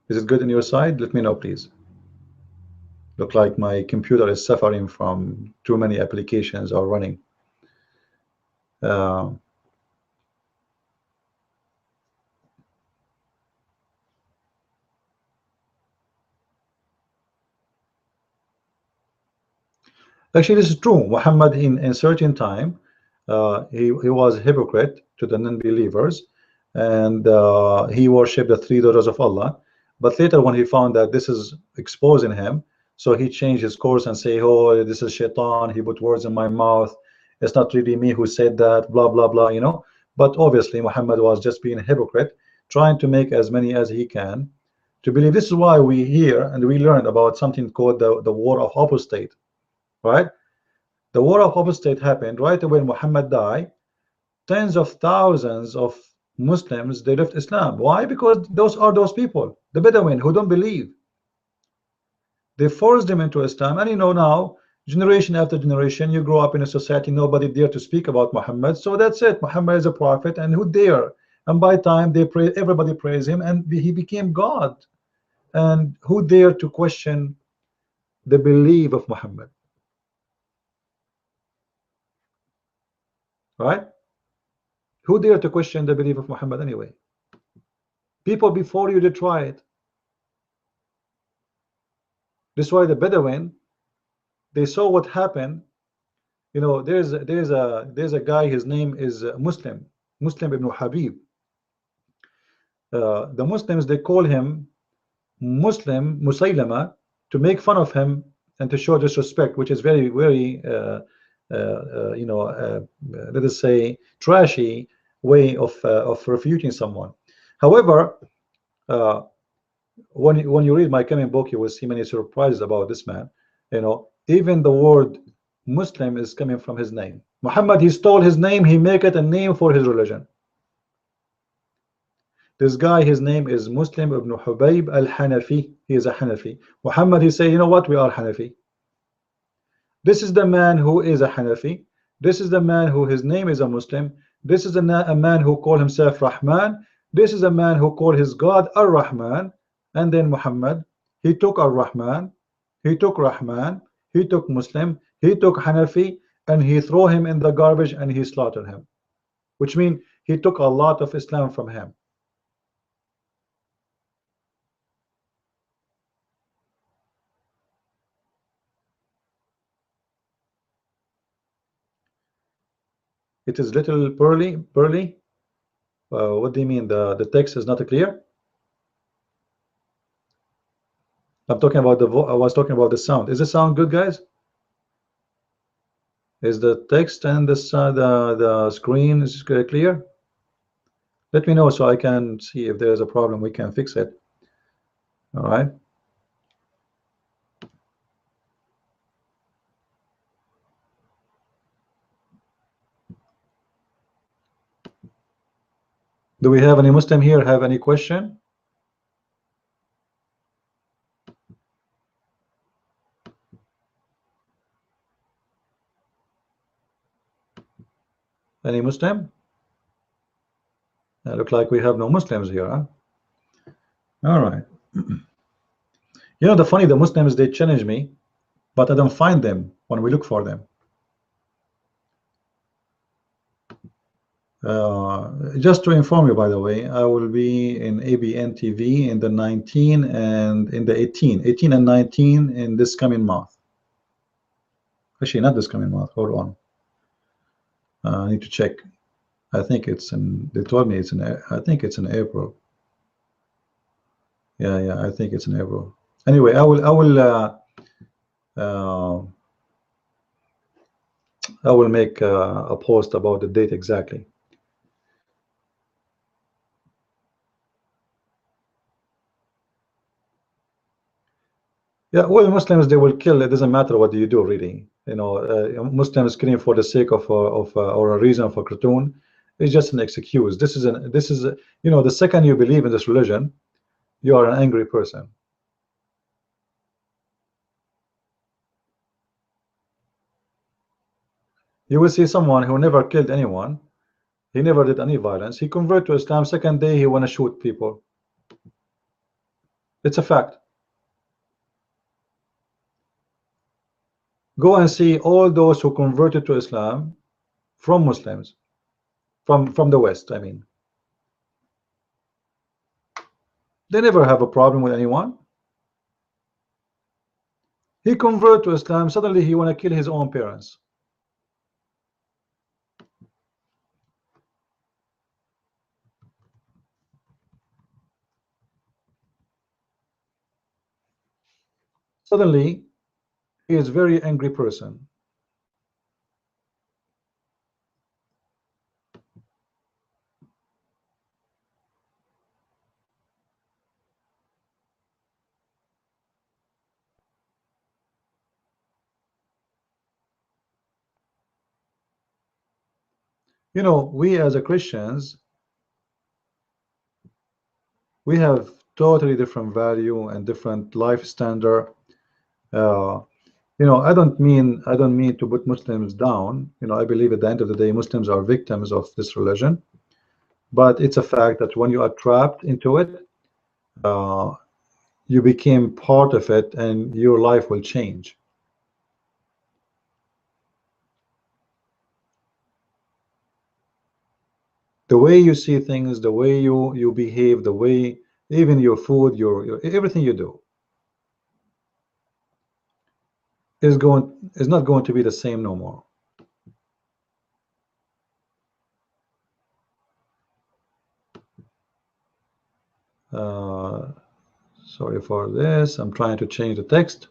Is it good on your side? Let me know, please. Look like my computer is suffering from too many applications are running. Uh, Actually, this is true. Muhammad, in certain time, he was a hypocrite to the non-believers, and he worshipped the three daughters of Allah. But later, when he found that this is exposing him, so he changed his course and say, "Oh, this is Shaitan. He put words in my mouth. It's not really me who said that." Blah blah blah. You know. But obviously, Muhammad was just being a hypocrite, trying to make as many as he can to believe. This is why we hear and we learned about something called the war of apostate. Right? The war of apostate happened right when Muhammad died. Tens of thousands of Muslims, they left Islam. Why? Because those people, the Bedouin who don't believe. They forced them into Islam, and you know now, generation after generation, you grow up in a society nobody dare to speak about Muhammad. So that's it. Muhammad is a prophet, and who dare? And by time they pray, everybody praise him, and he became God. And who dare to question the belief of Muhammad? Right? Who dare to question the belief of Muhammad anyway? People before you, they try it. That's why the Bedouin, they saw what happened. You know, there's a guy. His name is Muslim ibn Habib. The Muslims, they call him Muslim Musaylama to make fun of him and to show disrespect, which is very very you know, let us say trashy way of refuting someone. However, uh, when you read my coming book, you will see many surprises about this man. You know, even the word Muslim is coming from his name. Muhammad, he stole his name, he make it a name for his religion. This guy, his name is Muslim ibn Hubayb al-Hanafi. He is a Hanafi. Muhammad, he say, you know what, we are Hanafi. This is the man who is a Hanafi. This is the man who his name is a Muslim. This is a man who called himself Rahman. This is a man who called his God Ar-Rahman. And then Muhammad, he took Ar-Rahman, he took Rahman, he took Muslim, he took Hanafi, and he threw him in the garbage and he slaughtered him. Which means he took a lot of Islam from him. It is little pearly. What do you mean? The text is not clear? I'm talking about I was talking about the sound. Is the sound good, guys? Is the text and the screen is clear? Let me know so I can see if there's a problem. We can fix it. All right. Do we have any Muslim here have any question? Any Muslim? Look like we have no Muslims here, huh? All right. You know, the Muslims, they challenge me, but I don't find them when we look for them. Just to inform you, by the way, I will be in ABN TV in the 19 and in the 18 and 19 in this coming month. Actually, not this coming month. Hold on. I need to check. I think it's in. They told me it's in. I think it's in April. Yeah. I think it's in April. Anyway, I will make a post about the date exactly. Yeah, well, Muslims, they will kill. It doesn't matter what you do, really. You know, Muslims killing for the sake of or a reason for cartoon is just an excuse. This is you know, the second you believe in this religion, you are an angry person. You will see someone who never killed anyone, he never did any violence, he convert to Islam, second day he want to shoot people. It's a fact. Go and see all those who converted to Islam from Muslims, from the West, I mean. They never have a problem with anyone. He convert to Islam, suddenly he want to kill his own parents. Suddenly he is very angry person. You know, we as a Christians, we have totally different value and different life standard. You know, I don't mean to put Muslims down. You know, I believe at the end of the day, Muslims are victims of this religion. But it's a fact that when you are trapped into it, you became part of it, and your life will change. The way you see things, the way you behave, the way even your food, your everything you do is not going to be the same no more. Sorry for this. I'm trying to change the text.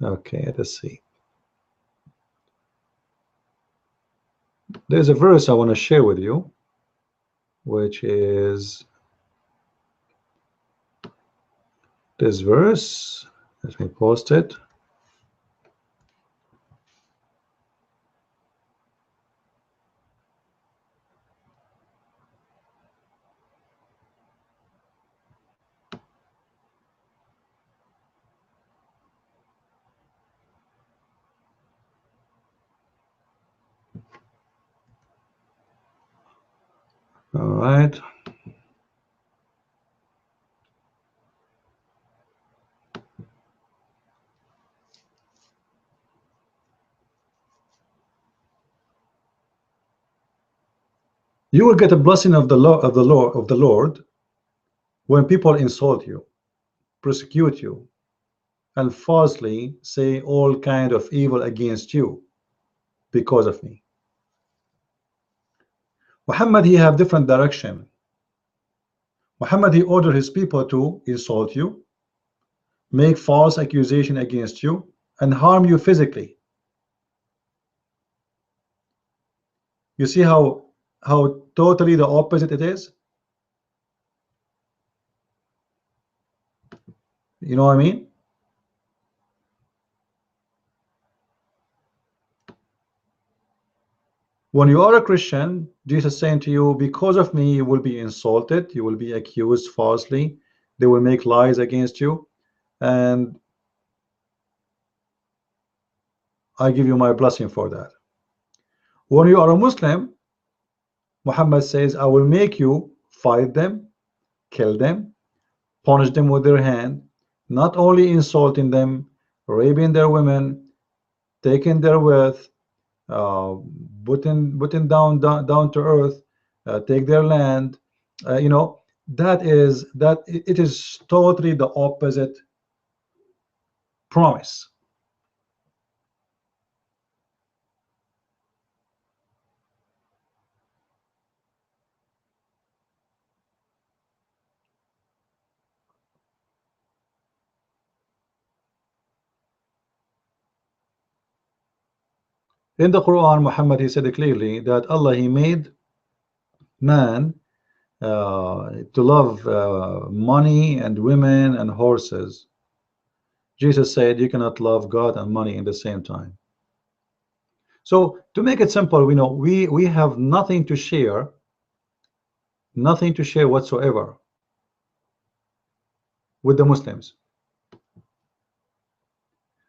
Okay, let's see. There's a verse I want to share with you, which is this verse. Let me post it. All right. You will get a blessing of the Lord when people insult you, persecute you, and falsely say all kind of evil against you because of me. Muhammad, he have different direction. Muhammad, he ordered his people to insult you, make false accusation against you, and harm you physically. You see how totally the opposite it is? You know what I mean? When you are a Christian, Jesus is saying to you, because of me, you will be insulted, you will be accused falsely, they will make lies against you, and I give you my blessing for that. When you are a Muslim, Muhammad says, I will make you fight them, kill them, punish them with their hand, not only insulting them, raping their women, taking their wealth, uh, putting down to earth, take their land. You know, it is totally the opposite promise. In the Quran, Muhammad, he said clearly that Allah, he made man to love money and women and horses. Jesus said you cannot love God and money in the same time. So to make it simple, we know we have nothing to share whatsoever with the Muslims.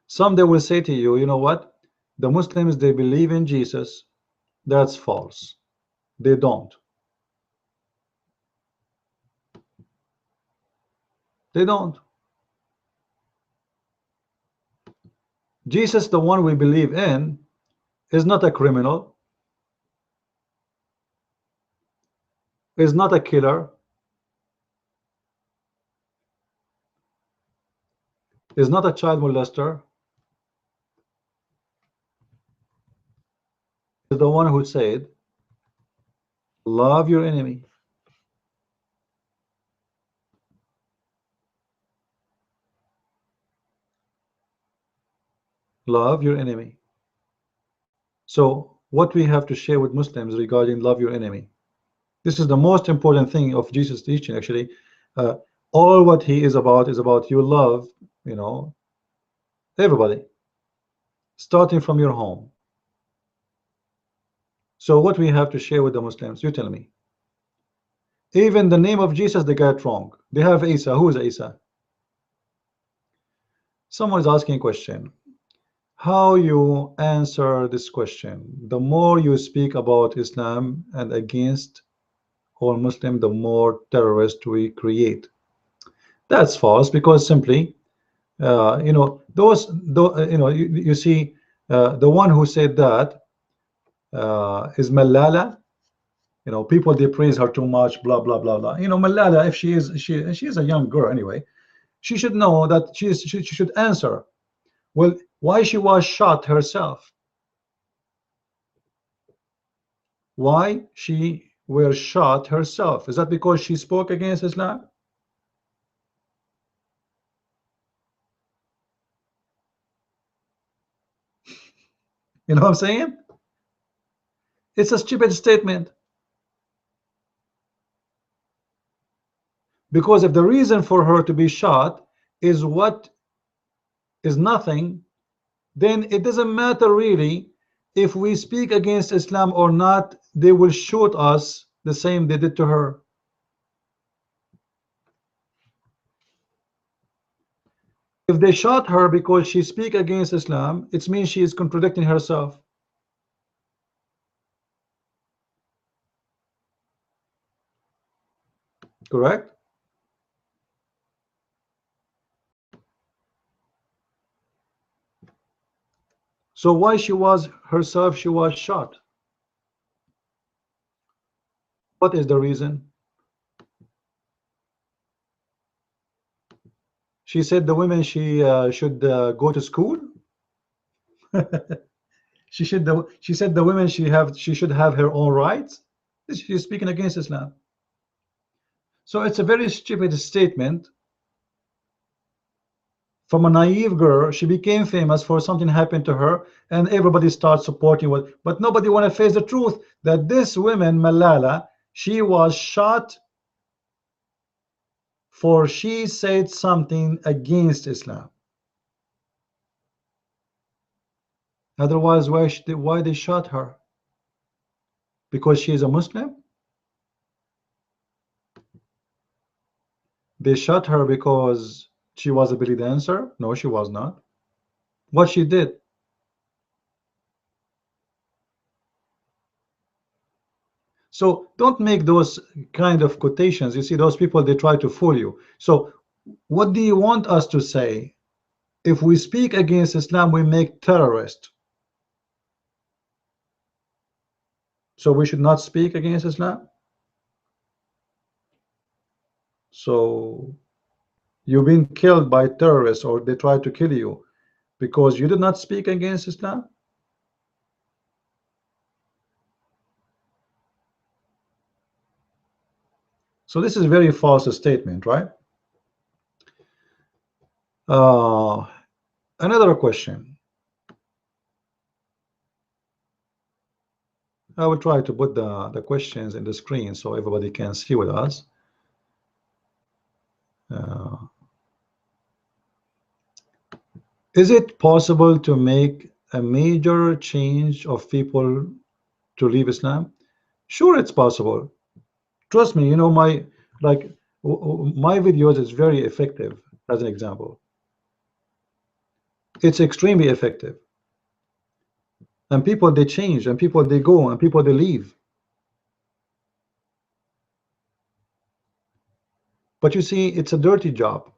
Some, they will say to you, you know what, the Muslims, they believe in Jesus. That's false. They don't. They don't. Jesus, the one we believe in, is not a criminal, is not a killer, is not a child molester. Is the one who said, love your enemy. Love your enemy. So what we have to share with Muslims regarding love your enemy, this is the most important thing of Jesus' teaching, actually. All what he is about you love, you know, everybody, starting from your home. So what we have to share with the Muslims, you tell me. Even the name of Jesus, they got it wrong. They have Isa. Who is Isa? Someone is asking a question. How you answer this question? The more you speak about Islam and against all Muslim, the more terrorists we create. That's false, because simply, you know, you know, you see, the one who said that is Malala. You know, people, they praise her too much, blah blah blah blah. You know, Malala, if she is a young girl anyway, she should know that she should answer. Well, why she was shot herself? Why she were shot herself? Is that because she spoke against Islam? You know what I'm saying? It's a stupid statement. Because if the reason for her to be shot is what is nothing, then it doesn't matter really if we speak against Islam or not. They will shoot us the same they did to her. If they shot her because she speak against Islam, it means she is contradicting herself. Correct? So why she was herself, she was shot? What is the reason? She said the women, she should go to school. She said the women, she should have her own rights. She's speaking against Islam. So it's a very stupid statement from a naive girl. She became famous for something happened to her, and everybody starts supporting what, but nobody want to face the truth that this woman, Malala, she was shot for she said something against Islam. Otherwise, why they shot her? Because she is a Muslim? They shot her because she was a belly dancer? No, she was not. What she did? So don't make those kind of quotations. You see, those people, they try to fool you. So what do you want us to say? If we speak against Islam, we make terrorists. So we should not speak against Islam? So you've been killed by terrorists, or they try to kill you because you did not speak against Islam? So this is a very false statement, right? Another question. I will try to put the questions in the screen so everybody can see with us. Is it possible to make a major change of people to leave Islam? Sure, it's possible. Trust me, you know, my videos is very effective. As an example, it's extremely effective, and people, they change, and people, they go, and people, they leave. But you see, it's a dirty job.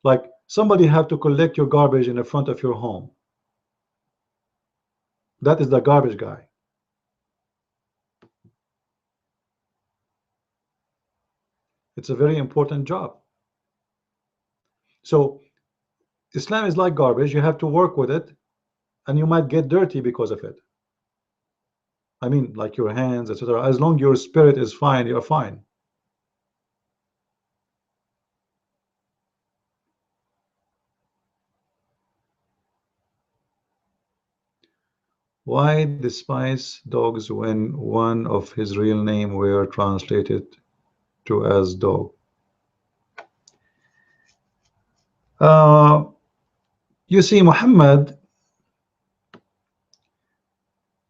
Like, somebody have to collect your garbage in the front of your home. That is the garbage guy. It's a very important job. So Islam is like garbage. You have to work with it, and you might get dirty because of it. I mean, like your hands, etc. As long as your spirit is fine, you're fine. Why despise dogs when one of his real name were translated to as dog? You see, Muhammad,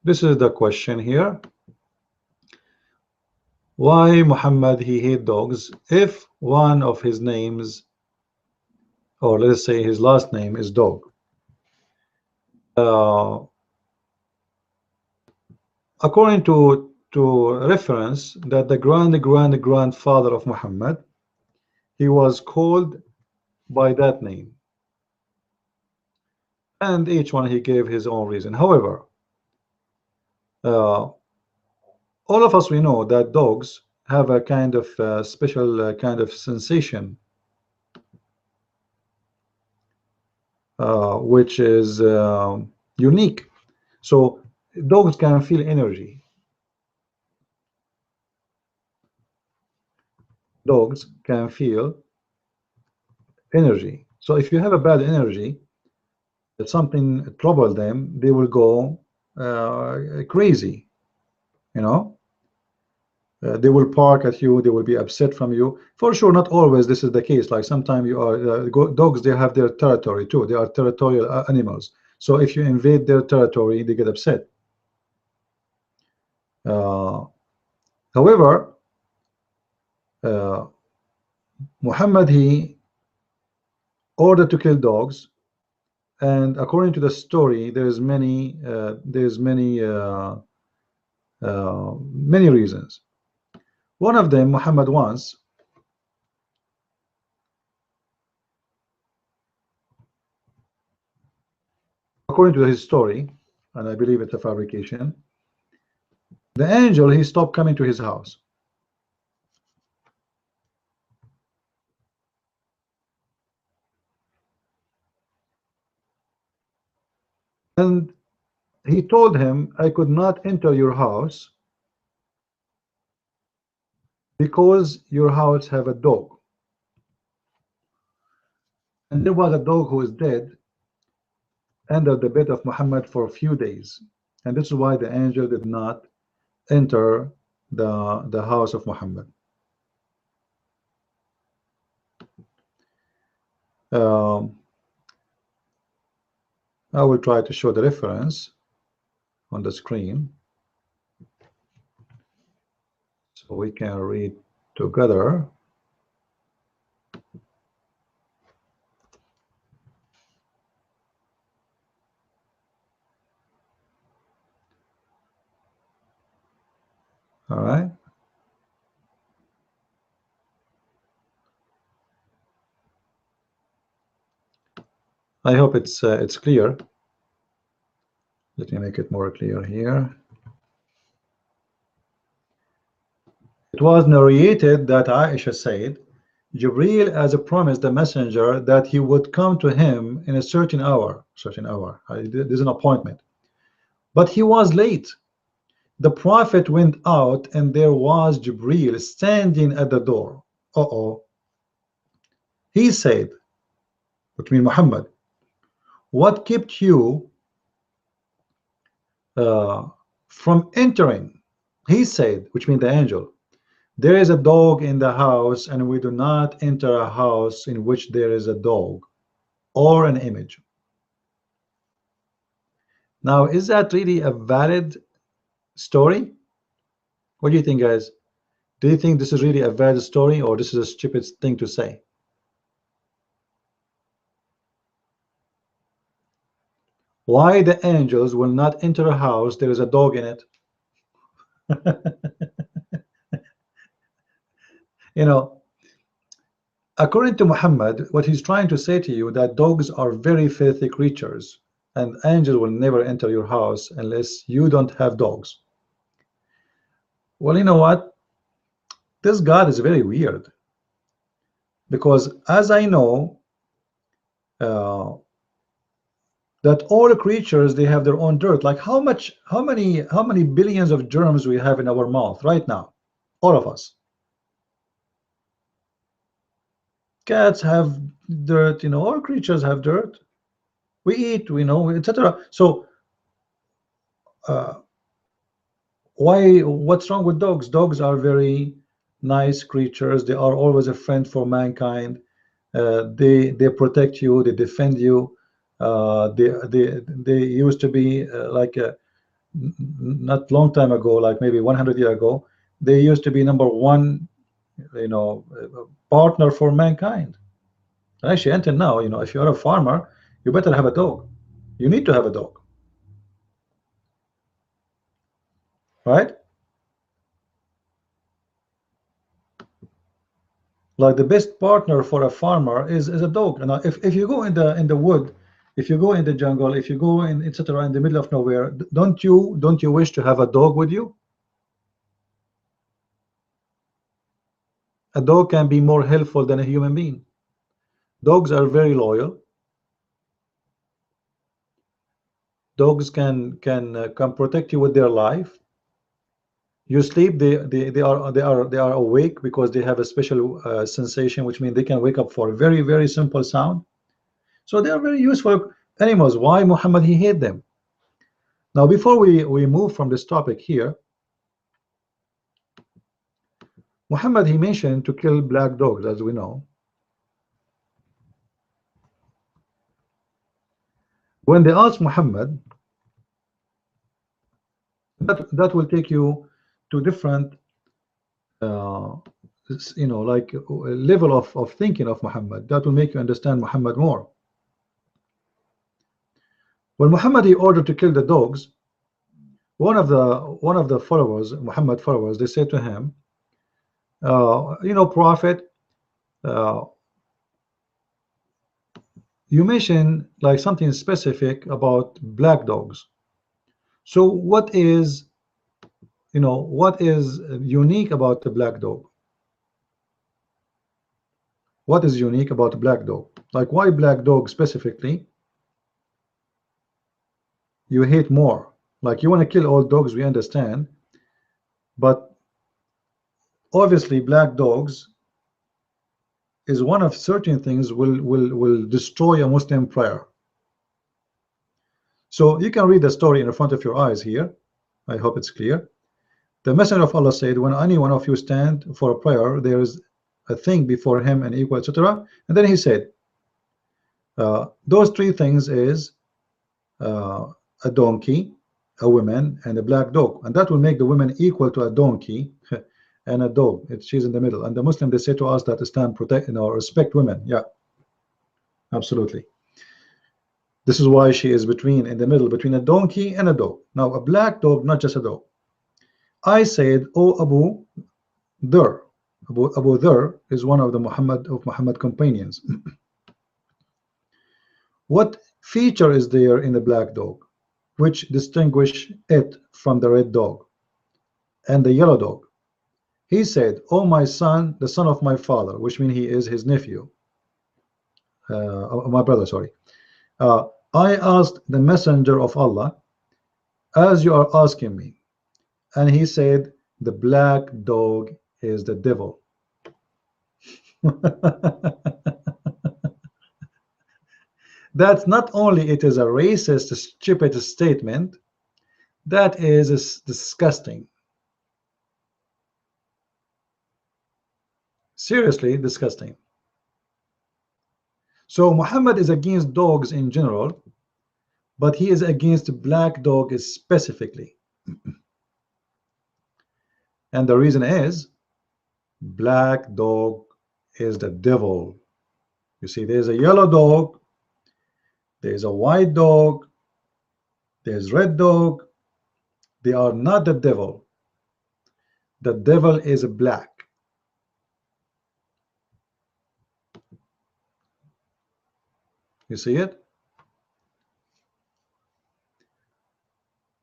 this is the question here. Why Muhammad, he hate dogs if one of his names, or let's say his last name, is dog? According to reference that the grandfather of Muhammad, he was called by that name, and each one he gave his own reason. However, all of us, we know that dogs have a kind of special kind of sensation, which is unique. So dogs can feel energy. Dogs can feel energy. So if you have a bad energy, that something trouble them, they will go crazy, you know. They will bark at you, they will be upset from you. For sure, not always this is the case. Like sometimes you are dogs, they have their territory too. They are territorial animals. So if you invade their territory, they get upset. However, Muhammad, he ordered to kill dogs, and according to the story, there's many many reasons. One of them, Muhammad once, according to his story, and I believe it's a fabrication, the angel, he stopped coming to his house. And he told him, I could not enter your house because your house have a dog, and there was a dog who is dead under the bed of Muhammad for a few days, and this is why the angel did not enter the house of Muhammad. I will try to show the reference on the screen so we can read together. All right. I hope it's clear. Let me make it more clear here. It was narrated that Aisha said, Jibril as promised the messenger that he would come to him in a certain hour. There's an appointment. But he was late. The prophet went out and there was Jibril standing at the door. He said, which means Muhammad, what kept you from entering? He said, which means the angel, there is a dog in the house, and we do not enter a house in which there is a dog or an image. Now, is that really a valid story? What do you think, guys? Do you think this is really a valid story, or this is a stupid thing to say? Why the angels will not enter a house there is a dog in it? You know, according to Muhammad, what he's trying to say to you that dogs are very filthy creatures, and angels will never enter your house unless you don't have dogs. Well, you know what? This God is very weird, because as I know that all creatures, they have their own dirt. Like how many billions of germs we have in our mouth right now, all of us. Cats have dirt, you know, all creatures have dirt. We eat, we know, etc. So what's wrong with dogs? Dogs are very nice creatures. They are always a friend for mankind. They protect you, they defend you. They used to be like not long time ago, like maybe 100 years ago, they used to be number one, you know, partner for mankind. And actually, until now, you know, if you're a farmer, you better have a dog. You need to have a dog, right? Like the best partner for a farmer is a dog. And if you go in the wood, if you go in the jungle, if you go in etc. in the middle of nowhere, don't you wish to have a dog with you? A dog can be more helpful than a human being. Dogs are very loyal. Dogs can protect you with their life. You sleep, they are awake because they have a special sensation, which means they can wake up for a very, very simple sound. So they are very useful animals. Why Muhammad he hate them? Now, before we move from this topic here, Muhammad he mentioned to kill black dogs, as we know. When they asked Muhammad, that will take you to different you know, like level of thinking of Muhammad. That will make you understand Muhammad more. When Muhammad he ordered to kill the dogs, one of the followers, Muhammad followers, they said to him, you know, Prophet, you mentioned like something specific about black dogs. So what is, you know, what is unique about the black dog? What is unique about the black dog? Like why black dog specifically you hate more? Like you want to kill all dogs, we understand, but obviously black dogs is one of certain things will destroy a Muslim prayer. So you can read the story in front of your eyes here. I hope it's clear. The Messenger of Allah said, when any one of you stand for a prayer, there is a thing before him and equal, etc. And then he said, those three things is a donkey, a woman, and a black dog, and that will make the woman equal to a donkey and a dog. She's in the middle. And the Muslim, they say to us that Islam protect, respect women. Yeah, absolutely. This is why she is in the middle between a donkey and a dog. Now a black dog, not just a dog. I said, oh Abu Dhar. Abu Dhar is one of the Muhammad companions. What feature is there in the black dog which distinguish it from the red dog and the yellow dog? He said, oh my son, the son of my father, which means he is his nephew, my brother, sorry. I asked the Messenger of Allah, as you are asking me, and he said, the black dog is the devil. That's not only it is a racist, stupid statement, that is disgusting. Seriously disgusting. So Muhammad is against dogs in general, but he is against black dogs specifically. And the reason is, black dog is the devil. You see, there's a yellow dog, there's a white dog, there's red dog. They are not the devil. The devil is black. You see it?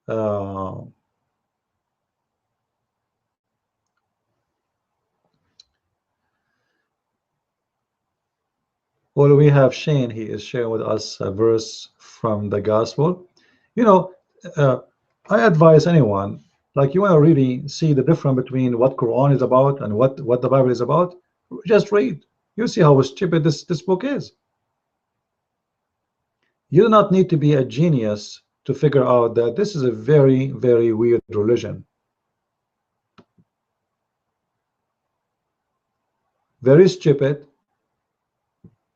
Well, we have Shane. He is sharing with us a verse from the gospel. You know, I advise anyone, like, you want to really see the difference between what Quran is about and what the Bible is about, just read. You see how stupid this book is. You do not need to be a genius to figure out that this is a very, very weird religion. Very stupid,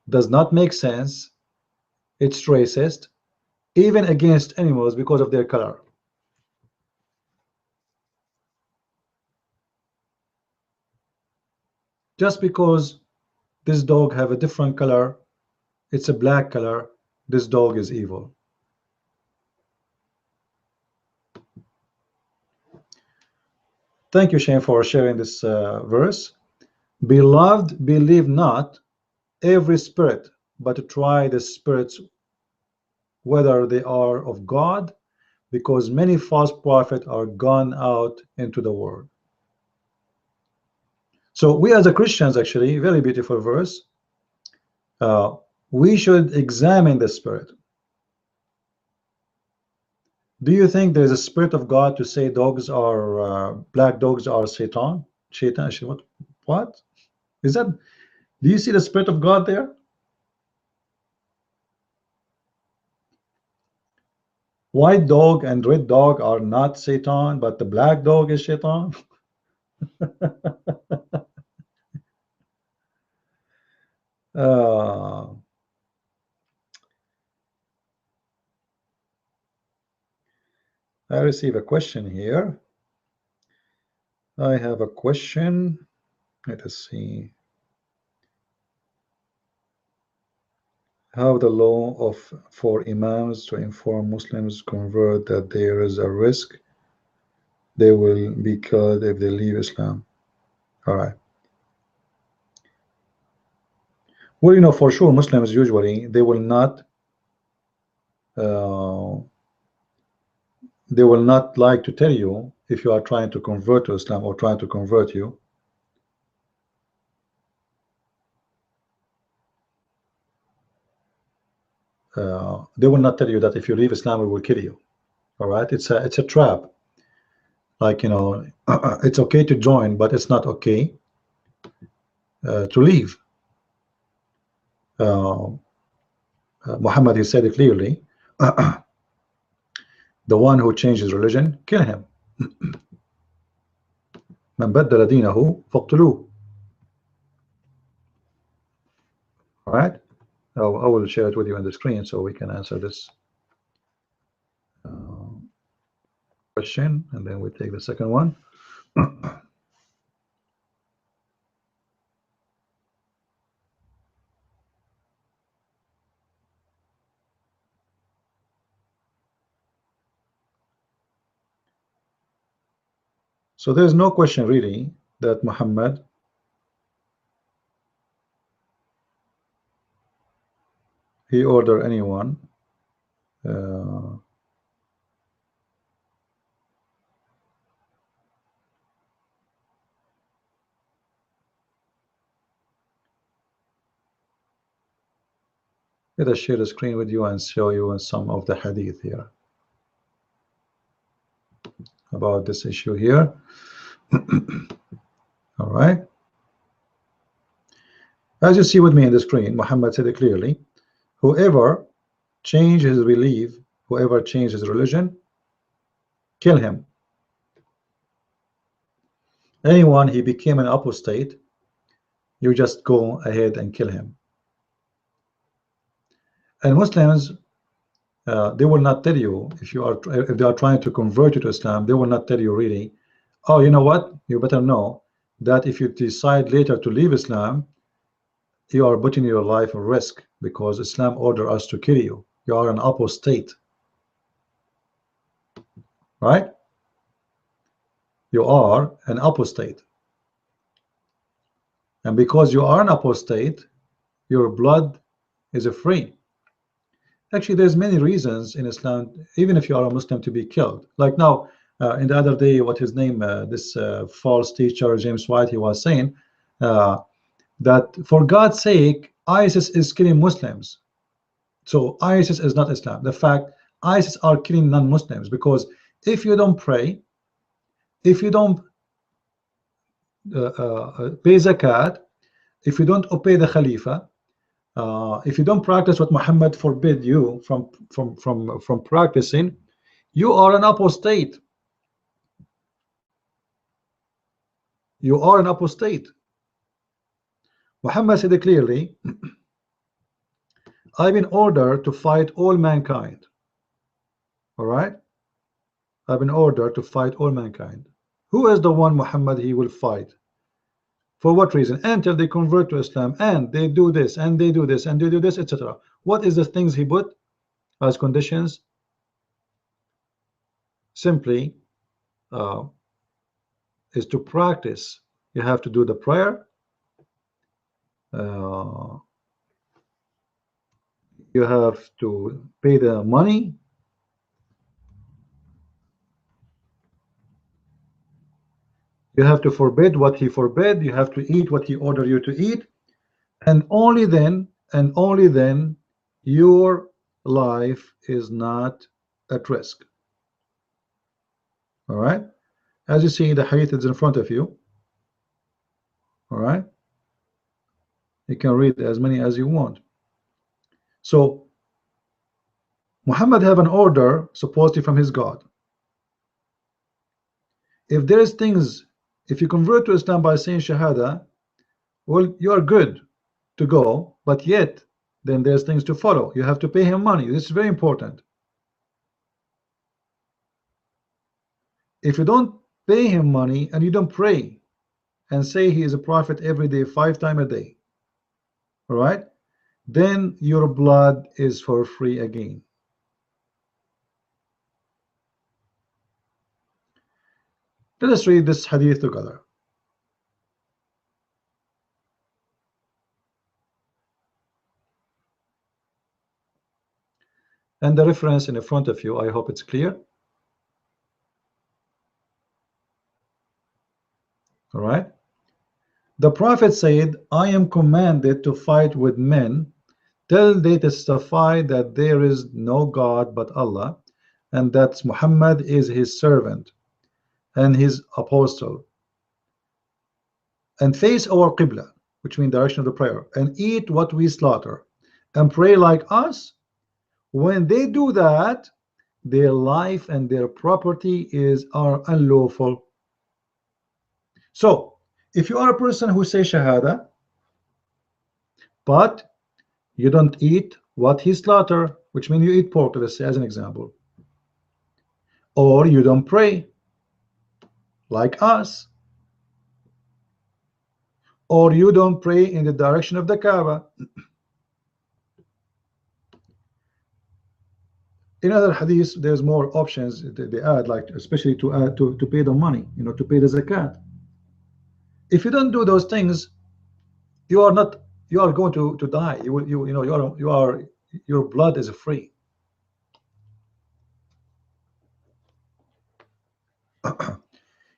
does not make sense, it's racist, even against animals because of their color. Just because this dog have a different color, it's a black color, this dog is evil. Thank you, Shane, for sharing this verse. Beloved, believe not every spirit, but try the spirits whether they are of God, because many false prophets are gone out into the world. So we as a Christians, actually, very beautiful verse, we should examine the spirit. Do you think there is a spirit of God to say dogs are black dogs are Satan? Shaitan, what is that? Do you see the spirit of God there? White dog and red dog are not Satan, but the black dog is Satan. I receive a question here. I have a question. Let us see. How the law for imams to inform Muslims convert that there is a risk they will be killed if they leave Islam. All right. Well, you know, for sure, Muslims usually they will not like to tell you if you are trying to convert to Islam or trying to convert you. They will not tell you that if you leave Islam, we will kill you. All right, it's a trap. like, you know, it's okay to join, but it's not okay to leave. Muhammad, he said it clearly. The one who changes religion, kill him. من بدل دينه فاقتلوه. All right. I will share it with you on the screen so we can answer this question, and then we take the second one. So there's no question really that Muhammad he ordered anyone let us share the screen with you and show you some of the hadith here about this issue here. All right, as you see with me in the screen, Muhammad said it clearly, whoever changed his belief, whoever changed his religion, kill him. Anyone he became an apostate, you just go ahead and kill him. And Muslims, they will not tell you, if they are trying to convert you to Islam, they will not tell you really, oh, you know what, you better know that if you decide later to leave Islam, you are putting your life at risk, because Islam ordered us to kill you. You are an apostate, right? You are an apostate, and because you are an apostate, your blood is free. Actually, there's many reasons in Islam, even if you are a Muslim, to be killed. Like now, in the other day, what his name, this false teacher James White, he was saying that for God's sake, ISIS is killing Muslims. So ISIS is not Islam. The fact ISIS are killing non-Muslims, because if you don't pray, if you don't pay zakat, if you don't obey the Khalifa, if you don't practice what Muhammad forbid you from practicing, you are an apostate. You are an apostate. Muhammad said it clearly, I've been ordered to fight all mankind. All right, I've been ordered to fight all mankind. Who is the one Muhammad he will fight? For what reason? Until they convert to Islam, and they do this, and they do this, and they do this, etc. What is the things he put as conditions? Simply is to practice. You have to do the prayer. You have to pay the money. You have to forbid what he forbid. You have to eat what he ordered you to eat. And only then your life is not at risk. All right, as you see, the hadith is in front of you. All right, you can read as many as you want. So Muhammad have an order supposedly from his God. If there is things, if you convert to Islam by saying Shahada, well, you are good to go, but yet then there's things to follow. You have to pay him money. This is very important. If you don't pay him money and you don't pray and say he is a prophet every day, 5 times a day, all right, then your blood is for free again. Let us read this hadith together. And the reference in front of you, I hope it's clear. All right. The Prophet said, I am commanded to fight with men till they testify that there is no God but Allah, and that Muhammad is his servant, and his apostle, and face our Qibla, which means direction of the prayer, and eat what we slaughter, and pray like us, when they do that, their life and their property are unlawful. So if you are a person who says Shahada, but you don't eat what he slaughter, which means you eat pork, let's say, as an example, or you don't pray like us, or you don't pray in the direction of the Kaaba. In other hadiths, there's more options they add, like especially to add to pay the money, you know, to pay the zakat. If you don't do those things, you are going to die. Your blood is free.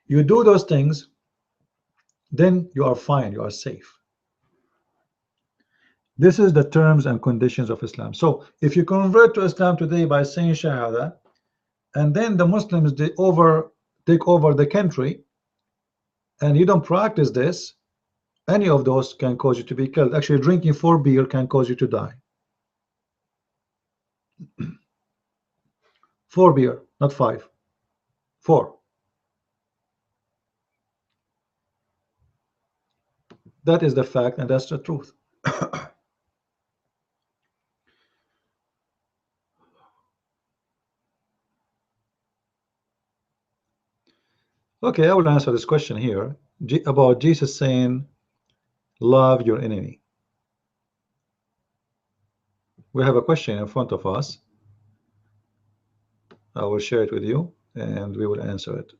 You do those things, then you are fine, you are safe. This is the terms and conditions of Islam. So if you convert to Islam today by saying Shahada, and then the Muslims take over the country, and you don't practice this, any of those can cause you to be killed. Actually, drinking 4 beer can cause you to die. 4 beer, not 5. 4. That is the fact, and that's the truth. Okay, I will answer this question here about Jesus saying, love your enemy. We have a question in front of us. I will share it with you, and we will answer it.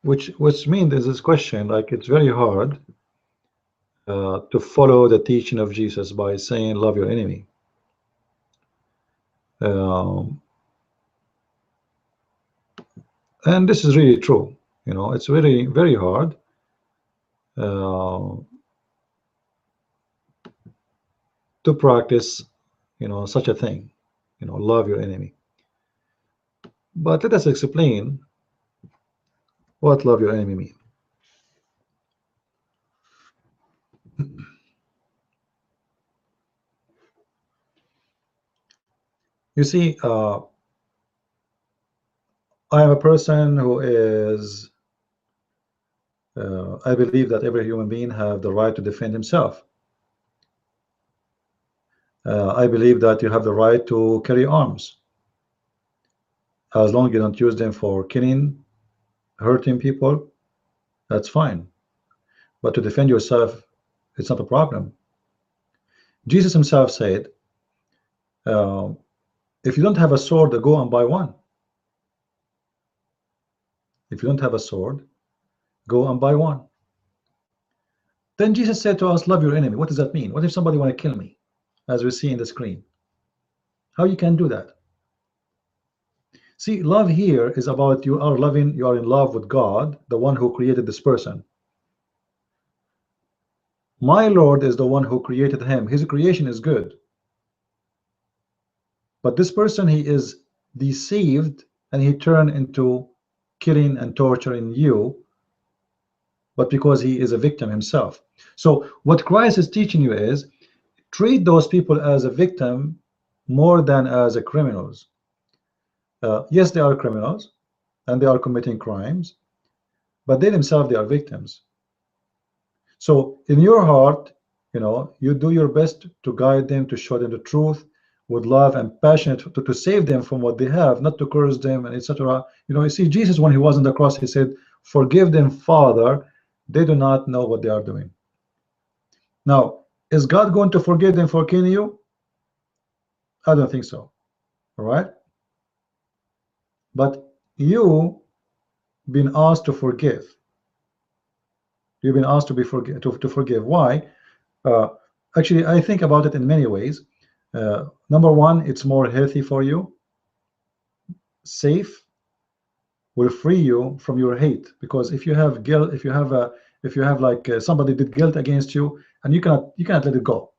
Which means is this question, like, it's very hard to follow the teaching of Jesus by saying love your enemy. And this is really true. You know, it's very, very hard to practice, you know, such a thing, you know, love your enemy. But let us explain what love your enemy means. You see, I am a person who is I believe that every human being have the right to defend himself. I believe that you have the right to carry arms, as long as you don't use them for killing, hurting people. That's fine. But to defend yourself, it's not a problem. Jesus himself said, if you don't have a sword, go and buy one. If you don't have a sword, go and buy one. Then Jesus said to us, love your enemy. What does that mean? What if somebody want to kill me, as we see in the screen? How you can do that? See, love here is about you are in love with God, the one who created this person. My Lord is the one who created him. His creation is good. But this person, he is deceived, and he turned into killing and torturing you, but because he is a victim himself. So what Christ is teaching you is, treat those people as a victim more than as a criminals. Yes, they are criminals, and they are committing crimes, but they themselves, they are victims. So in your heart, you know, you do your best to guide them, to show them the truth with love and passion, to save them from what they have, not to curse them and etc. You know, you see, Jesus, when he was on the cross, he said, forgive them, Father, they do not know what they are doing. Now, is God going to forgive them for killing you? I don't think so. All right. But you been asked to forgive. You've been asked to be to forgive. Why? Actually, I think about it in many ways. Number one, it's more healthy for you. Safe, will free you from your hate, because if you have guilt, if you have like somebody did guilt against you, and you cannot let it go.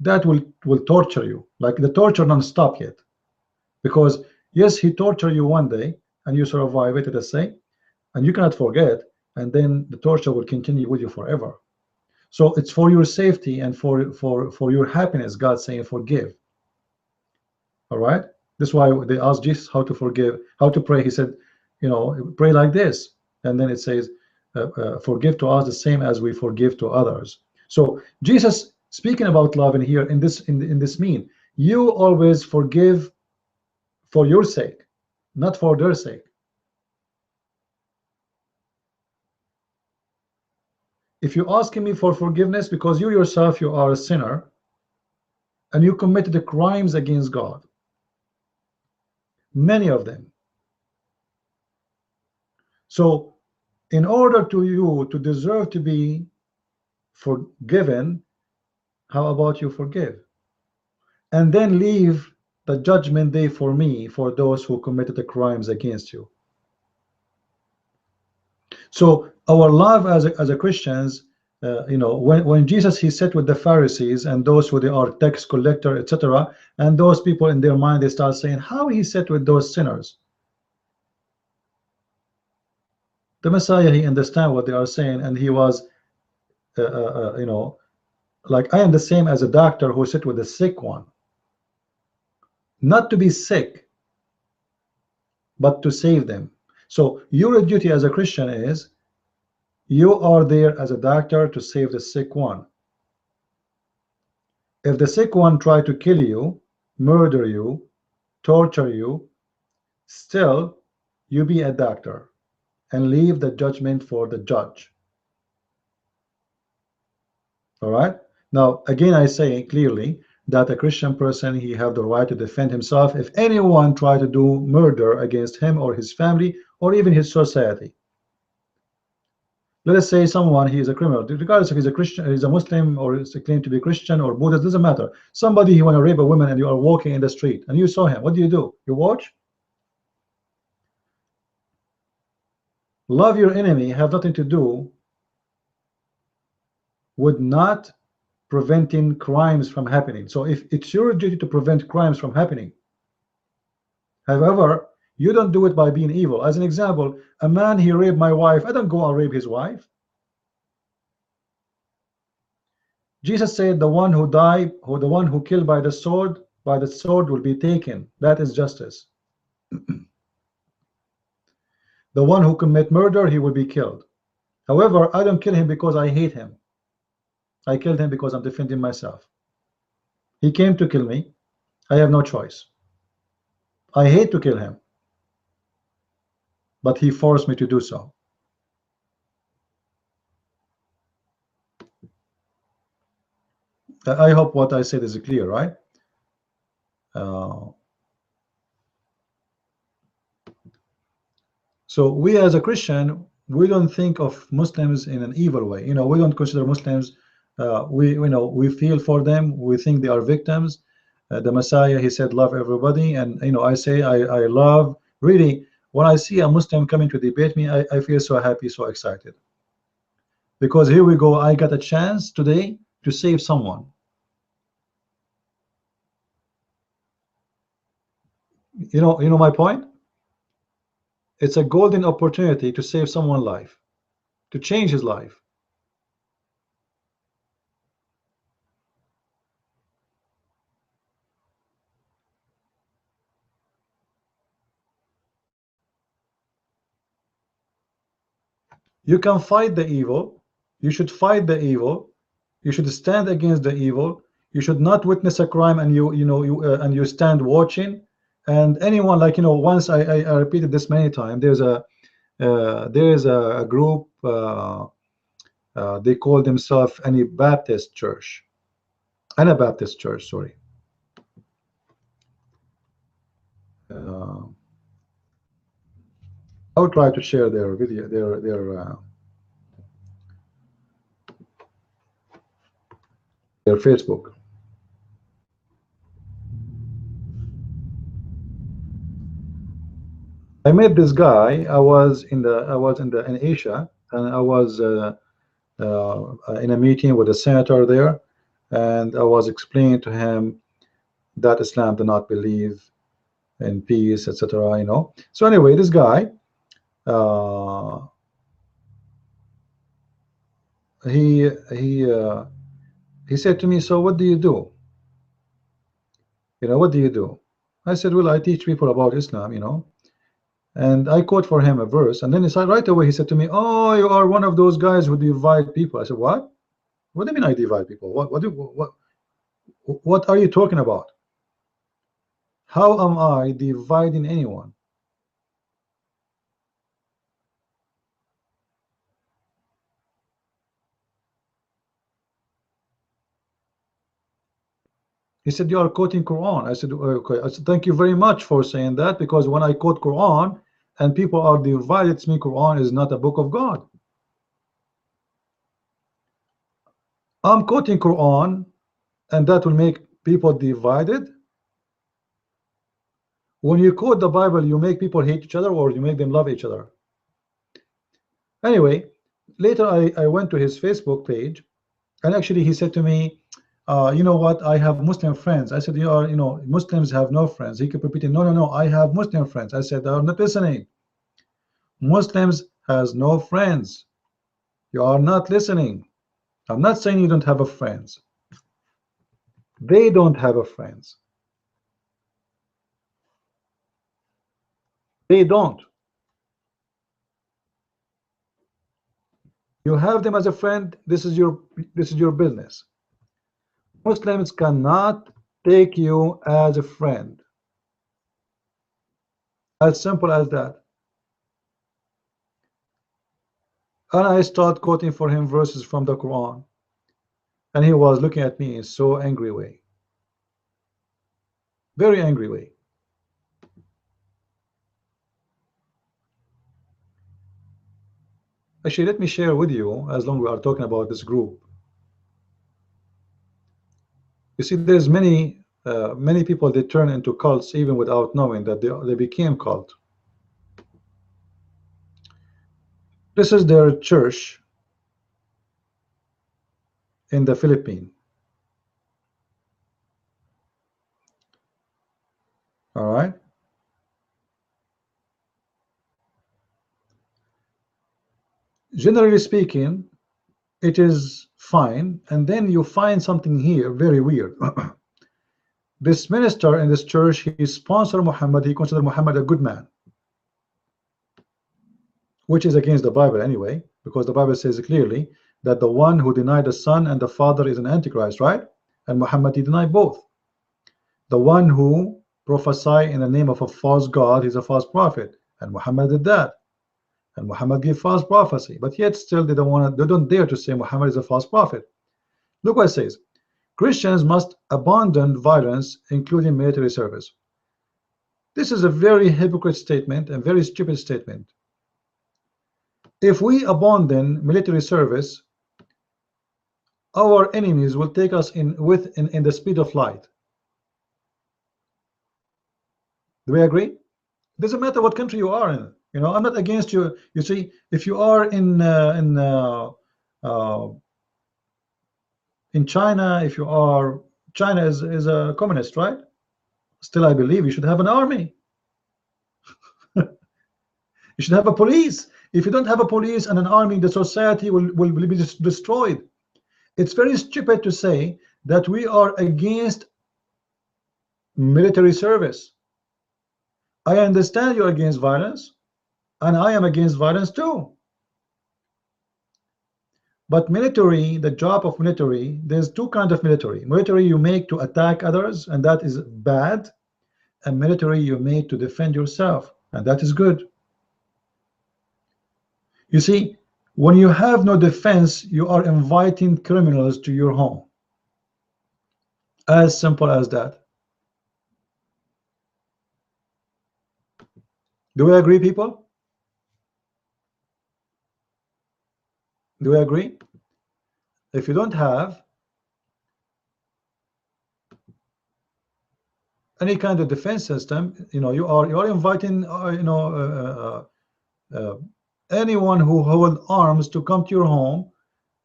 that will torture you. Like the torture non-stop yet, because yes, he torture you one day and you survive it, let's say, and you cannot forget, and then the torture will continue with you forever. So it's for your safety and for your happiness. God saying forgive. All right. That's why they asked Jesus how to forgive, how to pray. He said, you know, pray like this, and then it says, forgive to us the same as we forgive to others. So Jesus speaking about love in here in this mean you always forgive for your sake, not for their sake. If you're asking me for forgiveness because you yourself you are a sinner and you committed the crimes against God, many of them. So in order to you to deserve to be forgiven, how about you forgive and then leave the judgment day for me, for those who committed the crimes against you. So our love as a Christians, you know, when Jesus he sat with the Pharisees and those who they are tax collector, etc., and those people in their mind they start saying how he sat with those sinners. The Messiah he understand what they are saying, and he was you know, like I am the same as a doctor who sit with the sick one, not to be sick but to save them. So your duty as a Christian is you are there as a doctor to save the sick one. If the sick one try to kill you, murder you, torture you, still you be a doctor and leave the judgment for the judge. All right. Now again I say clearly that a Christian person he have the right to defend himself if anyone try to do murder against him or his family or even his society. Let us say someone he is a criminal, regardless if he's a Christian, he's a Muslim, or is claimed to be Christian or Buddhist, doesn't matter. Somebody he want to rape a woman and you are walking in the street and you saw him, what do? You watch? Love your enemy have nothing to do with not preventing crimes from happening. So if it's your duty to prevent crimes from happening, however, you don't do it by being evil. As an example, a man he raped my wife, I don't go and rape his wife. Jesus said the one who died, or the one who killed by the sword will be taken. That is justice. The one who commit murder, he will be killed. However, I don't kill him because I hate him. I killed him because I'm defending myself. He came to kill me. I have no choice. I hate to kill him, but he forced me to do so. I hope what I said is clear, right? So we as a Christian, we don't think of Muslims in an evil way. You know, we don't consider Muslims. We feel for them. We think they are victims. The Messiah he said love everybody, and you know I say I love really when I see a Muslim coming to debate me, I feel so happy, so excited, because here we go, I got a chance today to save someone. You know my point. It's a golden opportunity to save someone's life, to change his life. You can fight the evil. You should fight the evil. You should stand against the evil. You should not witness a crime and you stand watching. And anyone, like once I repeated this many times. There is a group. They call themselves Anabaptist Church. Anabaptist Church, sorry. I'll try to share their video, their Facebook. I met this guy. I was in Asia, and I was in a meeting with a senator there, and I was explaining to him that Islam do not believe in peace, etc. You know. So anyway, this guy, he said to me, so what do you do? You know, what do you do? I said, well, I teach people about Islam, you know. And I quote for him a verse, and then he said right away, he said to me, oh, you are one of those guys who divide people. I said, what? What do you mean I divide people? What are you talking about? How am I dividing anyone? He said, you are quoting Quran. I said, okay. I said, thank you very much for saying that, because when I quote Quran and people are divided, it means Quran is not a book of God. I'm quoting Quran, and that will make people divided. When you quote the Bible, you make people hate each other, or you make them love each other. Anyway, later I went to his Facebook page, and actually he said to me, you know what, I have Muslim friends. I said, you know, Muslims have no friends. He kept repeating, no, I have Muslim friends. I said, they are not listening. Muslims has no friends. You are not listening. I'm not saying you don't have a friends. They don't have a friends. They don't. You have them as a friend. This is your business. Muslims cannot take you as a friend. As simple as that. And I start quoting for him verses from the Quran, and he was looking at me in so angry way, very angry way. Actually, let me share with you, as long as we are talking about this group. You see, there's many people, they turn into cults even without knowing that they became cult. This is their church in the Philippines. All right. Generally speaking, it is fine, and then you find something here very weird. This minister in this church, he sponsored Muhammad. He considered Muhammad a good man, which is against the Bible anyway, because the Bible says clearly that the one who denied the Son and the Father is an Antichrist, right? And Muhammad, he denied both. The one who prophesy in the name of a false god is a false prophet, and Muhammad did that. And Muhammad gave false prophecy, but yet still they don't dare to say Muhammad is a false prophet. Look what it says: Christians must abandon violence, including military service. This is a very hypocrite statement and very stupid statement. If we abandon military service, our enemies will take us in the speed of light. Do we agree? It doesn't matter what country you are in. You know, I'm not against you. You see, if you are in China, if you are, China is a communist, right? Still, I believe you should have an army. You should have a police. If you don't have a police and an army, the society will be destroyed. It's very stupid to say that we are against military service. I understand you're against violence, and I am against violence too. But military, the job of military, there's two kinds of military. Military you make to attack others, and that is bad. And military you make to defend yourself, and that is good. You see, when you have no defense, you are inviting criminals to your home. As simple as that. Do we agree, people? Do we agree? If you don't have any kind of defense system, you know, you are inviting anyone who hold arms to come to your home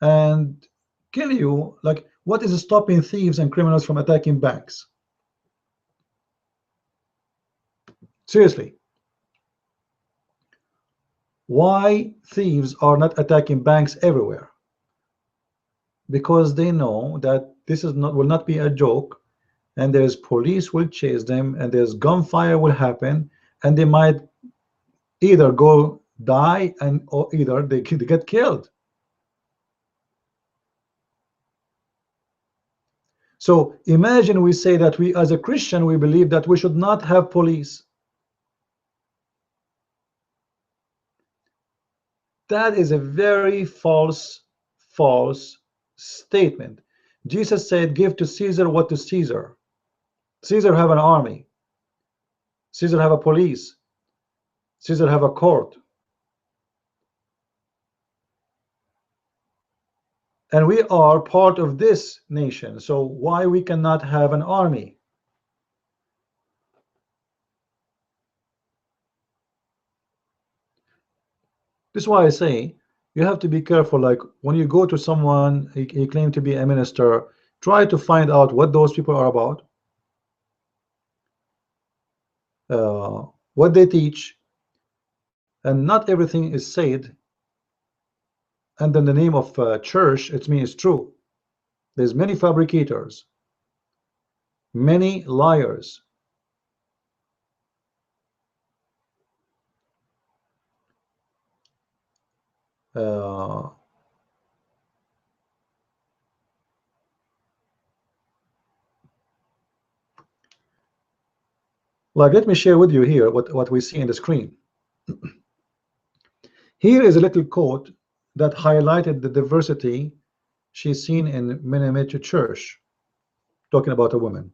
and kill you. Like What is stopping thieves and criminals from attacking banks? Seriously. Why thieves are not attacking banks everywhere? Because they know that this is not will not be a joke, and there's police will chase them, and there's gunfire will happen, and they might either go die and or either they get killed. So imagine we say that we as a Christian we believe that we should not have police. That is a very false statement. Jesus said, give to Caesar what to Caesar. Caesar have an army. Caesar have a police. Caesar have a court. And we are part of this nation. So why we cannot have an army? This is why I say you have to be careful. Like when you go to someone, he claimed to be a minister, try to find out what those people are about, what they teach, and not everything is said and in the name of church it means it's true. There's many fabricators, many liars. Like, let me share with you here what we see in the screen. Here is a little quote that highlighted the diversity she's seen in Mennonite Church, talking about a woman.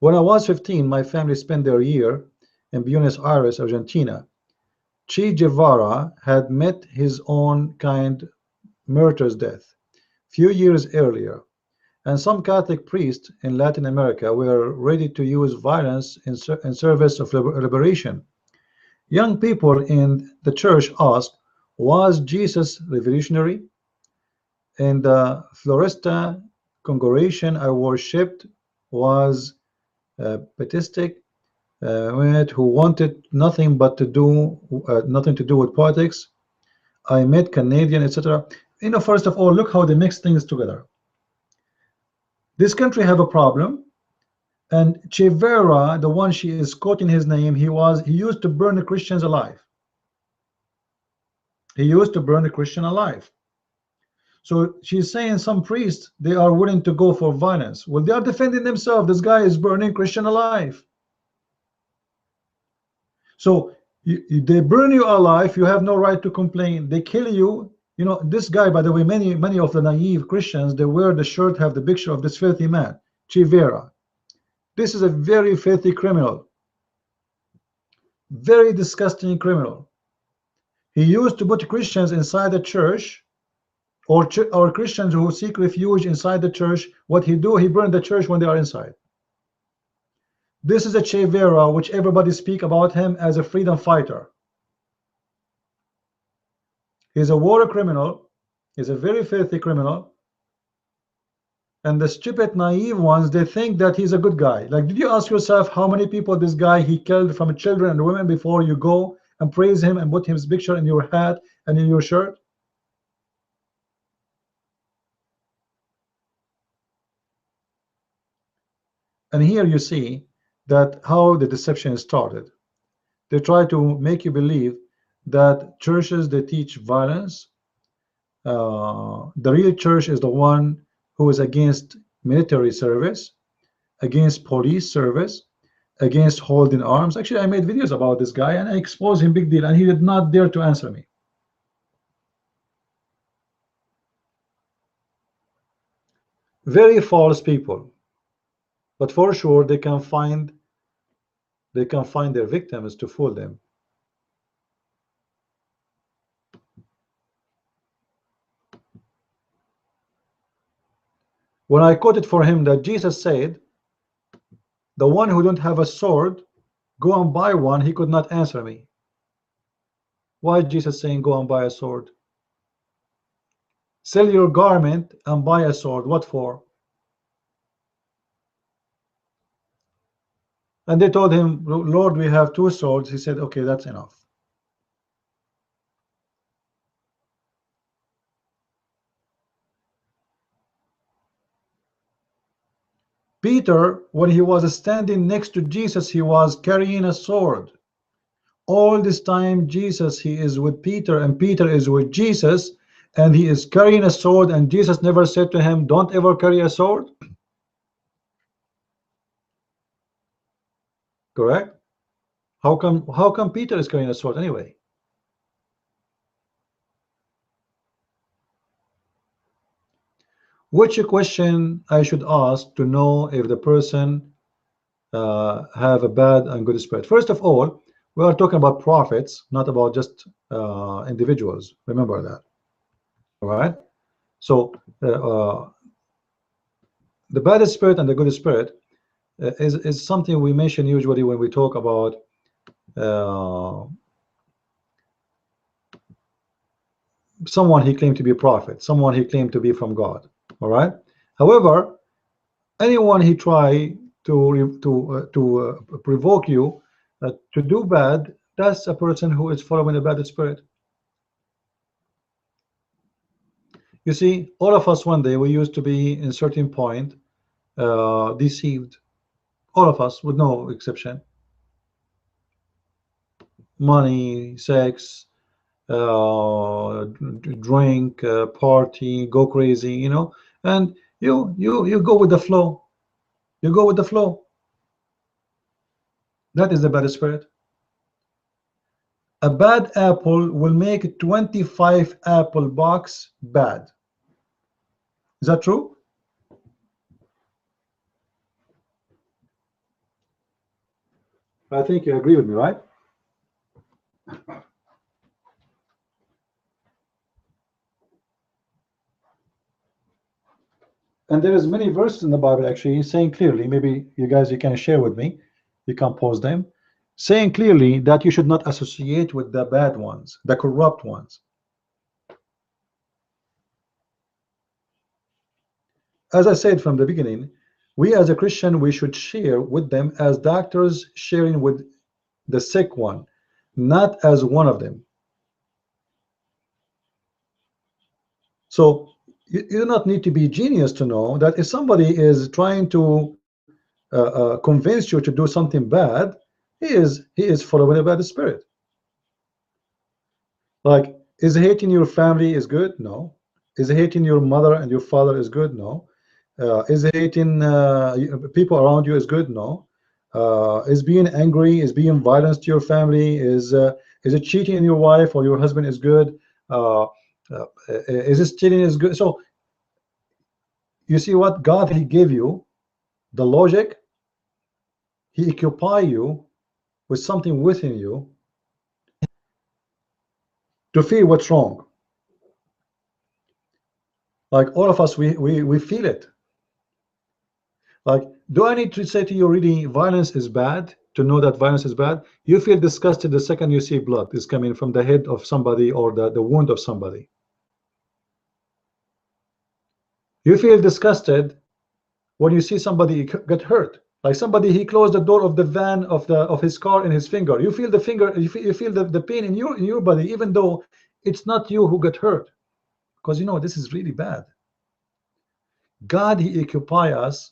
When I was 15, my family spent their year in Buenos Aires, Argentina. Che Guevara had met his own kind martyr's death few years earlier, and some Catholic priests in Latin America were ready to use violence in service of liberation. Young people in the church asked, was Jesus revolutionary? In the Floresta congregation I worshipped was Baptistic, who wanted nothing to do with politics. I met Canadian, etc. You know, first of all, look how they mix things together. This country have a problem, and Che Guevara, the one she is quoting his name, he used to burn the Christians alive. He used to burn the Christian alive. So she's saying some priests, they are willing to go for violence. Well, they are defending themselves. This guy is burning Christian alive. So they burn you alive, you have no right to complain. They kill you. You know, this guy, by the way, many of the naive Christians, they wear the shirt, have the picture of this filthy man, Che Guevara. This is a very filthy criminal, very disgusting criminal. He used to put Christians inside the church, or Christians who seek refuge inside the church. What he do, he burned the church when they are inside. This is a Che Guevara, which everybody speak about him as a freedom fighter. He's a war criminal. He's a very filthy criminal. And the stupid, naive ones, they think that he's a good guy. Like, did you ask yourself how many people this guy he killed, from children and women, before you go and praise him and put his picture in your hat and in your shirt? And here you see that how the deception started. They try to make you believe that churches, they teach violence. The real church is the one who is against military service, against police service, against holding arms. Actually, I made videos about this guy and I exposed him, big deal, and he did not dare to answer me. Very false people, but for sure they can find their victims to fool them. When I quoted for him that Jesus said, the one who don't have a sword, go and buy one, he could not answer me. Why is Jesus saying go and buy a sword? Sell your garment and buy a sword. What for? And they told him, Lord, we have 2 swords. He said, okay, that's enough. Peter, when he was standing next to Jesus, he was carrying a sword. All this time, Jesus, he is with Peter, and Peter is with Jesus, and he is carrying a sword, and Jesus never said to him, don't ever carry a sword. Correct? How come Peter is carrying a sword anyway? Which question I should ask to know if the person have a bad and good spirit? First of all, we are talking about prophets, not about just individuals. Remember that. All right. So the bad spirit and the good spirit is something we mention usually when we talk about someone he claimed to be a prophet, someone he claimed to be from God. All right. However, anyone he try to provoke you to do bad, that's a person who is following a bad spirit. You see, all of us one day we used to be in certain point deceived. All of us, with no exception. Money, sex, drink, party, go crazy, you know, and you go with the flow. You go with the flow. That is the bad spirit. A bad apple will make 25 apple box bad. Is that true? I think you agree with me, right? And there is many verses in the Bible actually saying clearly, maybe you guys you can share with me, you can post them, saying clearly that you should not associate with the bad ones, the corrupt ones. As I said from the beginning, we as a Christian, we should share with them as doctors sharing with the sick one, not as one of them. So you do not need to be genius to know that if somebody is trying to convince you to do something bad, he is following a bad spirit. Like, is hating your family is good? No. Is hating your mother and your father is good? No. Is hating people around you is good? No. Is being angry, is being violent to your family, is it cheating on your wife or your husband is good? Is it stealing is good? So you see what God he gave you, the logic, he occupy you with something within you to feel what's wrong. Like all of us, we feel it. Like, do I need to say to you really violence is bad to know that violence is bad? You feel disgusted the second you see blood is coming from the head of somebody or the wound of somebody. You feel disgusted when you see somebody get hurt. Like somebody, he closed the door of the van of his car in his finger. You feel the finger, you feel the pain in your body, even though it's not you who got hurt, because you know this is really bad. God, he occupy us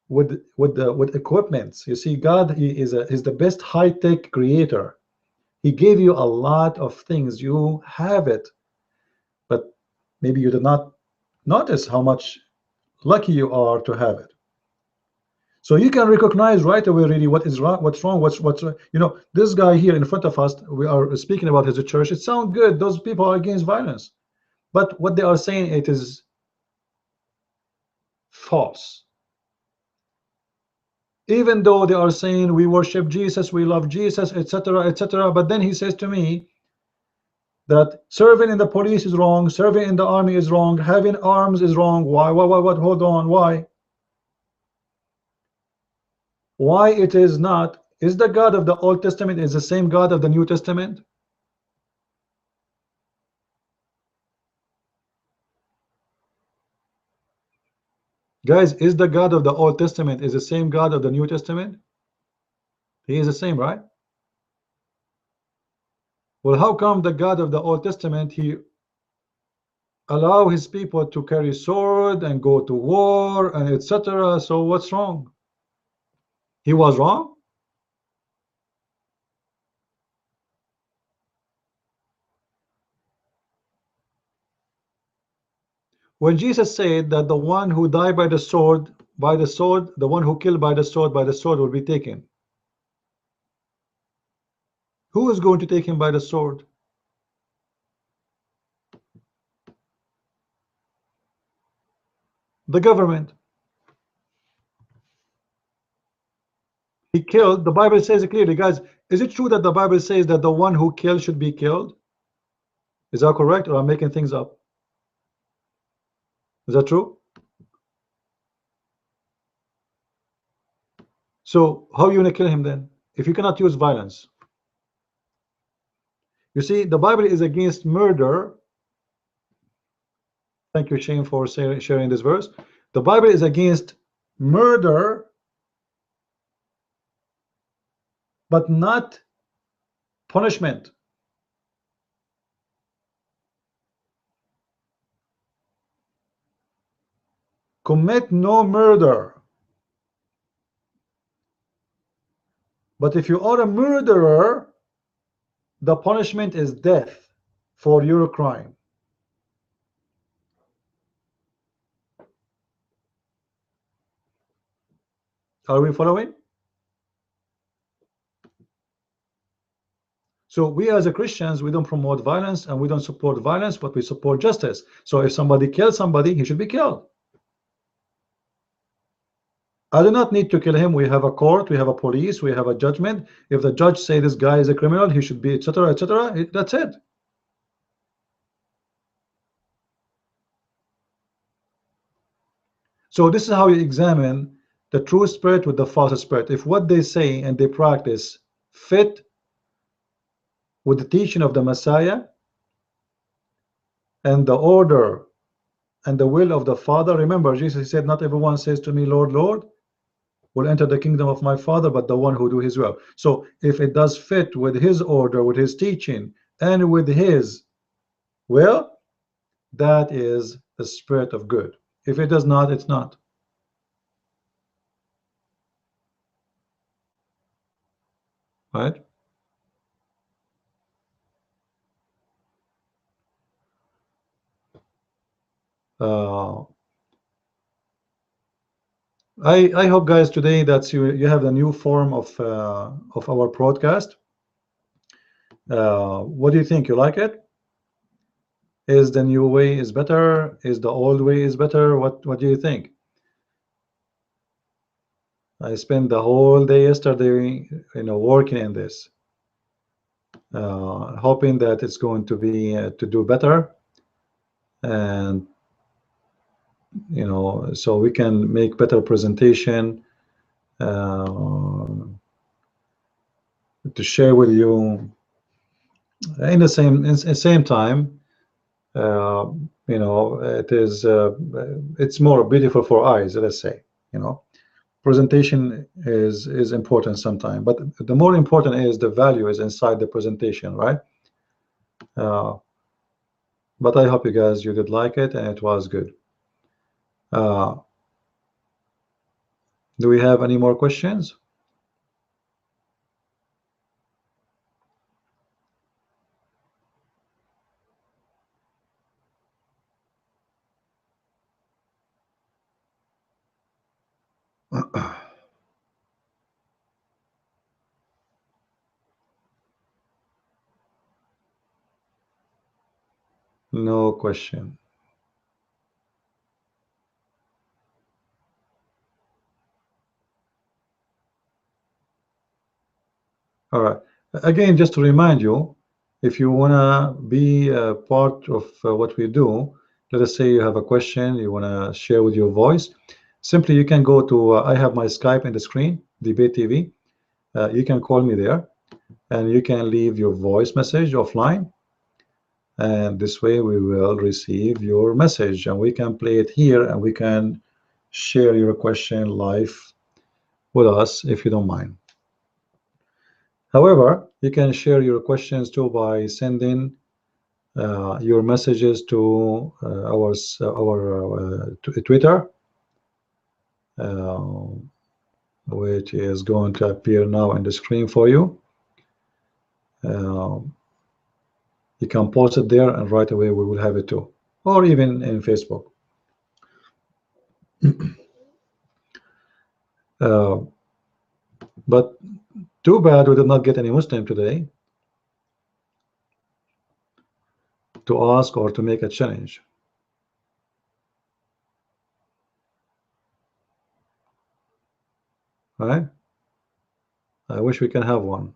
with equipments. You see, God, he is the best high-tech creator. He gave you a lot of things. You have it, but maybe you did not notice how much lucky you are to have it. So you can recognize right away really what is wrong, what's wrong, what's you know, this guy here in front of us, we are speaking about his church. It sounds good. Those people are against violence, but what they are saying, it is false. Even though they are saying we worship Jesus, we love Jesus, etc., etc., but then he says to me that serving in the police is wrong, serving in the army is wrong, having arms is wrong. Why? What? Hold on. Why? Why it is not? Is the God of the Old Testament is the same God of the New Testament? Guys, is the God of the Old Testament is the same God of the New Testament? He is the same, right? Well, how come the God of the Old Testament, he allow his people to carry sword and go to war and etc.? So what's wrong? He was wrong? When Jesus said that the one who died by the sword, the one who killed by the sword will be taken. Who is going to take him by the sword? The government. He killed. The Bible says it clearly, guys. Is it true that the Bible says that the one who kills should be killed? Is that correct, or I'm making things up? Is that true? So how are you going to kill him then, if you cannot use violence? You see, the Bible is against murder. Thank you, Shane, for sharing this verse. The Bible is against murder, but not punishment. Commit no murder. But if you are a murderer, the punishment is death for your crime. Are we following? So we as a Christians, we don't promote violence and we don't support violence, but we support justice. So if somebody kills somebody, he should be killed. I do not need to kill him. We have a court, we have a police, we have a judgment. If the judge say this guy is a criminal, he should be, etc., etc., that's it. So this is how you examine the true spirit with the false spirit. If what they say and they practice fit with the teaching of the Messiah and the order and the will of the Father. Remember, Jesus said, not everyone says to me, Lord, Lord, will enter the kingdom of my Father, but the one who do his will. So if it does fit with his order, with his teaching, and with his will, that is the spirit of good. If it does not, it's not. Right? I hope, guys, today that you have a new form of our broadcast. What do you think? You like it? Is the new way is better? Is the old way is better? What do you think? I spent the whole day yesterday, working in this, hoping that it's going to be to do better, and so we can make better presentation to share with you. In the same time, it is it's more beautiful for eyes. Let's say, presentation is important sometimes, but the more important is the value is inside the presentation, right? But I hope you guys did like it and it was good. Do we have any more questions? No question. All right. Again, just to remind you, if you want to be a part of what we do, let us say you have a question you want to share with your voice, simply you can go to I have my Skype in the screen, Debate TV. You can call me there and you can leave your voice message offline, and this way we will receive your message and we can play it here and we can share your question live with us if you don't mind. However, you can share your questions too by sending your messages to our Twitter, which is going to appear now on the screen for you. You can post it there, and right away we will have it too, or even in Facebook. But too bad we did not get any Muslim today to ask or to make a challenge. Right? I wish we can have one.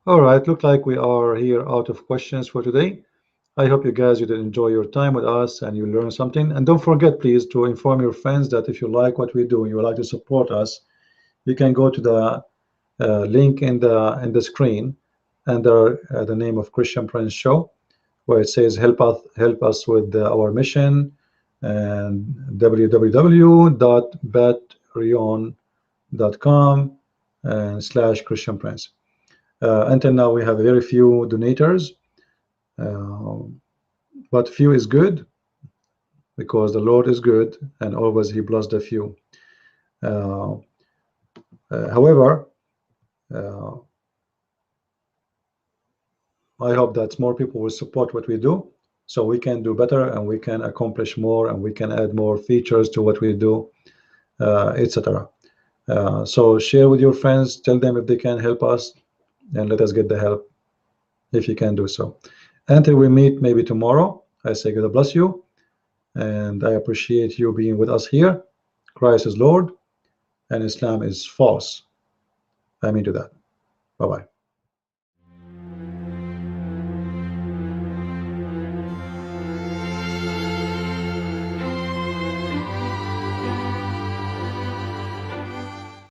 All right, look like we are here out of questions for today. I hope you guys did enjoy your time with us and you learned something. And don't forget, please, to inform your friends that if you like what we do, you would like to support us, you can go to the link in the screen under the name of Christian Prince Show, where it says help us with our mission, and www.patreon.com/Christian Prince. Until now, we have very few donators, but few is good because the Lord is good and always He blessed the few. However, I hope that more people will support what we do, so we can do better and we can accomplish more and we can add more features to what we do, etc. So share with your friends, tell them if they can help us, and let us get the help if you can do so. Until we meet maybe tomorrow, I say God bless you, and I appreciate you being with us here. Christ is Lord and Islam is false. I mean to that. Bye-bye.